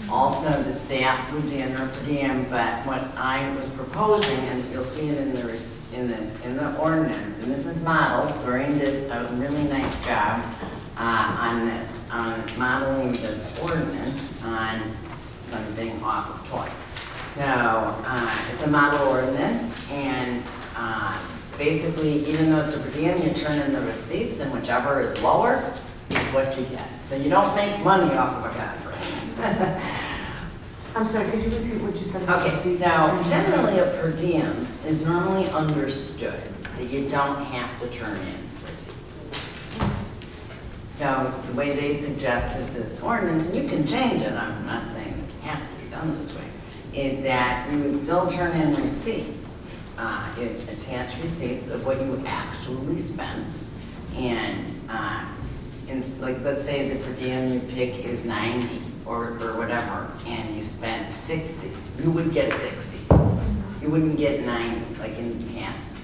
Also, the staff would be in their per diem, but what I was proposing, and you'll see it in the ordinance, and this is modeled, Doreen did a really nice job on this, on modeling this ordinance on something off of Toy. So it's a model ordinance, and basically, even though it's a per diem, you turn in the receipts, and whichever is lower is what you get. So you don't make money off of a conference. I'm sorry, could you repeat what you said about Okay, receipts? so generally a per diem is normally understood that you don't have to turn in receipts. So the way they suggested this ordinance, and you can change it, I'm not saying this has to be done this way, is that you would still turn in receipts, attach receipts of what you actually spent, and like, let's say the per diem you pick is 90 or whatever, and you spent 60, you would get 60. you wouldn't get 9 like in the past.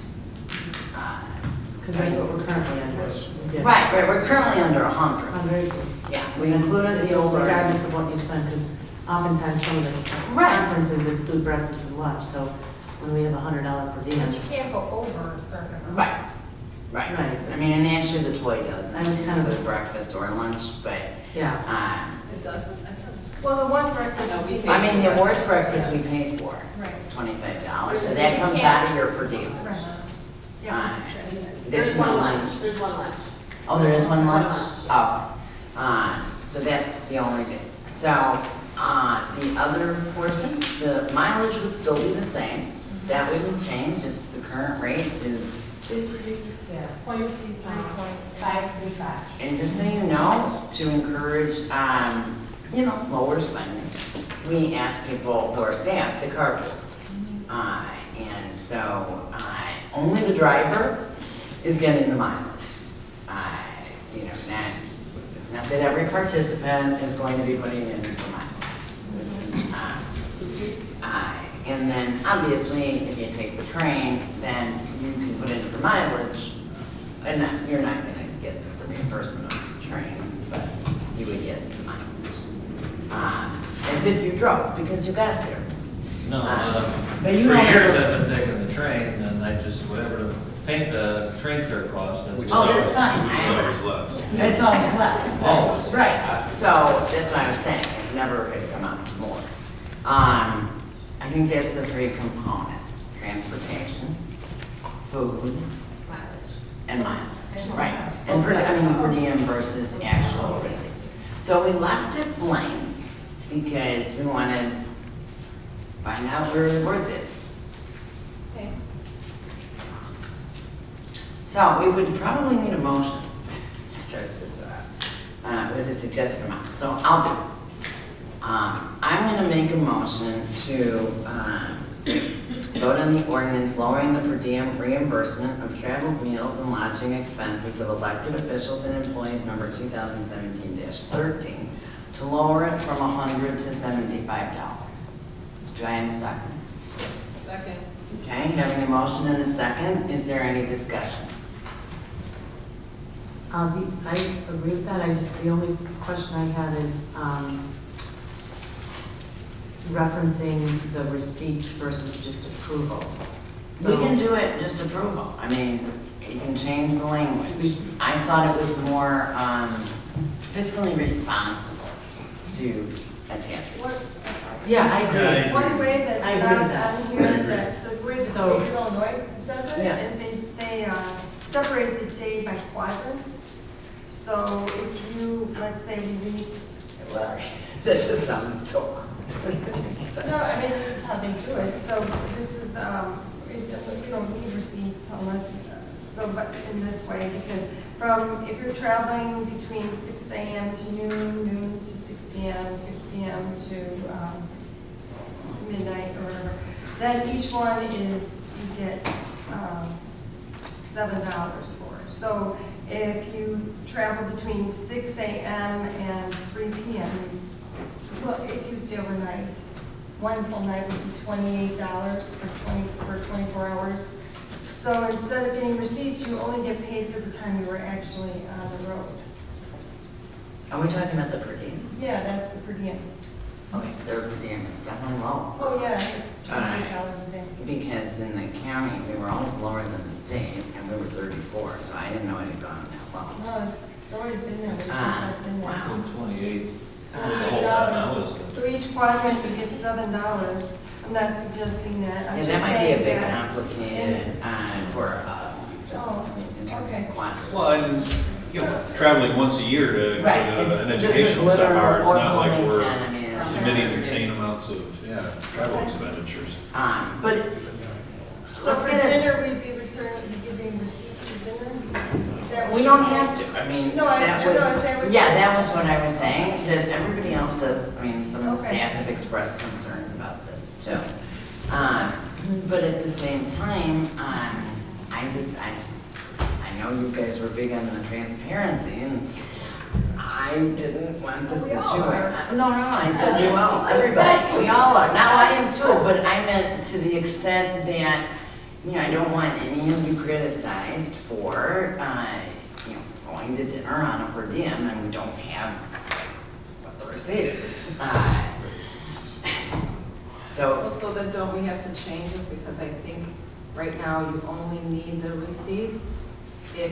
Because that's what we're currently under. Yeah. Right, we're currently under 100. 100. Yeah, we included the older. Regardless of what you spend, because oftentimes some of the Right. conferences include breakfast and lunch, so when we have $100 per diem. But you can't go over a certain amount. Right, right. Right. I mean, and actually the toy does, I was kind of- with breakfast or lunch, but, Yeah. It doesn't. Well, the one breakfast we pay. I mean, the awards breakfast we pay for, Right. $25, so that comes out of your per diem. Right. Yeah, Uh, just subtract. There's no lunch. There's one lunch. Oh, there is one lunch? One Oh, so that's the only thing. So, the other portion, the mileage would still be the same. That wouldn't change, it's the current rate is, Yeah, 0.535. and just so you know, to encourage, lower spending, we ask people who are staff to carpool. And so, only the driver is getting the mileage. It's not that every participant is going to be putting in the mileage, which is, and then obviously, if you take the train, then you can put in for mileage, and you're not gonna get the reimbursement of the train, but you would get the mileage. As if you drove, because you got there. No, But for you know years you're- I've been taking the train, and I just, whatever the train fare cost, that's. Oh, that's fine. Which is always less. It's always less. Always. Right, so that's what I was saying, it never could come out to more. I think that's the 3 components, transportation, food, and mileage, right? And per diem versus actual receipts. So we left it blank because we wanted to find out where the words is. Okay. So we would probably need a motion to start this with a suggested amount. So I'll do it. I'm going to make a motion to vote on the ordinance lowering the per diem reimbursement of travels, meals, and lodging expenses of elected officials and employees number 2017-13 to lower it from $100 to $75. Do I have a second? Second. Okay, having a motion and a second, is there any discussion? I agree with that, the only question I had is referencing the receipts versus just approval. We can do it just approval. I mean, you can change the language. I thought it was more fiscally responsible to attach What, Yeah, I agree. one way that's I agree with not on here, that the way the state of Illinois does it, Yeah. is they separate the day by quadrants. So if you, let's say we read, well, That just sounds so. no, I mean, this is how they do it. So this is, you don't need receipts unless, but in this way, because if you're traveling between 6 a.m. to noon to 6 p.m., 6 p.m. to midnight or whatever, then each one you get $7 for. So if you travel between 6 a.m. and 3 p.m., well, if you stay overnight, one full night would be $28 for 24 hours. So instead of getting receipts, you only get paid for the time you were actually on the road. Are we talking about the per diem? Yeah, that's the per diem. Okay, their per diem is definitely low. Oh, yeah, it's $28 a day. Because in the county, we were always lower than the state, and we were 34, so I didn't know it had gone that low. No, it's always been there since I've been there. Wow. 28. $28. So each quadrant you get $7. I'm not suggesting that. I'm Yeah, just that might be a saying bit that- complicated for us, just, Oh, I mean, in terms okay. of quantities. Well, and, traveling once a year to Right, go to it's an just educational as literal seminar, it's or not like we're Bloomington, I mean, it's submitting just- insane amounts of, travel expenditures. But So let's for get it. dinner, we'd be giving receipts for dinner? Is that what We you're don't saying? have to, I mean, No, that no, was, is that what yeah, you're- that was what I was saying, that everybody else does, I mean, some of the Okay. staff have expressed concerns about this too. But at the same time, I know you guys were big on the transparency, and I didn't want this We all situation. No, I said you all, everybody, we all are. Now I am too, but I meant to the extent that, I don't want any of you criticized for, going to dinner on a per diem and we don't have what the receipt is. So, So then don't we have to change this, because I think right now you only need the receipts if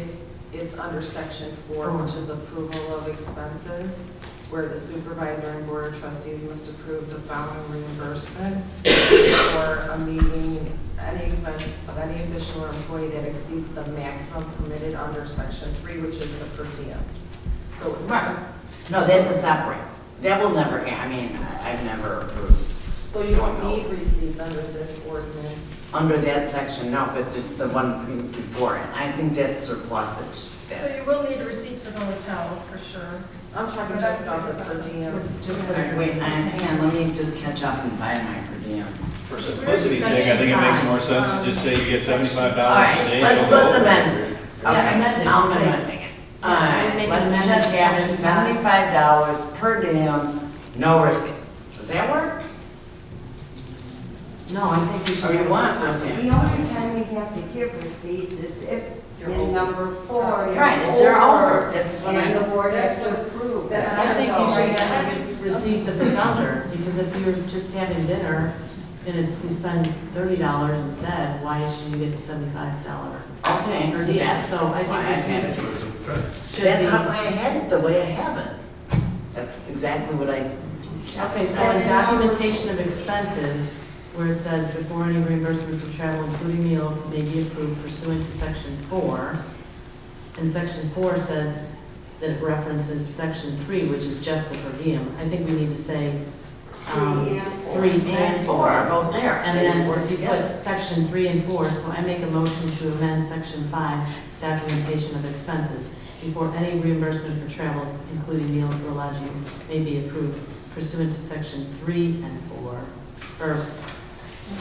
it's under section 4, which is approval of expenses, where the supervisor and board of trustees must approve the following reimbursements for a meeting, any expense of any official or employee that exceeds the maximum permitted under section 3, which is the per diem. So, right. No, that's a separate. That will never, I've never approved. so you don't need receipts under this ordinance? Under that section, no, but it's the one before it. I think that's surplusage. So you will need a receipt for the hotel, for sure. I'm talking just about the per diem. Just wait, hang on, let me just catch up and find my per diem. For simplicity's sake, I think it makes more sense to just say you get $75 All a right, day. let's amend this. Okay, amend it. I'm amending it. All right, make an let's amendment just to have it section $75 per diem, no receipts. Does that work? No, I think we should. Or you want The receipts? only time we have to give receipts is if in number 4. you're Right, if they're over, that's what And I, the board has That's to what it's- approve. that's I think you should Right. have to give receipts if it's under, because if you're just having dinner and you spend $30 instead, why should you get the $75? okay, Per so diem? that's So I why think had receipts it. should That's be. how I had it, the way I have it. That's exactly what I just Okay, so said. in documentation of expenses, where it says before any reimbursement for travel, including meals, may be approved pursuant to section 4, and section 4 says that it references section 3, which is just the per diem. I think we need to say 3 and 4 are both there. And They then work if you together. put section 3 and 4, so I make a motion to amend section 5, documentation of expenses. Before any reimbursement for travel, including meals or lodging, may be approved pursuant to section 3 and 4, or 2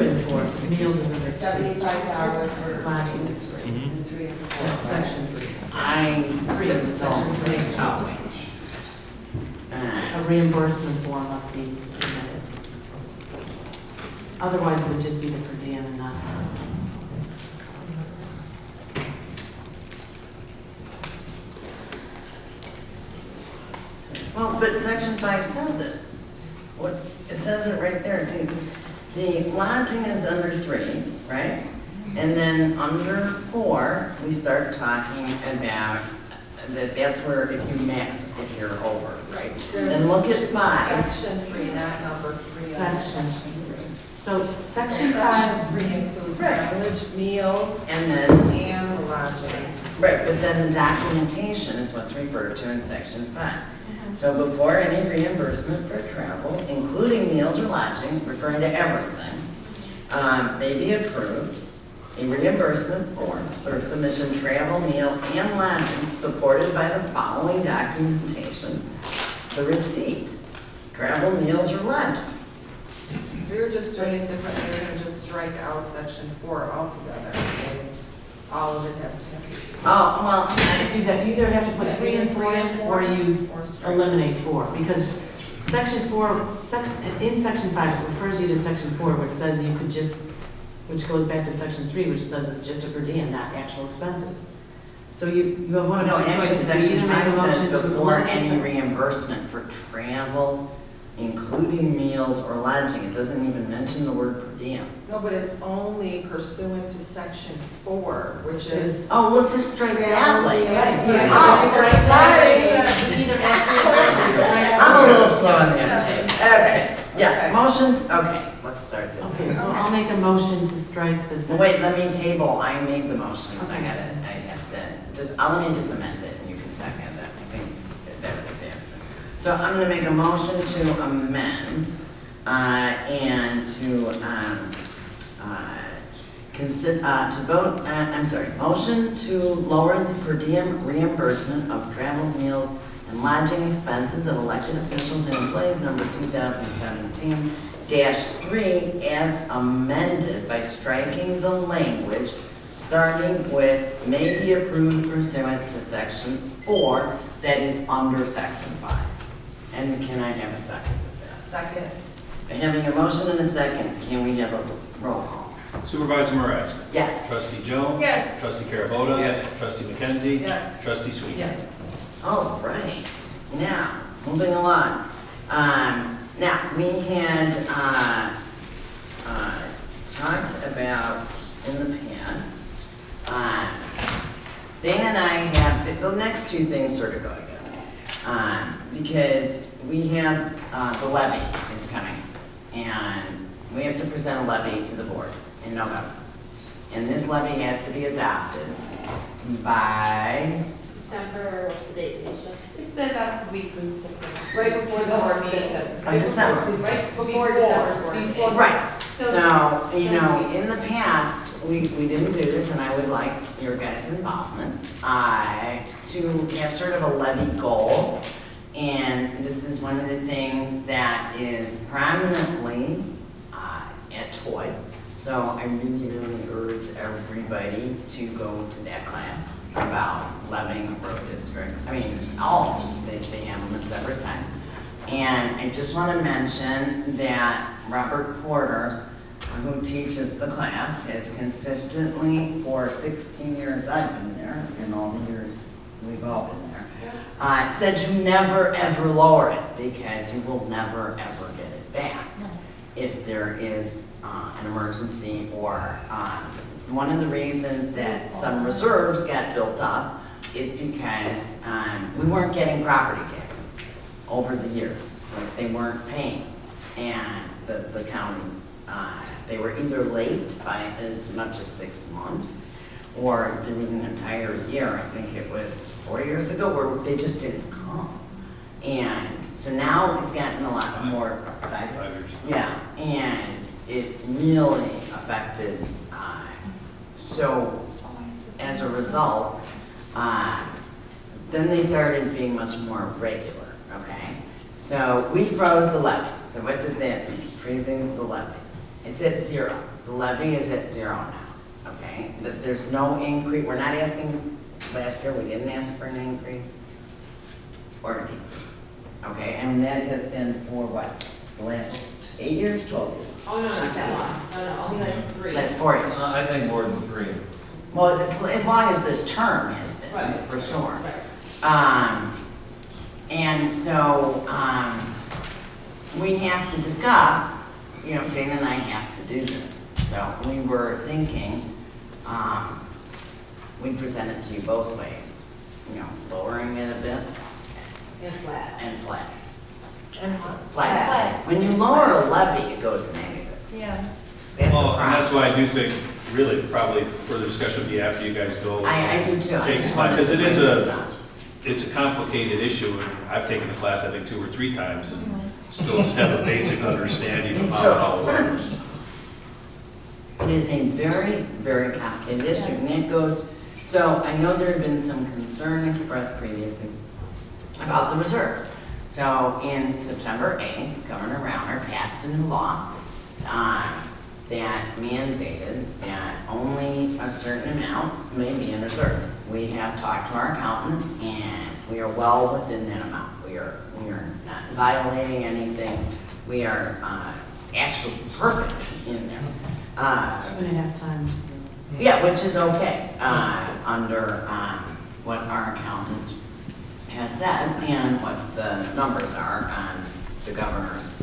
and 4, because meals is under 2. $75 for Lodging is 3. and 3 and 4. Yeah, section 3. I think so. Section 3. A reimbursement form must be submitted. Otherwise, it would just be the per diem and not. Well, but section 5 says it. What, it says it right there. See, the lodging is under 3, right? And then under 4, we start talking about that's where if you max, if you're over, right? Then look at 5. Section 3, not number 3. Section 3. So section Section 5, 3 includes Right. mileage, meals, And then, and lodging. right, but then the documentation is what's referred to in section 5. So before any reimbursement for travel, including meals or lodging, referring to everything, may be approved, a reimbursement form for submission, travel, meal, and lodging supported by the following documentation. The receipt, travel, meals, or lodging. We were just doing it differently, we're gonna just strike out section 4 altogether, and say all of it has to have receipts. Oh, well, you either have to put 3 and 4 in, or you Or strike. eliminate 4, because section 4, in section 5, it refers you to section 4, which says you could just, which goes back to section 3, which says it's just a per diem, not actual expenses. So you have one no, of two actually, choices. You section either make a 5 motion says to before eliminate any some- reimbursement for travel, including meals or lodging. It doesn't even mention the word per diem. No, but it's only pursuant to section 4, which is. Oh, let's just strike that like. Yes, Yeah. yeah. Oh, Either after. I'm a little slow on the uptake. Okay, yeah, Okay. motion, okay, let's start this. Okay, so I'll make a motion to strike the section. Wait, let me table, I made the motion, so I have to, let me just amend it, and you can second it, I think that would be faster. So I'm gonna make a motion to amend, and to, motion to lower the per diem reimbursement of travels, meals, and lodging expenses of elected officials and employees, number 2017-3, as amended by striking the language starting with may be approved pursuant to section 4 that is under section 5. And can I have a second of that? Second. Having a motion and a second, can we have a roll call? Supervisor Moraska? Yes. Trustee Jones? Yes. Trustee Carabota? Yes. Trustee McKenzie? Yes. Trustee Sweet? Yes. All right, now, moving along. Now, we had talked about in the past, Dana and I have, the next two things sort of go together. Because we have, the levy is coming, and we have to present a levy to the board in November. And this levy has to be adopted by, December, what's the date, Alicia? It's the last week in December. Right before the board meeting. of December. Right before December's board meeting. Right, so, you know, in the past, we didn't do this, and I would like your guys' involvement, to have sort of a levy goal. And this is one of the things that is prominently at TOY. So I really, really urge everybody to go to that class about levying a road district. I mean, all of them, they have them at separate times. And I just want to mention that Robert Porter, who teaches the class, has consistently, for 16 years I've been there, and all the years we've all been there, said you never ever lower it, because you will never ever get it back if there is an emergency, or one of the reasons that some reserves got built up is because we weren't getting property taxes over the years. Like, they weren't paying, and the county, they were either late by as much as 6 months, or there was an entire year, I think it was 4 years ago, where they just didn't come. And so now it's gotten a lot more, 5 years. Yeah, and it really affected, so as a result, then they started being much more regular, okay? So we froze the levy. So what does that mean? Freezing the levy. It's at 0. The levy is at 0 now, okay? That there's no increase. We're not asking, last year we didn't ask for an increase or a decrease, okay? And that has been for what? The last 8 years, 12 years? Oh, no, not that long. No, only like 3. Last 4 years. I think more than 3. Well, it's as long as this term has been, Right. for sure. Right. And so, we have to discuss, you know, Dana and I have to do this. So we were thinking, we'd present it to you both ways. You know, lowering it a bit And flat. and flat. And what? Flat. When you lower a levy, it goes negative. Yeah. That's a Well, and that's problem. why I do think, really, probably further discussion would be after you guys go. I do too. I Take just time, wanted because to it is bring this up. it's a complicated issue, and I've taken the class, I think, 2 or 3 times, and still just have a basic understanding of how it all works. It is a very, very complicated issue, and it goes, so I know there have been some concern expressed previously about the reserve. So in September 8th, Governor Rauner passed a new law that mandated that only a certain amount may be in reserves. We have talked to our accountant, and we are well within that amount. We are not violating anything. We are actually perfect in there. 2.5 times. Yeah, which is okay, under what our accountant has said and what the numbers are on the governor's,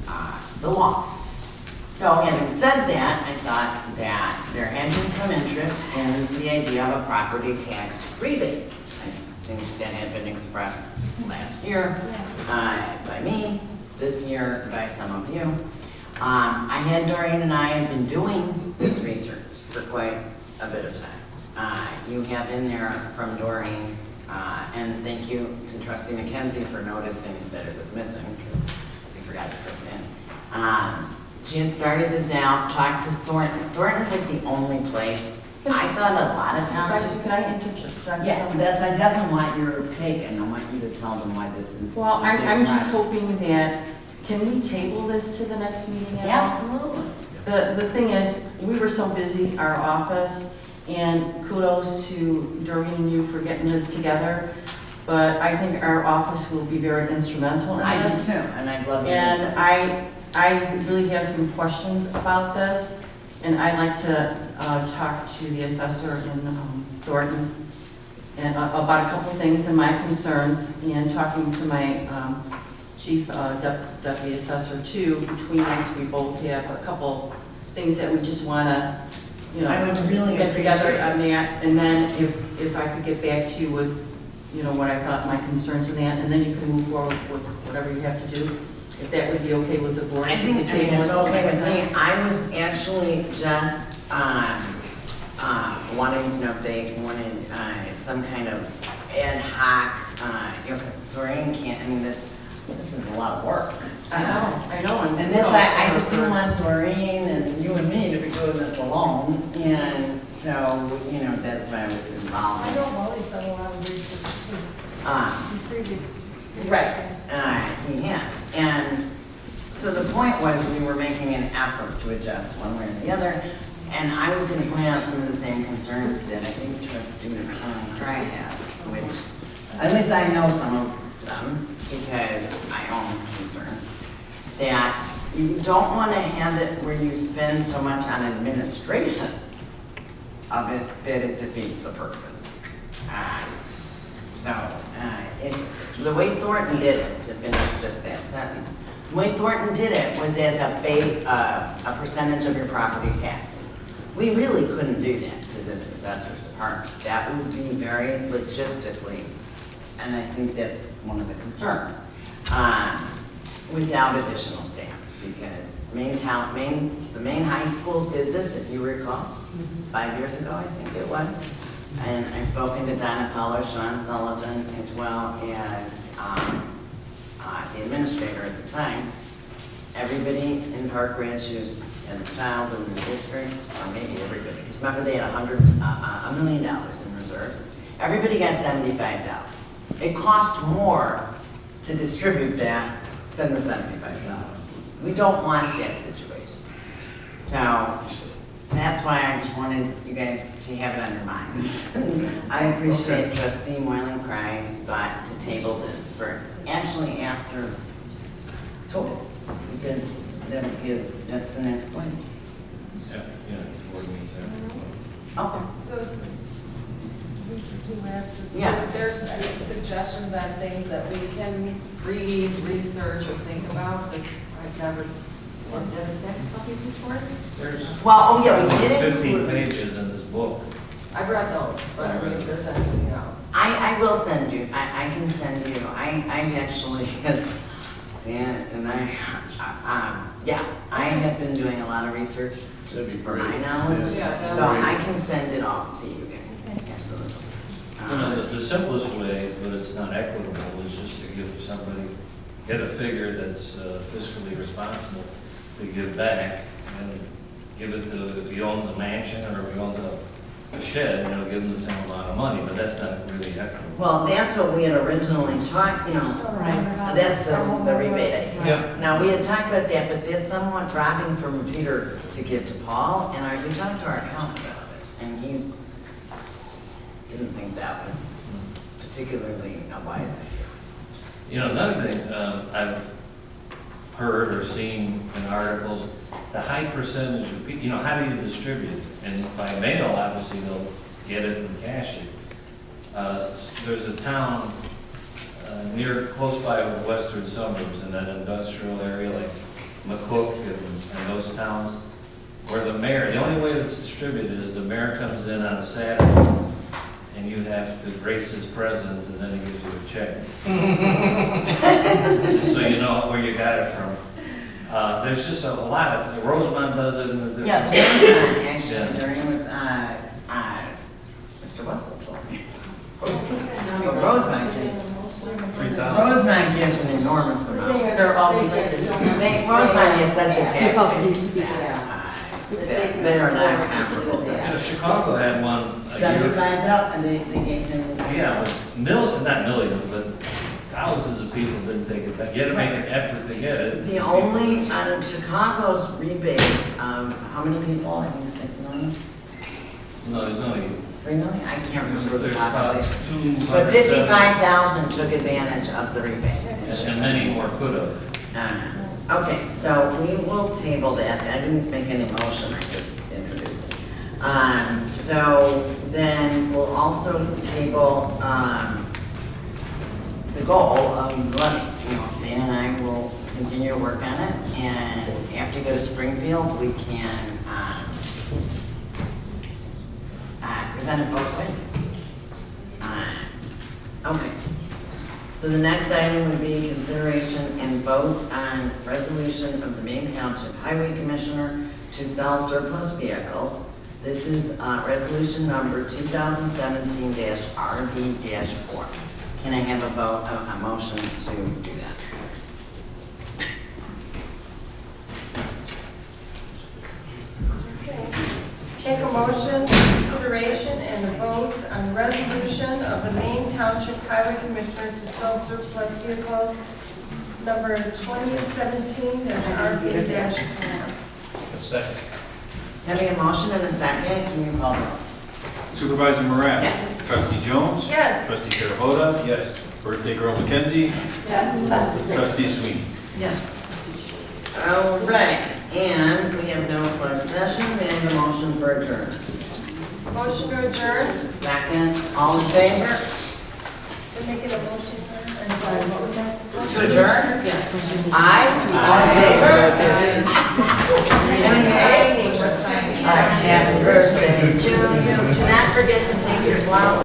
the law. So having said that, I thought that there had been some interest in the idea of a property tax rebate. I think that had been expressed last year by me, this year by some of you. Doreen and I have been doing this research for quite a bit of time. You have in there from Doreen, and thank you to Trustee McKenzie for noticing that it was missing, because we forgot to put it in. She had started this out, talked to Thornton. Thornton's like the only place. I thought a lot of towns. Can I interject? Yeah, something? I definitely want your take, and I want you to tell them why this is. Well, a big I'm just project. hoping that, can we table this to the next meeting at all? Absolutely. The thing is, we were so busy, our office, And kudos to Doreen and you for getting this together. But I think our office will be very instrumental in I do this. too, and I'd love you. And I really have some questions about this, and I'd like to talk to the assessor in Thornton and about a couple things and my concerns, and talking to my chief deputy assessor too. Between us, we both have a couple things that we just want to, you know, I would really get together appreciate on that. And then if I could get back to you with, you know, what I thought my concerns in that, and then you can move forward with whatever you have to do. If that would be okay with the board. I think, it's okay with me. I was actually just wanting to know if they wanted some kind of ad hoc, you know, because Doreen can't, I mean, this is a lot of work. I know. And that's why I just didn't want Doreen and you and me to be doing this alone, and so, you know, that's why I was involved. I know Wally's done a lot of research too. In previous. Right, he has. And so the point was we were making an effort to adjust one way or the other, and I was going to point out some of the same concerns that I think trustee Cry has, which, at least I know some of them, because I own concerns, that you don't want to have it where you spend so much on administration of it that it defeats the purpose. The way Thornton did it, to finish just that sentence, the way Thornton did it was as a percentage of your property tax. We really couldn't do that to this assessor's department. That would be very logistically, and I think that's one of the concerns, without additional staff. Because the Maine high schools did this, if you recall, 5 years ago, I think it was. And I've spoken to Donna Peller, Sean Sullivan, as well as the administrator at the time. Everybody in Park Ridge who's had a child in the district, or maybe everybody, because remember they had $1 million in reserves. Everybody got $75. It cost more to distribute that than the $75. We don't want that situation. So that's why I just wanted you guys to have it on your minds. I appreciate trustee Moylan Cry's thought to table this for actually after total, because that's the next point. Yeah, board meetings after. Okay. So, Yeah. If there's any suggestions on things that we can read, research, or think about, because I've never looked at a tax copy before. Well, oh yeah, we did 15 include. pages in this book. I've read those, but I mean, if there's anything else. I will send you, I can send you, I actually, yes, Dan and yeah, I have been doing a lot of research just for my knowledge, Yeah, so I can send it all to you guys, absolutely. You know, the simplest way, but it's not equitable, is just to give somebody, get a figure that's fiscally responsible to give back, and give it to, if he owns a mansion or if he owns a shed, you know, give him the same amount of money, but that's not really equitable. Well, that's what we had originally talked, you know, that's the rebate idea. Yeah. Now, we had talked about that, but that's somewhat dropping from Peter to give to Paul, and we talked to our accountant about it, and he didn't think that was particularly a wise idea. You know, another thing I've heard or seen in articles, the high percentage of people, you know, how do you distribute it? And by mail, obviously, they'll get it and cash it. There's a town close by the western suburbs in that industrial area like McCook and those towns, where the mayor, the only way that's distributed is the mayor comes in on a Saturday and you have to grace his presence and then he gives you a check. Just so you know where you got it from. There's just a lot of, Rosemont does it. And Yes, Rosemont, actually, during was, Mr. Russell told me. Rosemont gives, 3,000. Rosemont gives an enormous amount. They're all related. Rosemont is such a tax base that they are not comparable to You know, that. Chicago had one a year. $75, and they gave them. Yeah, but not millions, but thousands of people didn't take it back. You had to make an effort to get it. The only, Chicago's rebate, how many people, I think 6 million? No, there's only, 3 million? I can't remember the there's about population. 270. But 55,000 took advantage of the rebate. And many more could have. Okay, so we will table that. I didn't make any motion, I just introduced it. So then we'll also table the goal of levy. You know, Dan and I will continue to work on it, and after you go to Springfield, we can present it both ways. Okay. So the next item would be consideration and vote on resolution of the Maine Township Highway Commissioner to sell surplus vehicles. This is resolution number 2017-RB-4. Can I have a vote, a motion to do that? Make a motion, consideration, and a vote on resolution of the Maine Township Highway Commissioner to sell surplus vehicles, number 2017-RB-4. Second. Having a motion and a second, can you call the roll? Supervisor Moran? Yes. Trustee Jones? Yes. Trustee Carabota? Yes. Birthday girl McKenzie? Yes. Trustee Sweeney? Yes. All right, and we have no closed session. May I have a motion for adjournment? Motion to adjourn. Second, all in favor? We're making a motion here. I'm sorry, what was that? To adjourn? Yes. Aye. All in favor? We're signing, we're signing. All right, happy birthday to you. Do not forget to take your flowers.